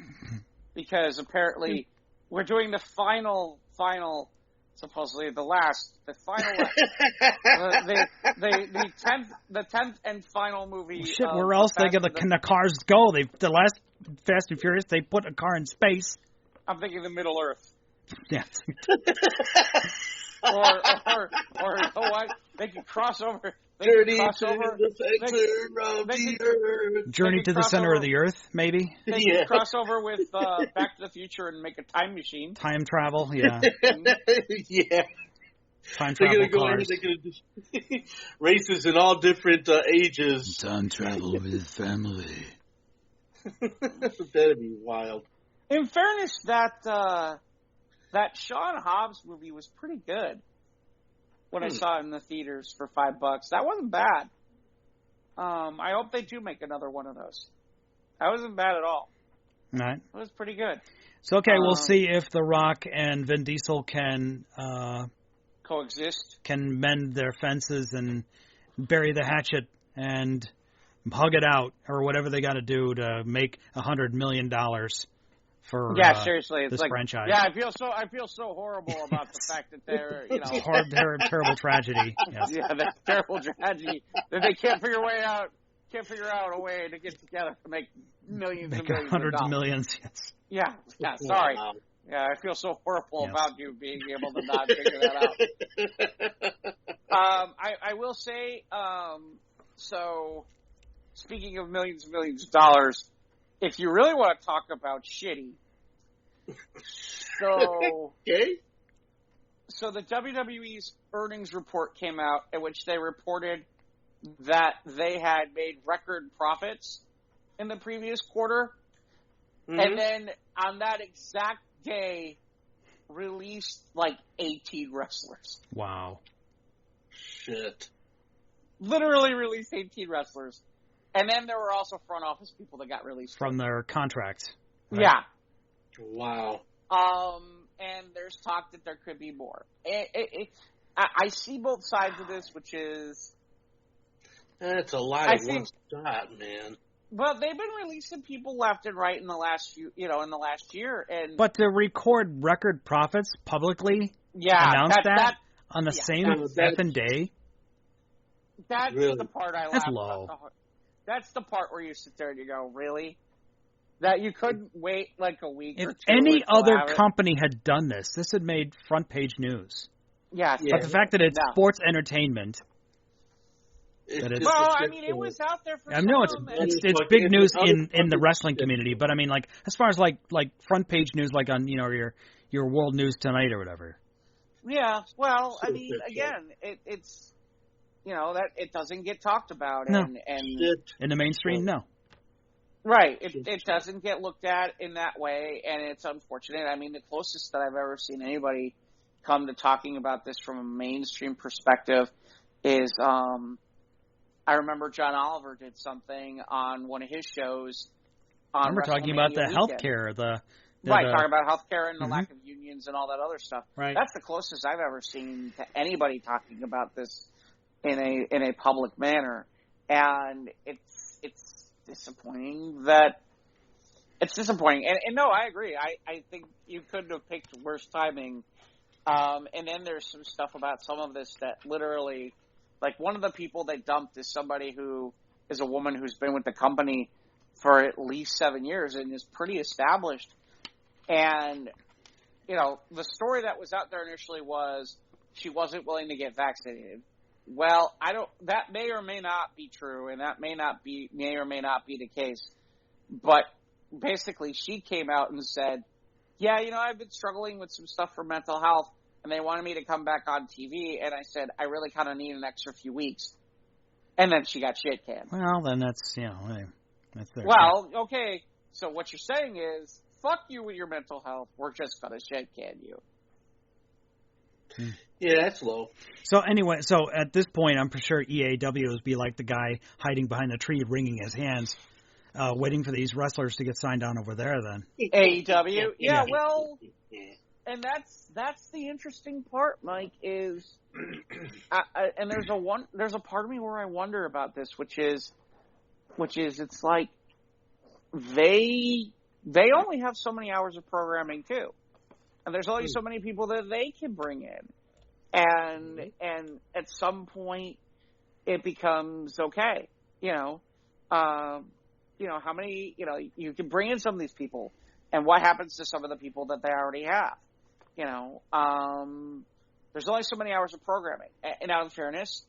apparently we're doing the final, supposedly the final, the 10th and final movie. Shit, where else can the cars go? The last Fast and Furious, they put a car in space. I'm thinking the Middle Earth. Yeah. or you know what? They can cross over Journey to the center of the earth. Journey to the center of the earth, maybe? They could cross over with Back to the Future and make a time machine. Time travel, yeah. Yeah. Time travel cars. They're going to races in all different ages. Time travel with family. That'd be wild. In fairness, that Sean Hobbs movie was pretty good. When I saw it in the theaters for $5, that wasn't bad. I hope they do make another one of those. That wasn't bad at all. All right. It was pretty good. So okay, we'll see if The Rock and Vin Diesel can coexist, can mend their fences and bury the hatchet and hug it out, or whatever they got to do to make $100 million. For, seriously, it's this like franchise. Yeah, I feel so horrible about the fact that they're terrible tragedy. Yes. Yeah, that's terrible tragedy that they can't figure out a way to get together to make millions and millions hundreds of of millions. Yes. Yeah. Sorry. Wow. Yeah, I feel so horrible about you being able to not figure that out. I will say, so speaking of millions and millions of dollars. If you really want to talk about shitty, so the WWE's earnings report came out in which they reported that they had made record profits in the previous quarter, and then on that exact day released like 18 wrestlers. Wow. Shit. Literally released 18 wrestlers. And then there were also front office people that got released from their contracts. Right? Yeah. Wow. And there's talk that there could be more. I see both sides of this, which is that's a lot of one shot, man. Well, they've been releasing people left and right in the last year, and but to record record profits publicly, announce that on the same effing day. That's the part I laugh That's low. About. That's the part where you sit there and you go, really? That you couldn't wait like a week or two? If any other company had done this, this had made front page news. Yeah. But the fact that it's sports entertainment. It was out there for it's big news in the wrestling community, but I mean, like, as far as like front page news, like on, your World News Tonight or whatever. Yeah, well, I mean, again, it's, that it doesn't get talked about. No. And in the mainstream, no. Right. It doesn't get looked at in that way, and it's unfortunate. I mean, the closest that I've ever seen anybody come to talking about this from a mainstream perspective is, I remember John Oliver did something on one of his shows on we're talking about the healthcare, talking about healthcare and the lack of unions and all that other stuff. Right. That's the closest I've ever seen to anybody talking about this in a public manner, and it's disappointing that it's disappointing. And no, I agree. I think you couldn't have picked worse timing. And then there's some stuff about some of this that literally, like, one of the people they dumped is somebody who is a woman who's been with the company for at least 7 years and is pretty established. And, the story that was out there initially was she wasn't willing to get vaccinated. Well, that may or may not be true, and that may or may not be the case. But basically she came out and said, yeah, I've been struggling with some stuff for mental health, and they wanted me to come back on TV, and I said, I really kind of need an extra few weeks. And then she got shit canned. Well, then that's, that's their okay. So what you're saying is, fuck you with your mental health. We're just going to shit can you. Yeah, that's low. So anyway, at this point, I'm sure EAW would be like the guy hiding behind the tree, wringing his hands, waiting for these wrestlers to get signed on over there. Then AEW, yeah. Well, and that's the interesting part, Mike. Is and there's a part of me where I wonder about this, which is it's like they only have so many hours of programming too. And there's only so many people that they can bring in. And at some point it becomes okay. How many, you can bring in some of these people, and what happens to some of the people that they already have? There's only so many hours of programming. And out in fairness,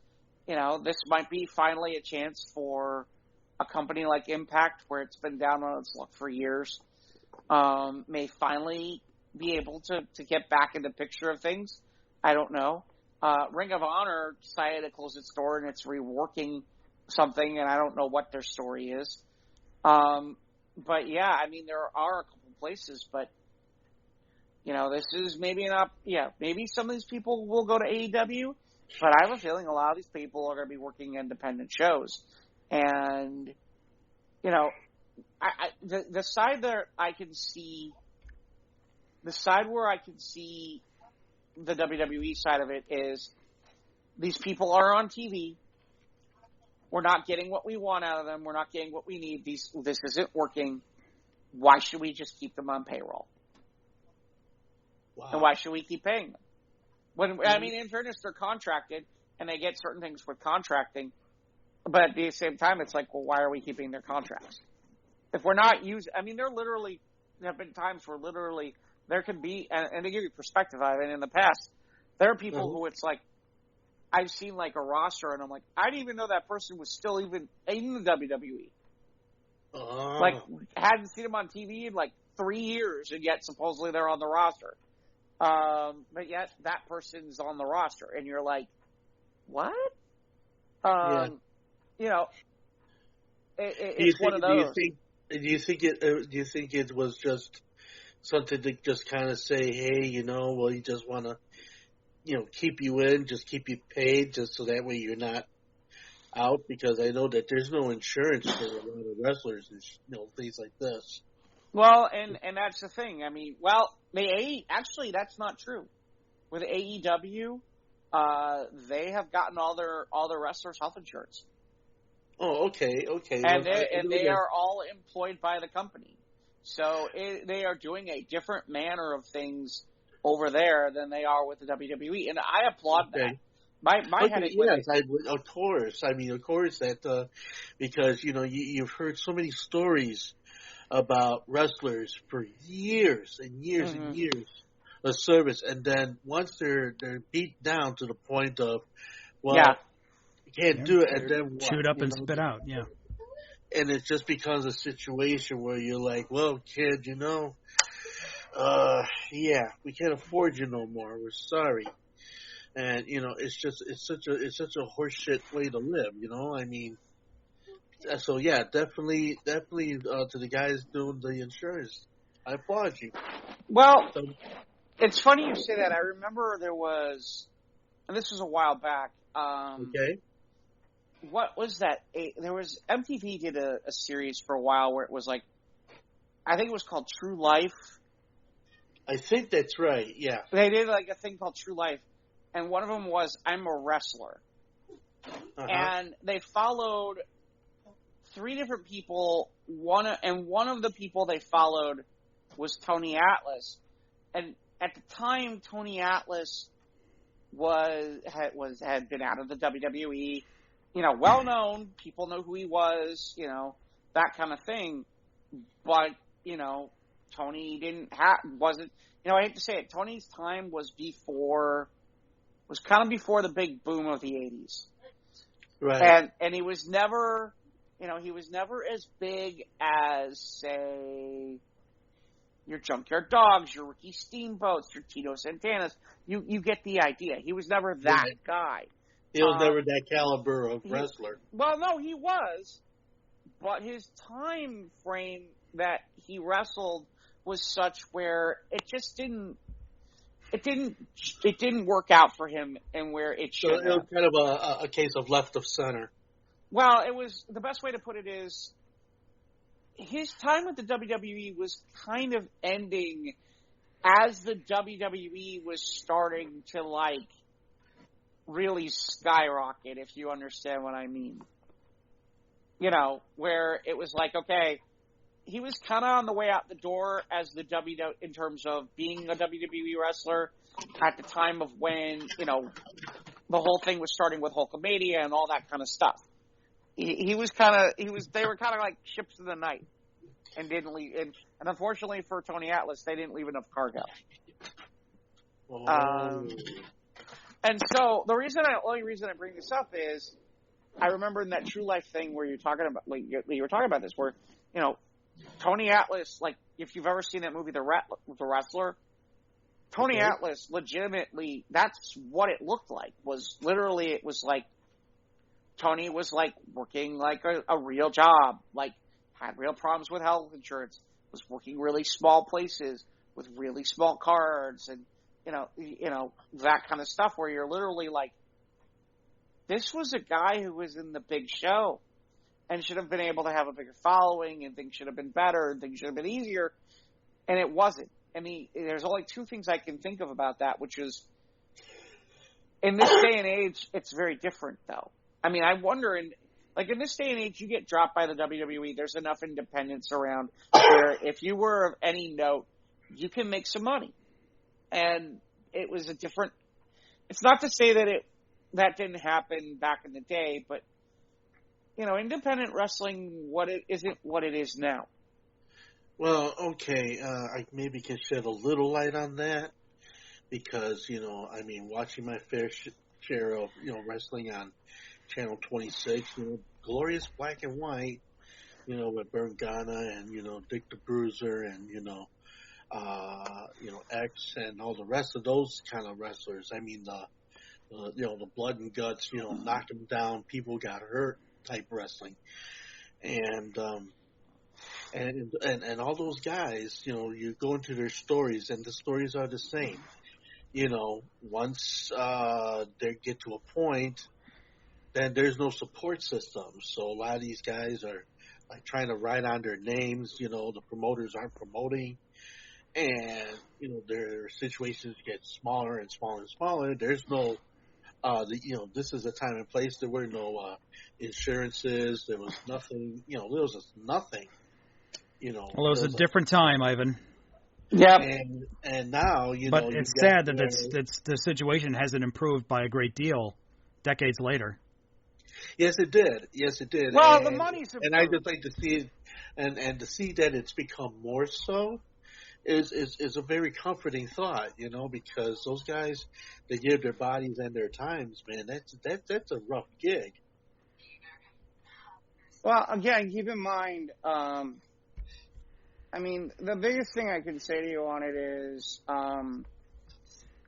this might be finally a chance for a company like Impact, where it's been down on its luck for years, may finally be able to get back in the picture of things. I don't know. Ring of Honor decided to close its door and it's reworking something, and I don't know what their story is. But yeah, I mean, there are a couple places, but this is maybe maybe some of these people will go to AEW, but I have a feeling a lot of these people are going to be working independent shows. And, the side there I can see, the side where I can see the WWE side of it is these people are on TV. We're not getting what we want out of them. We're not getting what we need. This isn't working. Why should we just keep them on payroll? Wow. And why should we keep paying them? I mean, in fairness, they're contracted, and they get certain things with contracting. But at the same time, it's like, well, why are we keeping their contracts? If we're not using, I mean, there have been times where literally there can be, and to give you perspective, I mean, in the past, there are people who it's like, I've seen like a roster, and I'm like, I didn't even know that person was still even in the WWE. Like, hadn't seen them on TV in like 3 years, and yet supposedly they're on the roster. But yet that person's on the roster, and you're like, what? It's one of those. Do you think it was just something to just kind of say, hey, well, you just want to, keep you in, just keep you paid, just so that way you're not out? Because I know that there's no insurance for a lot of wrestlers and things like this. Well, and that's the thing. I mean, actually that's not true. With AEW, they have gotten all their wrestlers' health insurance. Oh, okay. And they are all employed by the company, so they are doing a different manner of things over there than they are with the WWE, and I applaud that. My headache. Yes, of course. I mean, of course that because you've heard so many stories about wrestlers for years and years and years of service, and then once they're beat down to the point of, you can't do it, and then what? Chewed up and spit out, yeah. And it just becomes a situation where you're like, well, kid, we can't afford you no more. We're sorry. And it's such a horseshit way to live. I mean, so yeah, definitely to the guys doing the insurance, I applaud you. Well, it's funny you say that. I remember there was, and this was a while back. Okay. What was that? MTV did a series for a while where it was like, I think it was called True Life. I think that's right. Yeah. They did like a thing called True Life, and one of them was I'm a Wrestler, and they followed 3 different people. One of the people they followed was Tony Atlas, and at the time Tony Atlas had been out of the WWE. Well known, people know who he was, that kind of thing. But, Tony wasn't, I hate to say it, Tony's time was kind of before the big boom of the 80s. Right. And he was never, he was never as big as, say, your Junkyard Dogs, your Ricky Steamboats, your Tito Santanas. You get the idea. He was never that guy. He was never that caliber of wrestler. Well, no, he was, but his time frame that he wrestled was such where it just didn't work out for him and where it should. So it was kind of a case of left of center. Well, it was, the best way to put it is his time with the WWE was kind of ending as the WWE was starting to really skyrocket, if you understand what I mean. Where it was like, okay, he was kind of on the way out the door as the in terms of being a WWE wrestler at the time of when, the whole thing was starting with Hulkamania and all that kind of stuff. They were kind of like ships in the night and didn't leave. And unfortunately for Tony Atlas, they didn't leave enough cargo. Oh. And so the only reason I bring this up is I remember in that True Life thing where you're talking about, like, you were talking about this, where, you know, Tony Atlas, like, if you've ever seen that movie, The Wrestler, Tony Atlas, legitimately, that's what it looked like. It was like, Tony was, like, working, like, a real job, like, had real problems with health insurance, was working really small places with really small cards, and, you know, that kind of stuff where you're literally like, this was a guy who was in the big show and should have been able to have a bigger following, and things should have been better, and things should have been easier, and it wasn't. I mean, there's only two things I can think of about that, which is, in this day and age, it's very different, though. I mean, I wonder, in this day and age, you get dropped by the WWE, there's enough independence around where if you were of any note, you can make some money. And it was it's not to say that didn't happen back in the day, but, you know, independent wrestling, isn't what it is now. Well, okay, I maybe can shed a little light on that because, you know, I mean, watching my fair share of, you know, wrestling on Channel 26, you know, glorious black and white, you know, with Bergana and, you know, Dick the Bruiser and, you know, X and all the rest of those kind of wrestlers. I mean, you know, the blood and guts, you know, knock them down, people got hurt type wrestling. And all those guys, you know, you go into their stories and the stories are the same. You know, once they get to a point, then there's no support system. So a lot of these guys are like trying to write on their names, you know, the promoters aren't promoting. And, you know, their situations get smaller and smaller and smaller. There's no, you know, this is a time and place. There were no insurances. There was nothing, you know, there was just nothing, you know. Well, it was a different time, Ivan. Yeah. And now, you know. But it's sad that the situation hasn't improved by a great deal decades later. Yes, it did. Yes, it did. Well, the money's improved. And I just like to see it, and to see that it's become more so is a very comforting thought, you know, because those guys, they give their bodies and their times, man. That's a rough gig. Well, again, keep in mind, I mean, the biggest thing I can say to you on it is, I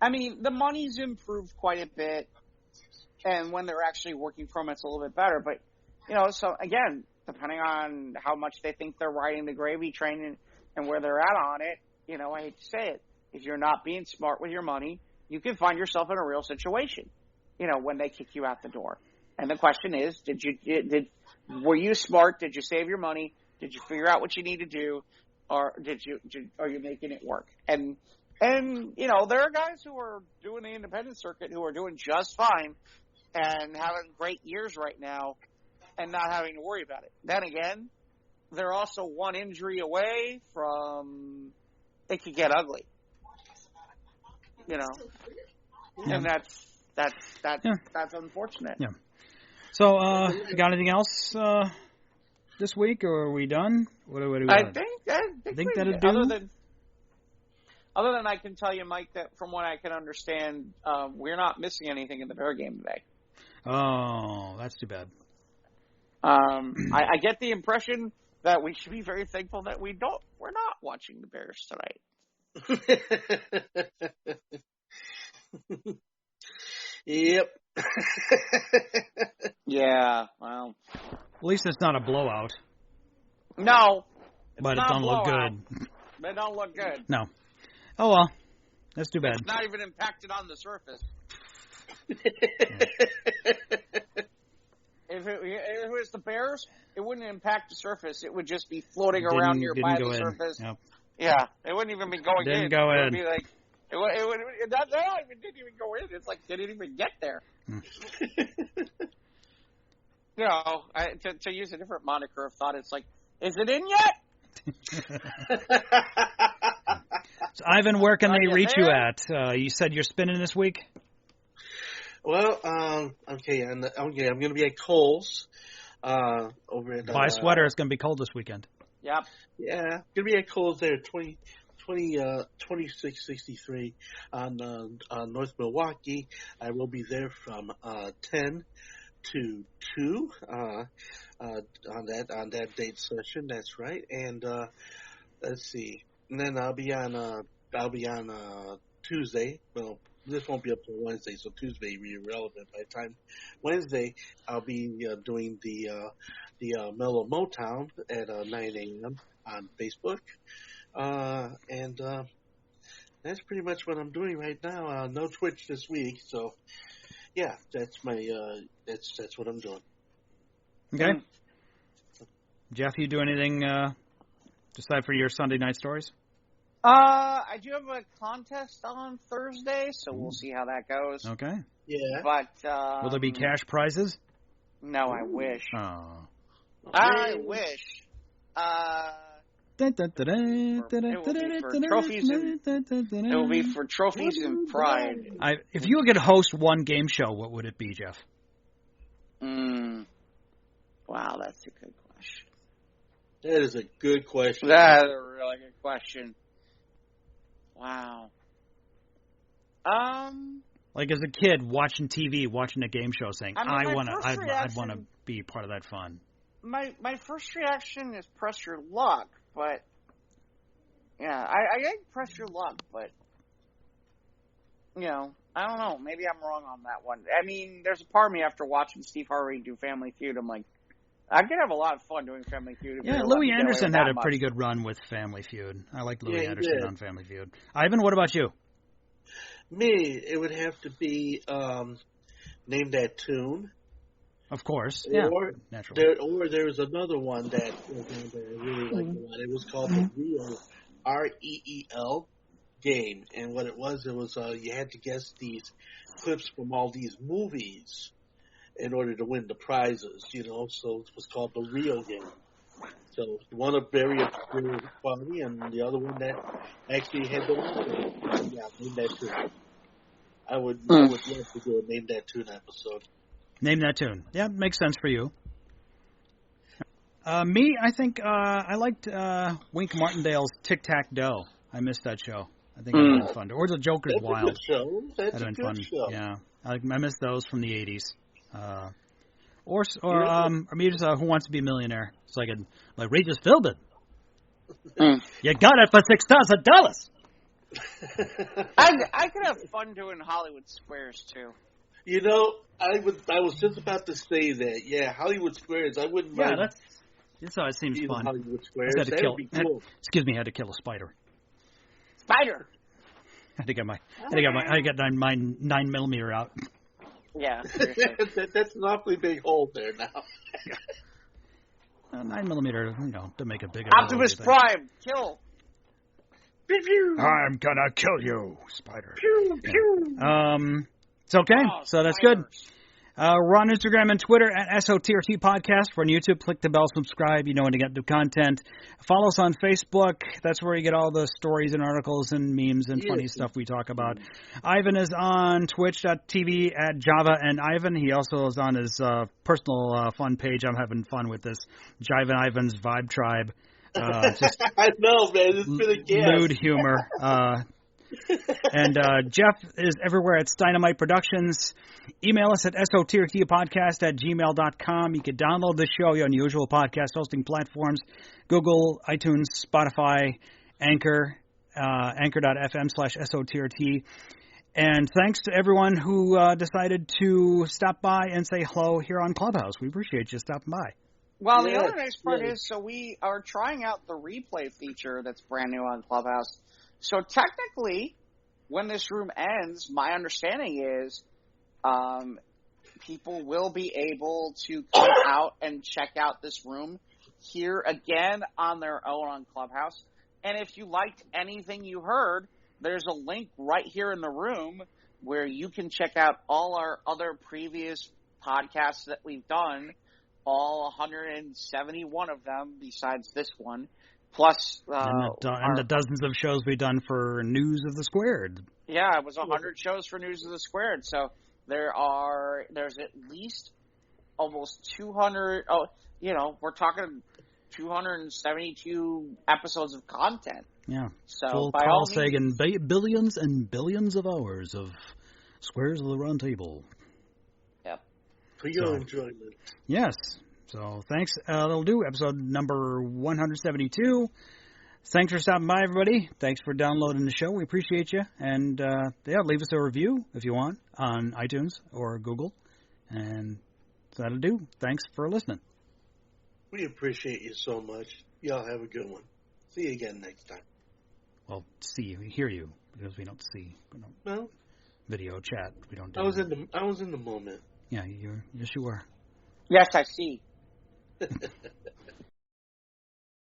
mean, the money's improved quite a bit, and when they're actually working from it, it's a little bit better. But, you know, so again, depending on how much they think they're riding the gravy train and where they're at on it, you know, I hate to say it, if you're not being smart with your money, you can find yourself in a real situation, you know, when they kick you out the door. And the question is, were you smart? Did you save your money? Did you figure out what you need to do? Or are you making it work? And, you know, there are guys who are doing the independent circuit who are doing just fine and having great years right now and not having to worry about it. Then again, they're also one injury away from it could get ugly. You know, yeah. And that's unfortunate. Yeah. So, got anything else this week, or are we done? What do we I think that'll do. Other than I can tell you, Mike, that from what I can understand, we're not missing anything in the Bear game today. Oh, that's too bad. I get the impression that we should be very thankful that we're not watching the Bears tonight. Yep. Yeah, well. At least it's not a blowout. No. But it don't look good. It don't look good. No. Oh, well. That's too bad. It's not even impacted on the surface. If it was the Bears, it wouldn't impact the surface. It would just be floating around nearby the surface. Yep. Yeah, it wouldn't even be going in. Didn't go in. It would be like, it didn't even go in. It's like, they didn't even get there. You know, to use a different moniker of thought, it's like, is it in yet? So, Ivan, where can they reach you at? You said you're spinning this week? Well, okay, I'm going to be at Kohl's over at... Buy a sweater, it's going to be cold this weekend. Yep. Yeah, going to be at Kohl's there, 2663 on North Milwaukee. I will be there from 10 to 2 on that date session. That's right. And let's see. And then I'll be on Tuesday. Well, this won't be up till Wednesday, so Tuesday will be irrelevant. By the time Wednesday, I'll be doing the Mellow Motown at 9 a.m. on Facebook. And that's pretty much what I'm doing right now. No Twitch this week, so yeah, that's my that's what I'm doing. Okay. Jeff, you do anything aside for your Sunday night stories? I do have a contest on Thursday, so we'll see how that goes. Okay. Yeah. But will there be cash prizes? No, I wish. Oh. I wish. It will be for trophies and pride. If you could host one game show, what would it be, Jeff? Wow, that's a good question. That is a good question. That's a really good question. Wow. Like as a kid watching TV, watching a game show, saying, I'd want to be part of that fun. My first reaction is press your luck, but yeah, I think press your luck, but you know, I don't know. Maybe I'm wrong on that one. I mean, there's a part of me after watching Steve Harvey do Family Feud, I'm like, I could have a me fun doing Family Feud. Yeah, Louis Anderson had a pretty good run with Family Feud. I like Louis Anderson on Family Feud. Ivan, what about you? Me, it would have to be Name That Tune. Of course, naturally. Or there was another one that I really liked a lot. It was called the Reel, REEL game, and what it was you had to guess these clips from all these movies in order to win the prizes, you know. So it was called the Reel game. So one of very funny, and the other one that actually had the Name That Tune. I would love to do a Name That Tune episode. Name That Tune. Yeah, makes sense for you. Me, I think I liked Wink Martindale's Tic Tac Doe. I missed that show. I think it would have been fun. Or The Joker's Wild. That's a good show. That's a good show. Yeah, I missed those from the 80s. Or maybe just Who Wants to Be a Millionaire? So I could Regis Philbin. You got it for $6,000. I could have fun doing Hollywood Squares too. You know, I was just about to say that. Yeah, Hollywood Squares. I wouldn't mind. Yeah, that's how it seems fun. Hollywood Squares. That'd be cool. Excuse me, I had to kill a spider. Spider. I had to get my 9mm out. Yeah, that's an awfully big hole there now. 9mm, to make a bigger. Optimus Prime, kill. Pew, pew. I'm gonna kill you, spider. Pew, pew. It's okay. So that's good. We're on Instagram and Twitter at SOTRT Podcast. We're on YouTube. Click the bell, subscribe. You know when to get new content. Follow us on Facebook. That's where you get all the stories and articles and memes and funny stuff we talk about. Ivan is on Twitch.tv at Java and Ivan. He also is on his personal fun page. I'm having fun with this. Jive and Ivan's Vibe Tribe. Just I know, man. It's been a guess. Lewd humor. And Jeff is everywhere at Dynamite Productions. Email us at sotrtpodcast@gmail.com. You can download the show on usual podcast hosting platforms, Google, iTunes, Spotify, Anchor, anchor.fm/SOTRT. And thanks to everyone who decided to stop by and say hello here on Clubhouse. We appreciate you stopping by. Well, the other nice part is, so we are trying out the replay feature that's brand new on Clubhouse. So technically, when this room ends, my understanding is people will be able to come out and check out this room here again on their own on Clubhouse. And if you liked anything you heard, there's a link right here in the room where you can check out all our other previous podcasts that we've done, all 171 of them besides this one. Plus, and the dozens of shows we've done for News of the Squared. Yeah, it was 100 shows for News of the Squared. So there's at least almost 200. Oh, we're talking 272 episodes of content. Yeah. So full by Carl all Sagan, billions and billions of hours of Squares of the Round Table. Yep. For your enjoyment. Yes. So thanks. That'll do. Episode number 172. Thanks for stopping by, everybody. Thanks for downloading the show. We appreciate you. And, leave us a review if you want on iTunes or Google. And that'll do. Thanks for listening. We appreciate you so much. Y'all have a good one. See you again next time. Well, see you. We hear you because we don't see. We don't video chat. We don't do I was in the moment. Yeah, yes, you were. Yes, I see.